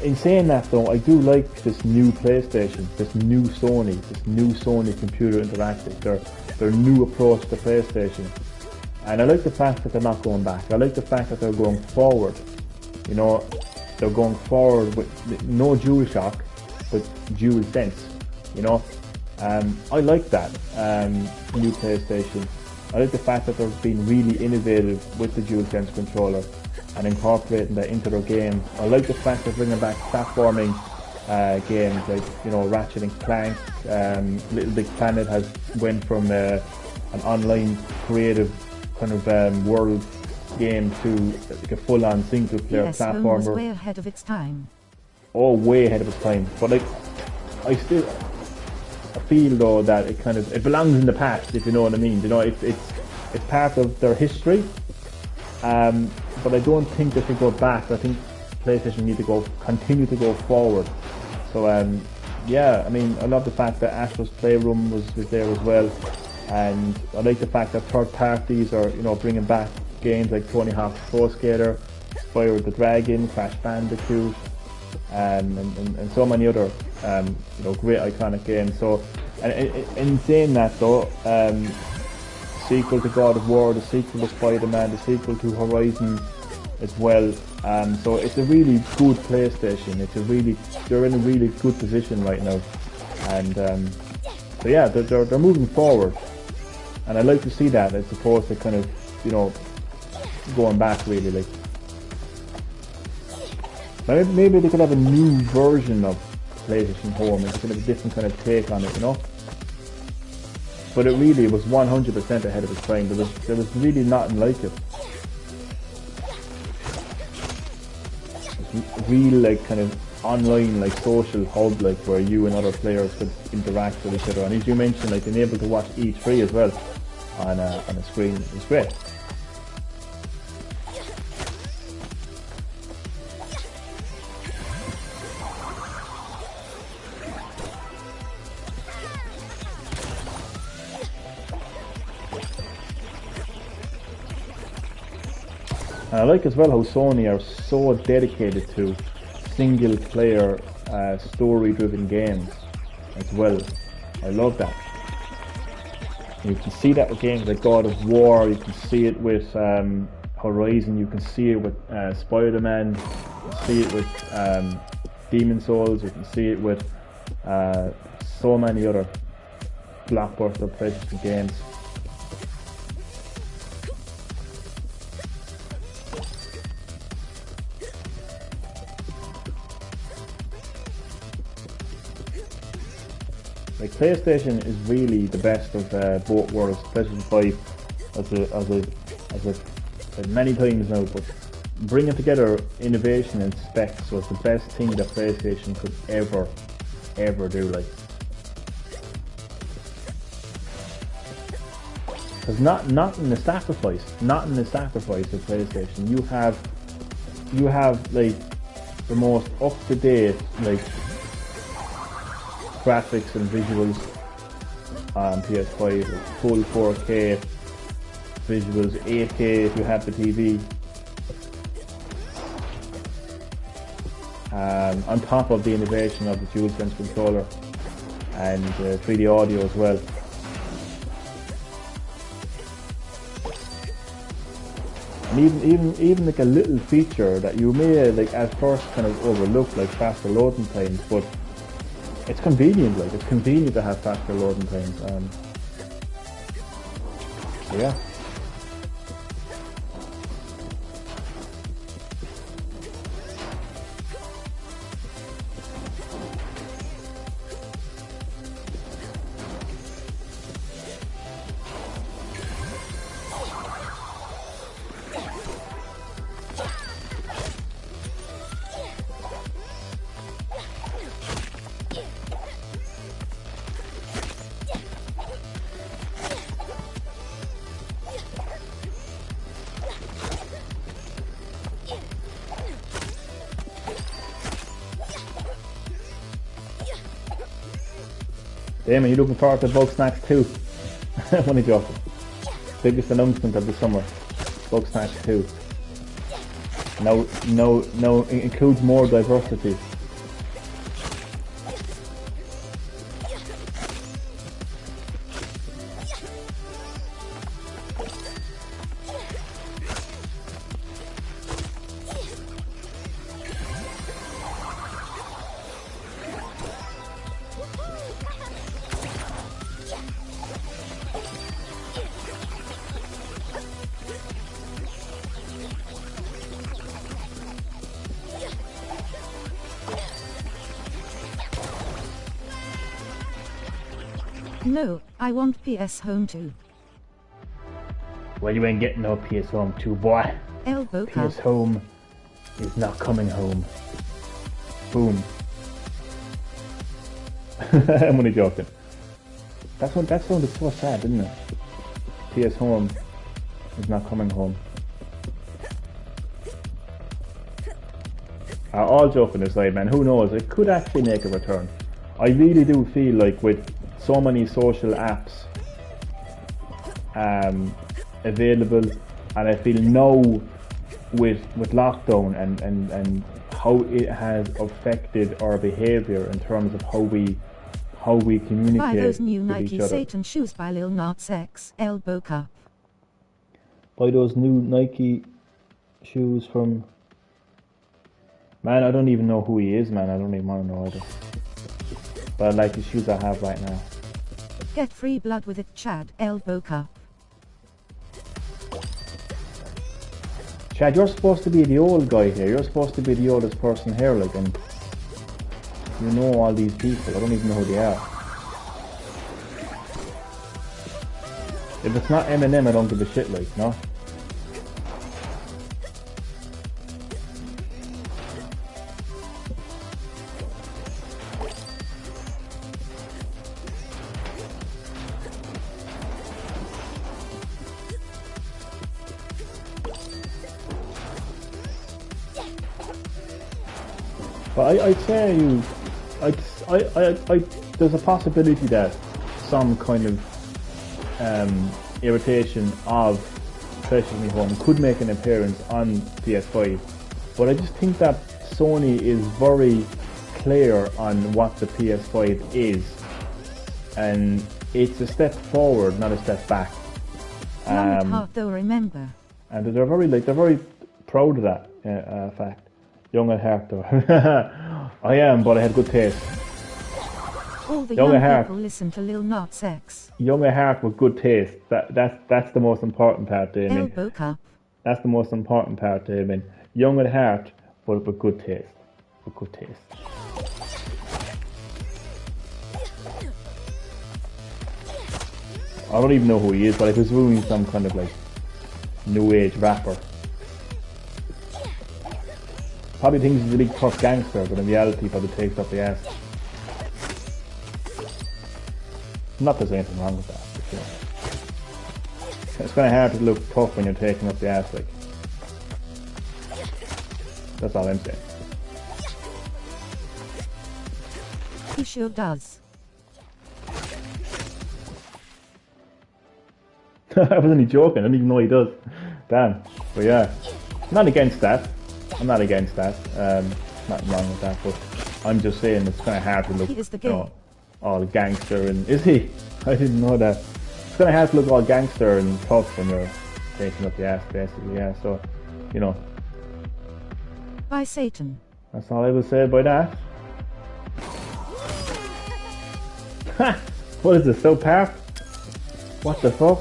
in saying that, though, I do like this new PlayStation, this new Sony Computer Interactive, their new approach to PlayStation. And I like the fact that they're not going back. I like the fact that they're going forward. You know, they're going forward with no DualShock, but DualSense. You know, I like that new PlayStation. I like the fact that they're being really innovative with the DualSense controller and incorporating that into their game. I like the fact they're bringing back platforming games like, you know, Ratchet and Clank. Little Big Planet has went from an online creative kind of world game to like a full-on single-player platformer. Home was way ahead of its time. Oh, way ahead of its time. But like, I feel though that it belongs in the past, if you know what I mean. You know, it's part of their history. But I don't think they should go back. I think PlayStation need to continue to go forward. So yeah, I mean, I love the fact that Astro's Playroom was there as well, and I like the fact that third parties are, you know, bringing back games like Tony Hawk's Pro Skater, Spyro the Dragon, Crash Bandicoot, and so many other you know, great iconic games. So, and in saying that though, sequel to God of War, the sequel to Spider-Man, the sequel to Horizon as well. So it's a really good PlayStation. They're in a really good position right now, and so yeah, they're moving forward, and I like to see that as opposed to kind of, you know, going back really. Like maybe they could have a new version of PlayStation Home and could have a different kind of take on it, you know. But it really was 100% ahead of its time. There was really nothing like it. Real like kind of online like social hub, like where you and other players could interact with each other, and as you mentioned, like being able to watch E3 as well on a screen is great. And I like as well how Sony are so dedicated to single player story driven games as well. I love that. You can see that with games like God of War, you can see it with Horizon, you can see it with Spider-Man, you can see it with Demon Souls, you can see it with so many other blockbuster PlayStation games. Like PlayStation is really the best of both worlds. PlayStation 5, as I've said many times now, but bringing together innovation and specs was the best thing that PlayStation could ever do. Like, because not in the sacrifice of PlayStation. You have like the most up to date like graphics and visuals on PS5, full 4K visuals, 8K if you have the TV. On top of the innovation of the DualSense controller and 3D audio as well. And even like a little feature that you may like at first kind of overlook, like faster loading times, but it's convenient. Like it's convenient to have faster loading times. So yeah. Damon, you looking forward to Bug Snacks 2? Only joking. Biggest announcement of the summer. Bug Snacks 2. Now it includes more diversity. No, I want PS Home 2. Well, you ain't getting no PS Home 2, boy. Elbow PS Home is not coming home. Boom. I'm only joking. That sounded so sad, didn't it? PS Home is not coming home. All joking aside, man, who knows? It could actually make a return. I really do feel like with so many social apps available, and I feel now with lockdown and how it has affected our behaviour in terms of how we communicate. Buy those new with Nike each other. Satan shoes by Lil Nas X, Elbow Cup. Buy those new Nike shoes from... Man, I don't even know who he is, man. I don't even want to know either. But I like the shoes I have right now. Get free blood with it, Chad, Elbow Cup. Chad, you're supposed to be the old guy here. You're supposed to be the oldest person here, like, and you know all these people. I don't even know who they are. If it's not Eminem, I don't give a shit, like, no? But I'd say there's a possibility that some kind of irritation of Treasure Me Home could make an appearance on PS5. But I just think that Sony is very clear on what the PS5 is, and it's a step forward, not a step back. Young at heart, though, remember. And they're very proud of that fact. Young at heart, though. I am, but I had good taste. All the young people listen to Lil Nas X. Young at heart with good taste. That's the most important part, Damien. Elbow cup. That's the most important part, Damien. Young at heart, but with good taste. With good taste. I don't even know who he is, but I presume he's some kind of like new age rapper. Probably thinks he's a big tough gangster, but in reality probably takes up the ass. Not that there's anything wrong with that, but you know. It's kind of hard to look tough when you're taking up the ass, like. That's all I'm saying. He sure does. I wasn't even joking, I didn't even know he does. Damn. But yeah, I'm not against that. I'm not against that. Nothing wrong with that, but I'm just saying it's kind of hard to look, he is the you know, all gangster and... Is he? I didn't know that. It's kind of hard to look all gangster and tough when you're taking up the ass, basically, yeah, so, you know. By Satan. That's all I will say about that. Ha! What is this, South Park? What the fuck?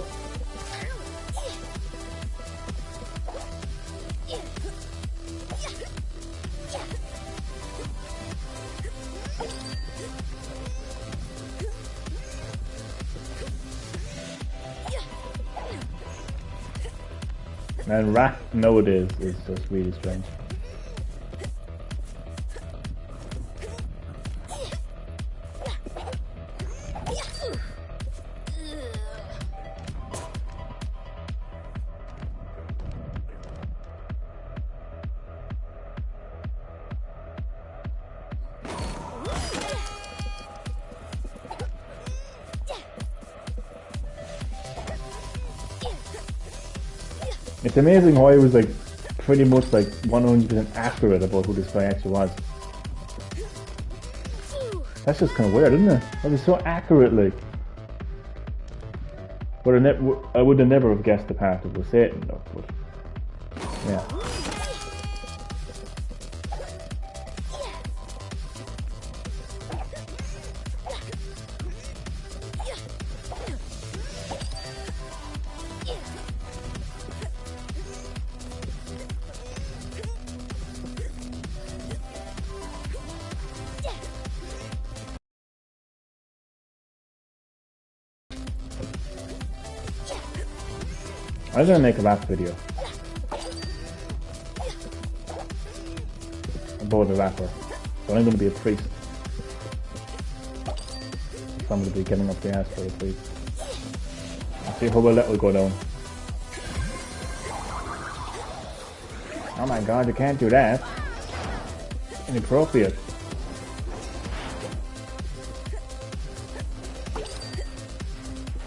And rap nowadays is just really strange. It's amazing how I was like pretty much like 100% accurate about who this guy actually was. That's just kind of weird, isn't it? I was so accurate, like. But I would have never have guessed the part it was Satan, though. But yeah. I'm gonna make a rap video about a rapper, but I'm gonna be a priest. So I'm gonna be getting up the ass for a priest. I'll see how well that will go down. Oh my god, you can't do that. Inappropriate.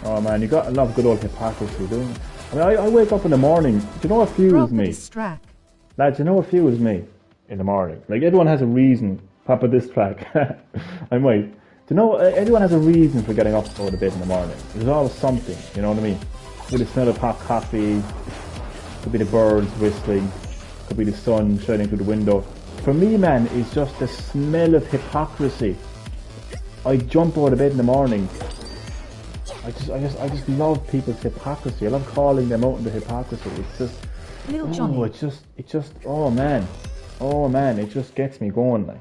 Oh man, you got a lot of good old hypocrisy, don't you? I mean, I wake up in the morning, do you know what fuels me? Lads, you know what fuels me in the morning? Like, everyone has a reason, Papa this track, I might. Do you know, everyone has a reason for getting up out of bed in the morning. There's always something, you know what I mean? Could be the smell of hot coffee, could be the birds whistling, could be the sun shining through the window. For me, man, it's just the smell of hypocrisy. I jump out of bed in the morning. I just love people's hypocrisy. I love calling them out in the hypocrisy. It's just, Lil Oh, Johnny. it just, oh man, it just gets me going, like,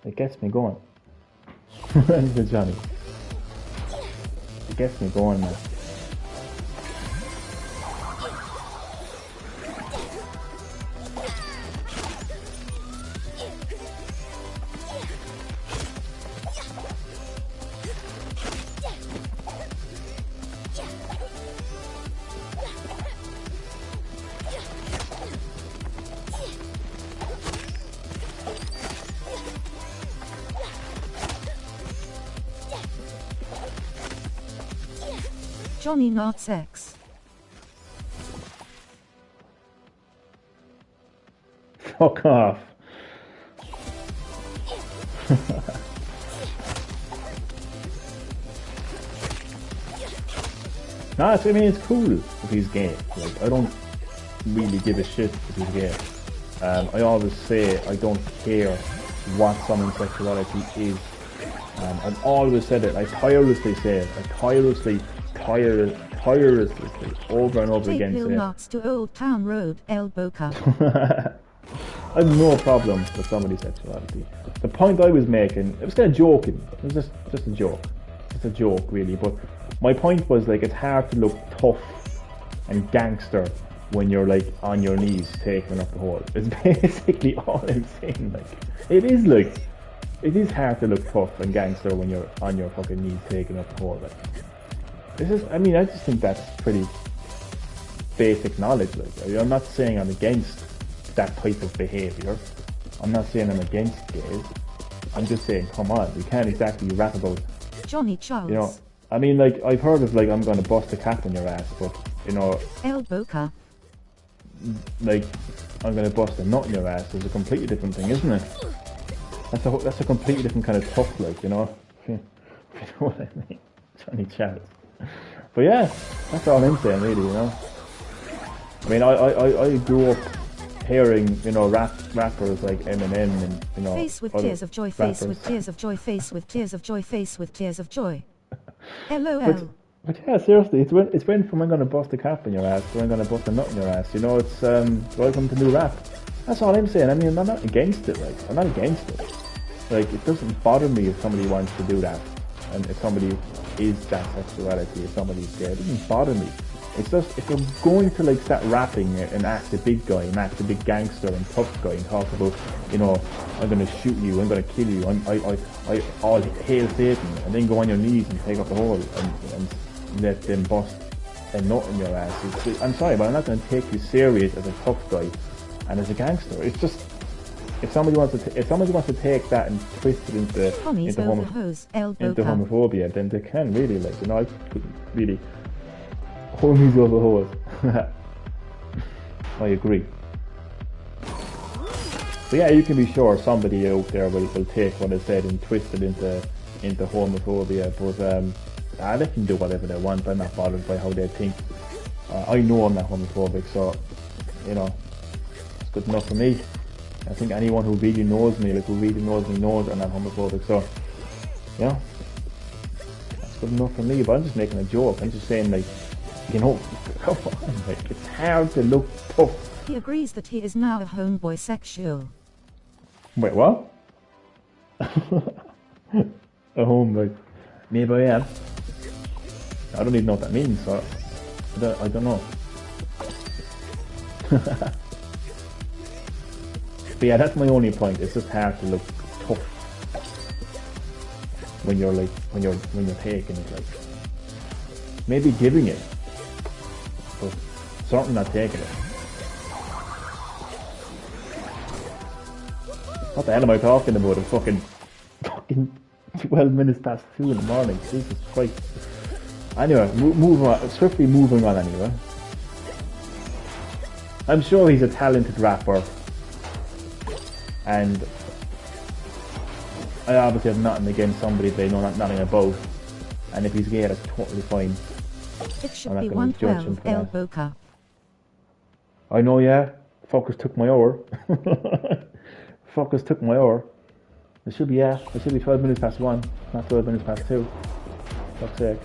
it gets me going. Little Johnny, it gets me going, man. Johnny not sex. Fuck off. No, I mean, it's cool if he's gay. Like, I don't really give a shit if he's gay. I always say I don't care what someone's sexuality is. I've always said it. I tirelessly say it. I tirelessly over and over Take again Lil say Knots to Old Town Road, El Boca. it. I have no problem with somebody's sexuality. The point I was making, it was kind of joking. It was just a joke. It's a joke, really. But my point was, like, it's hard to look tough and gangster when you're, like, on your knees taking up the hole. It's basically all I'm saying. Like, it is hard to look tough and gangster when you're on your fucking knees taking up the hole. Like, I just think that's pretty basic knowledge. Like, I'm not saying I'm against that type of behaviour. I'm not saying I'm against gays. I'm just saying, come on, you can't exactly rap about, Johnny Charles. you know, I mean, like, I've heard of, like, I'm going to bust a cap in your ass, but, you know, El Boca. like, I'm going to bust a nut in your ass is a completely different thing, isn't it? That's a completely different kind of tough, like, you know? You know what I mean? Johnny Charles. But yeah, that's all I'm saying, really, you know? I mean, I grew up hearing, you know, rappers like Eminem and, you know, Face with tears of joy, face with tears of joy, face with tears of joy, face with tears of joy. LOL. But yeah, seriously, it's when from I'm gonna bust a cap in your ass to I'm gonna bust a nut in your ass. You know, it's welcome to new rap. That's all I'm saying. I mean, I'm not against it. Like, I'm not against it. Like, it doesn't bother me if somebody wants to do that, and if somebody is that sexuality, if somebody's gay, it doesn't bother me. It's just, if you're going to, like, start rapping and act the big guy and act the big gangster and tough guy and talk about, you know, I'm gonna shoot you, I'm gonna kill you, I all hail Satan, and then go on your knees and take up the hole and let them bust a nut in your ass. I'm sorry, but I'm not gonna take you serious as a tough guy and as a gangster. It's just, if somebody wants to take that and twist it into homophobia, then they can, really, like, you know, I couldn't really. Homies over hoes. I agree. So yeah, you can be sure somebody out there will take what I said and twist it into homophobia, but they can do whatever they want. I'm not bothered by how they think. I know I'm not homophobic, so, you know, it's good enough for me. I think anyone who really knows me, knows I'm not homophobic, so, you know, that's good enough for me. But I'm just making a joke. I'm just saying, like, you know, come on, like, it's hard to look tough. He agrees that he is now a homeboy sexual. Wait, what? A homeboy. Maybe I am. I don't even know what that means, so I don't know. But yeah, that's my only point. It's just hard to look tough when you're taking it, like, maybe giving it, but certainly not taking it. What the hell am I talking about? It's fucking 12 minutes past 2 in the morning. Jesus Christ. Anyway, swiftly moving on anyway. I'm sure he's a talented rapper, and I obviously have nothing against somebody they know nothing about, and if he's gay, that's totally fine. It should be 112 El Boca. I know, yeah. Fuckers took my hour. Fuckers took my hour. It should be 12 minutes past 1, not 12 minutes past 2. Fuck's sake.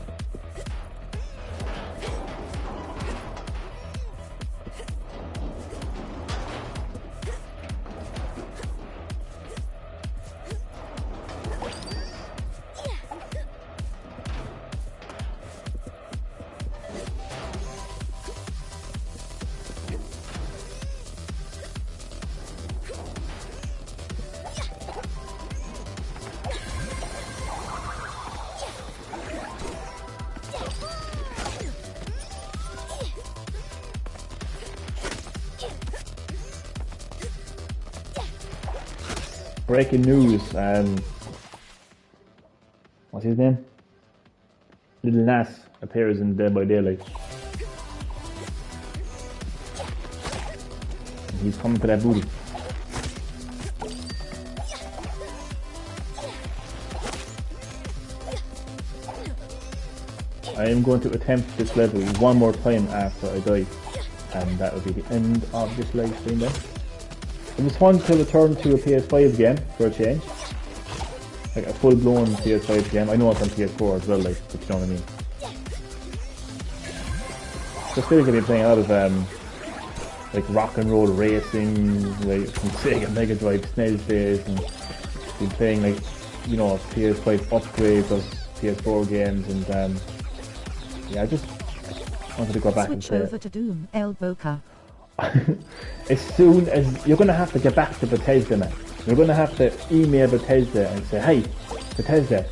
breaking news. What's his name? Little Nas appears in Dead by Daylight. And he's coming for that booty. I am going to attempt this level one more time after I die, and that will be the end of this live stream then. It was fun to return to a PS5 game for a change. Like a full-blown PS5 game. I know it's on PS4 as well, like, but you know what I mean. So I feel like I've been playing a lot of like rock and roll racing, like from Sega Mega Drive SNES days, and been playing like, you know, PS5 upgrades of PS4 games, and yeah, I just wanted to go back and play. Switch over to Doom, El Boca. As soon as you're going to have to get back to Bethesda, man. You're going to have to email Bethesda and say, hey, Bethesda,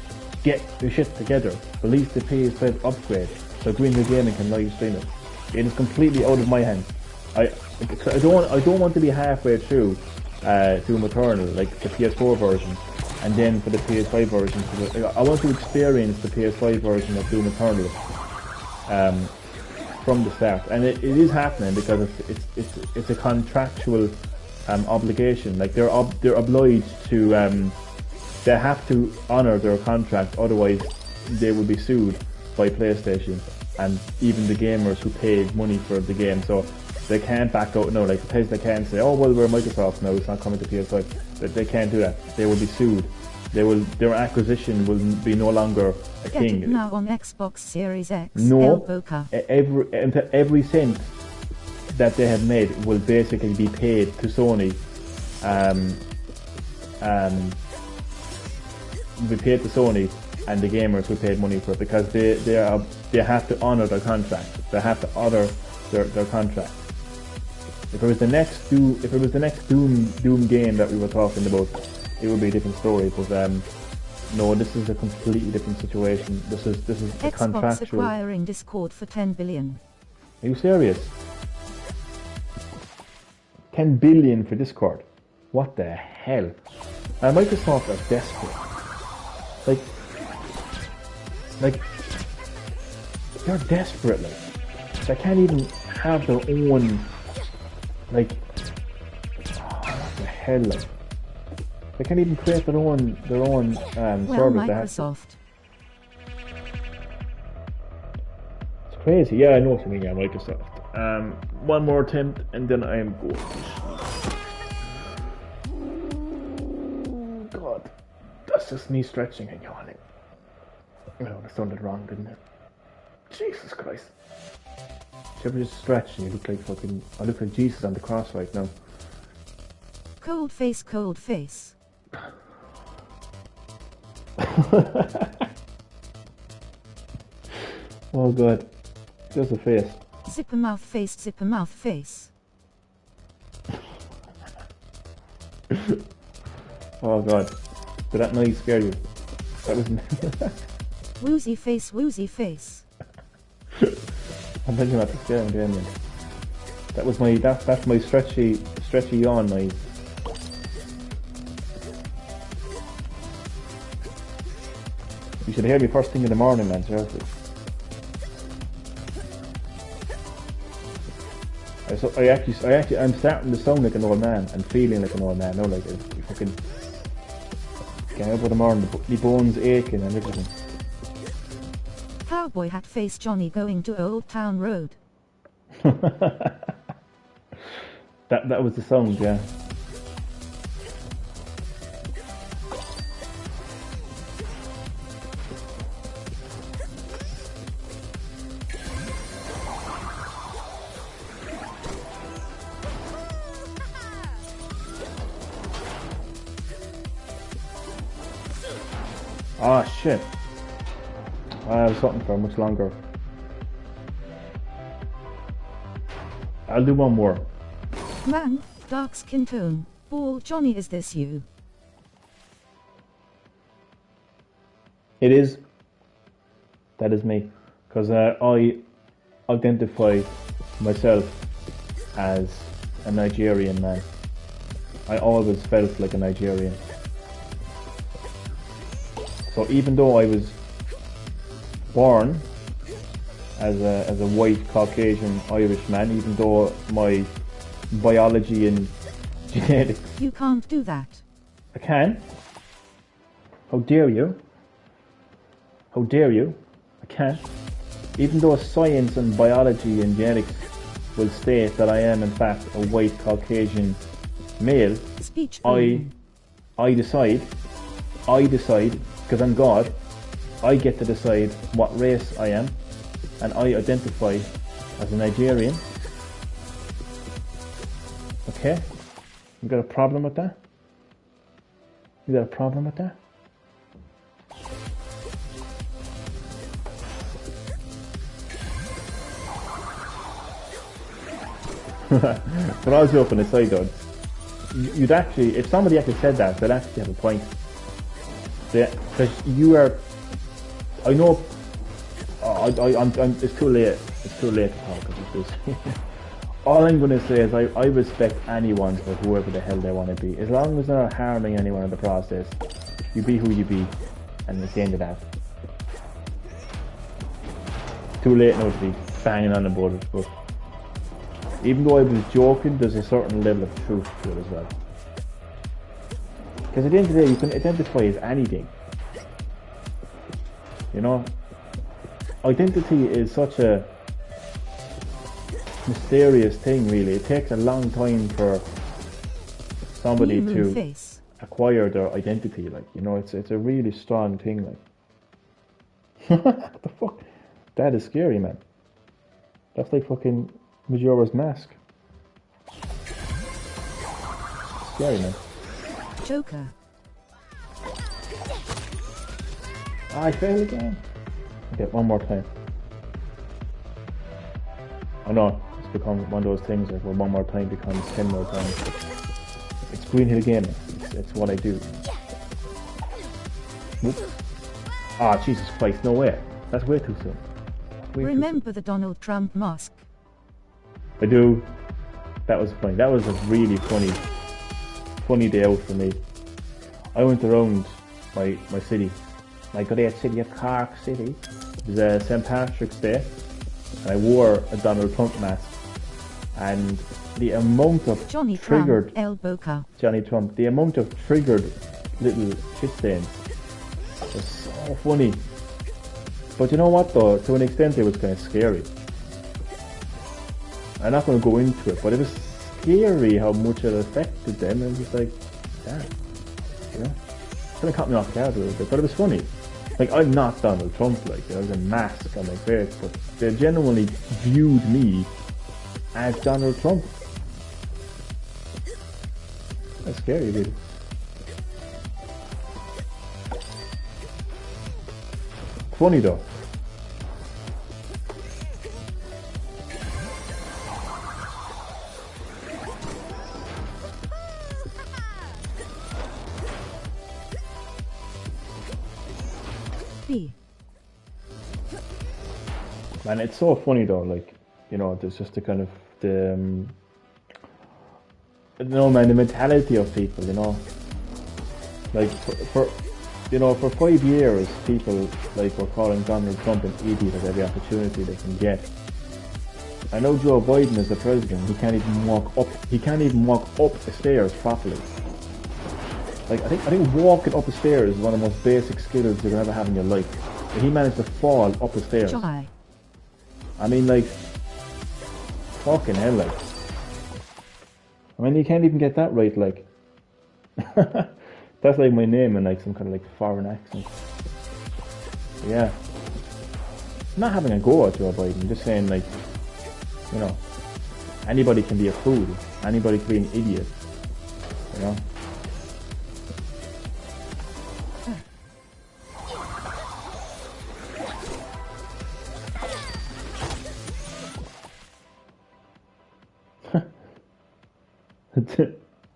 get your shit together. Release the PS5 upgrade so Green Hill Gaming can live stream it. It is completely out of my hands. I don't want to be halfway through Doom Eternal, like the PS4 version, and then for the PS5 version. I want to experience the PS5 version of Doom Eternal from the start, and it is happening because it's a contractual obligation. Like they're obliged to they have to honor their contract, otherwise they will be sued by PlayStation and even the gamers who paid money for the game. So they can't back out. No, like Bethesda can't say, oh well, we're Microsoft now, it's not coming to PS5. They can't do that. They will be sued. Their acquisition will be no longer a Get thing. It now on Xbox Series X. No, Boca. every cent that they have made will basically be paid to Sony. Will be paid to Sony and the gamers who paid money for it, because they have to honor their contract. They have to honor their contract. If it was the next Doom game that we were talking about, it would be a different story. But no, this is a completely different situation. This is a Xbox contractual. acquiring Discord for 10 billion. Are you serious? 10 billion for Discord? What the hell? Microsoft are desperate. Like they're desperate. Like they can't even have their own. Like what the hell? Like they can't even create their own Well, service. Microsoft. It's crazy. Yeah, I know what you mean. Yeah, Microsoft. One more attempt, and then I am going. God, that's just me stretching and yawning. No, that sounded wrong, didn't it? Jesus Christ. If you ever just stretch and you look like fucking... I look like Jesus on the cross right now. Cold face, cold face. Oh God. Just a face. Zipper mouth face, zipper mouth face. Oh God. Did that noise scare you? That was... Woozy face, woozy face. I'm thinking about the scare again, man. That was my... That's my stretchy yawn noise. You should hear me first thing in the morning, man, seriously. I'm starting to sound like an old man and feeling like an old man. No, like you fucking getting up in the morning, my bones aching and everything. Cowboy hat face Johnny going to Old Town Road. That was the sound, yeah. Ah, shit. I have something for much longer. I'll do one more. Man, dark skin tone. Ball Johnny, is this you? It is. That is me. Because I identify myself as a Nigerian man. I always felt like a Nigerian. So even though I was born as a white Caucasian Irish man, even though my biology and genetics... You can't do that. I can. How dare you? How dare you? I can't. Even though science and biology and genetics will state that I am in fact a white Caucasian male, Speech I decide, because I'm God, I get to decide what race I am, and I identify as a Nigerian. Okay? You got a problem with that? You got a problem with that? But I was joking aside though, you'd actually, if somebody actually said that, they'd actually have a point. Because you are, I know, it's too late to talk about this. All I'm going to say is I respect anyone for whoever the hell they want to be. As long as they're not harming anyone in the process, you be who you be, and it's the end of that. Too late now to be banging on about it, but even though I was joking, there's a certain level of truth to it as well. Because at the end of the day, you can identify as anything. You know? Identity is such a mysterious thing, really. It takes a long time for somebody to acquire their identity. Like, you know, it's a really strong thing. Like, what the fuck? That is scary, man. That's like fucking Majora's Mask. Scary, man. Joker. I failed again. Okay, one more time. I know, it's become one of those things like where one more time becomes 10 more times. It's Green Hill Gaming. It's what I do. Whoops. Ah, Jesus Christ, no way. That's way too soon. Remember the Donald Trump mask? I do. That was funny. That was a really funny day out for me. I went around my city, my great city of Cork City. It was St. Patrick's Day, and I wore a Donald Trump mask. And the amount of triggered Johnny Trump, the amount of triggered little shit stains was so funny. But you know what though? To an extent, it was kind of scary. I'm not going to go into it, but it was scary how much it affected them, and just like, damn, you know, kind of caught me off guard a little bit, but it was funny. Like, I'm not Donald Trump, like, there was a mask on my face, but they genuinely viewed me as Donald Trump. That's scary, really. Funny though. Man, it's so funny though, like, you know, there's just the kind of, I don't know, man, the mentality of people, you know. Like, for 5 years, people, like, were calling Donald Trump an idiot at every opportunity they can get. I know Joe Biden is the president, he can't even walk up the stairs properly. Like, I think walking up the stairs is one of the most basic skills you'll ever have in your life. But he managed to fall up the stairs. I mean, like, fucking hell, like. I mean, you can't even get that right, like. That's like my name in like some kind of like foreign accent. But yeah. I'm not having a go at Joe Biden, I'm just saying, like, you know, anybody can be a fool. Anybody can be an idiot. You know?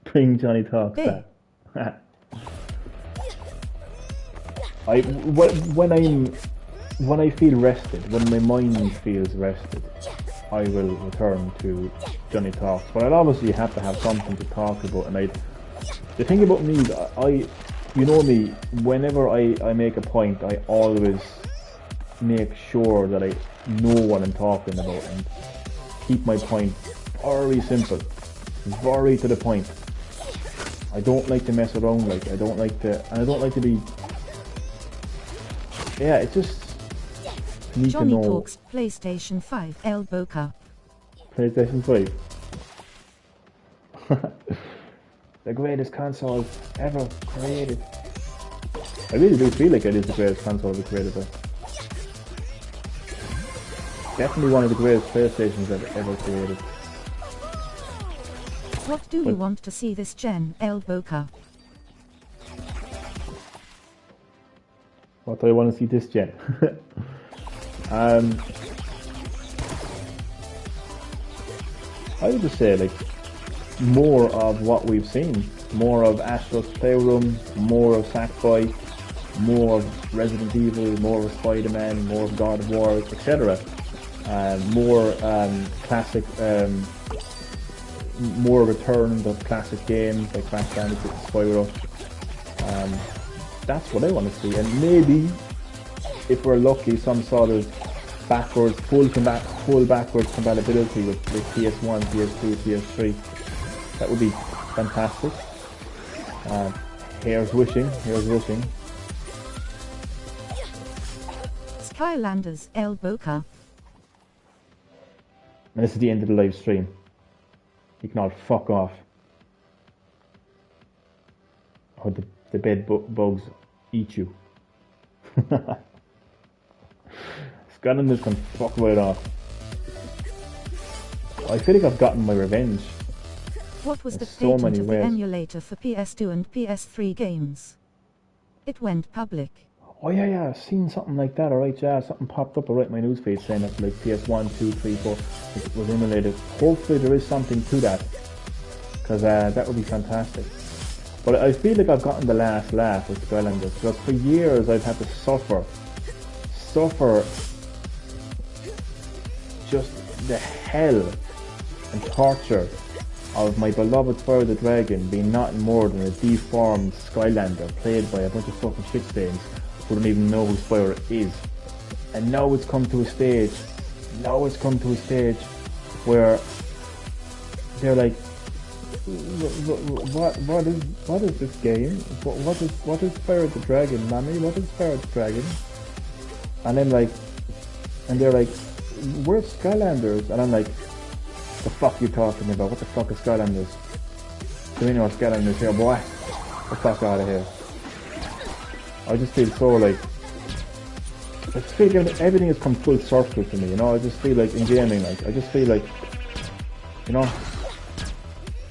Bring Johnny Talks back. When I feel rested, when my mind feels rested, I will return to Johnny Talks. But I'll obviously have to have something to talk about. And the thing about me is you know me, whenever I make a point, I always make sure that I know what I'm talking about and keep my point very simple, very to the point. I don't like to mess around, like, I don't like to be, yeah, it's just, need Johnny to know. talks PlayStation 5 elbow cup. PlayStation 5. The greatest console ever created. I really do feel like it is the greatest console ever created, though. Definitely one of the greatest PlayStations ever created. What do you want to see this gen, elbow cup? What do I want to see this gen? I would just say, like, more of what we've seen. More of Astro's Playroom, more of Sackboy, more of Resident Evil, more of Spider-Man, more of God of War, etc. More classic, more return of classic games like Crash Bandicoot and Spyro. That's what I want to see, and maybe, if we're lucky, some sort of full backwards compatibility with PS1, PS2, PS3. That would be fantastic. Here's wishing. Skylanders elbow cup. And this is the end of the live stream. You can all fuck off. Or the bed bugs eat you. Skylanders can fuck right off. I feel like I've gotten my revenge. What was the so patent many of the ways. emulator for PS2 and PS3 games? It went public. Oh yeah, I've seen something like that, alright, yeah, something popped up alright in my newsfeed saying that like PS1, 2, 3, 4 was emulated. Hopefully there is something to that, because that would be fantastic. But I feel like I've gotten the last laugh with Skylanders, because for years I've had to suffer just the hell and torture of my beloved Spyro the Dragon being nothing more than a deformed Skylander played by a bunch of fucking shit stains who don't even know who Spyro is. And now it's come to a stage where they're like, what is this game? What is Spyro the Dragon, mommy? What is Spyro the Dragon? And they're like, we're Skylanders, and I'm like, the fuck you talking about? What the fuck is Skylanders? Do you know what Skylanders here, boy? Get the fuck out of here. I just feel so like, I just feel like everything has come full circle to me, you know. I just feel like in gaming, like, I just feel like, you know,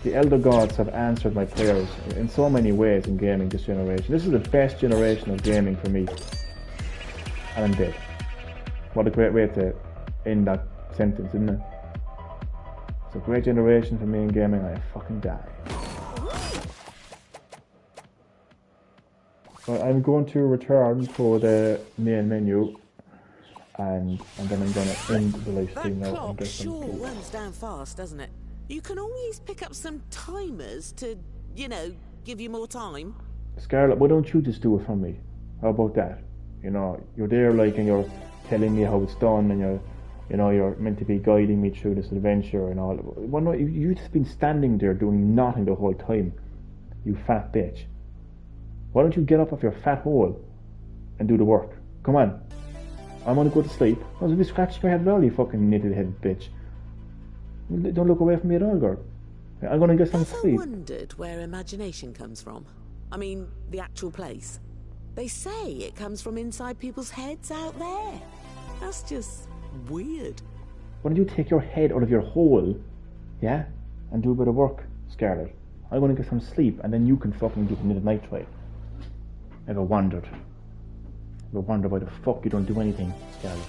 the Elder Gods have answered my prayers in so many ways in gaming this generation. This is the best generation of gaming for me. And I'm dead. What a great way to end that sentence, isn't it? It's a great generation for me in gaming, I fucking die. So I'm going to return to the main menu and then I'm going to end the live stream now. That clock sure runs down fast, doesn't it? You can always pick up some timers to, you know, give you more time. Scarlett, why don't you just do it for me? How about that? You know, you're there like and you're telling me how it's done and you're meant to be guiding me through this adventure and all. Well, no, you've just been standing there doing nothing the whole time, you fat bitch. Why don't you get up off your fat hole and do the work? Come on. I'm gonna go to sleep. I was be scratching my head at all, you fucking knitted headed bitch. Don't look away from me at all, girl. I'm gonna get some sleep. I wondered where imagination comes from. I mean, the actual place. They say it comes from inside people's heads out there. That's just weird. Why don't you take your head out of your hole, yeah, and do a bit of work, Scarlett? I'm gonna get some sleep, and then you can fucking give me the night try. Ever wondered why the fuck you don't do anything, Scarlett?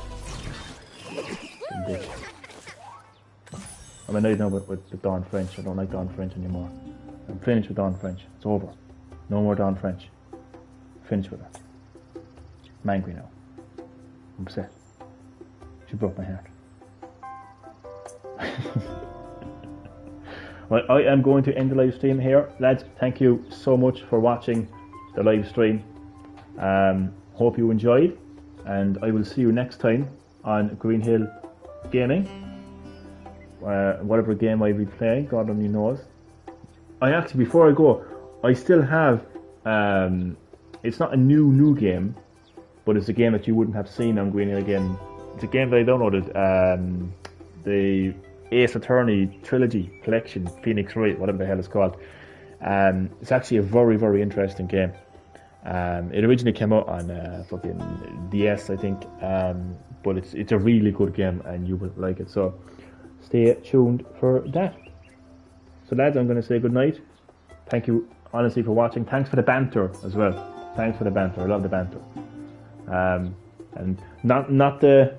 Bitch. I'm annoyed now with Dawn French. I don't like Dawn French anymore. I'm finished with Dawn French. It's over. No more Dawn French. Finished with her. I'm angry now. I'm upset. She broke my heart. Well, I am going to end the live stream here. Lads, thank you so much for watching the live stream. Hope you enjoyed, and I will see you next time on Green Hill Gaming. Whatever game I'll be playing, God only knows. I actually, before I go, I still have, it's not a new game, but it's a game that you wouldn't have seen on Green Hill again. It's a game that I downloaded, the Ace Attorney Trilogy Collection, Phoenix Wright, whatever the hell it's called. It's actually a very interesting game. It originally came out on fucking DS, I think, but it's a really good game and you will like it. So stay tuned for that. So lads, I'm going to say good night. Thank you honestly for watching. Thanks for the banter as well. Thanks for the banter. I love the banter. And not to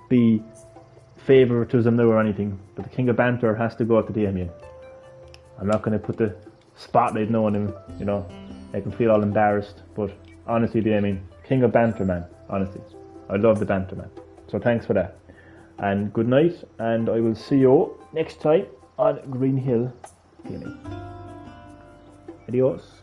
be favoritism now or anything, but the king of banter has to go to Damien. I'm not going to put the spotlight now on him, you know, make him feel all embarrassed, but honestly, Damien, king of banter, man, honestly. I love the banter, man. So thanks for that. And good night, and I will see you next time on Green Hill Gaming. Adios.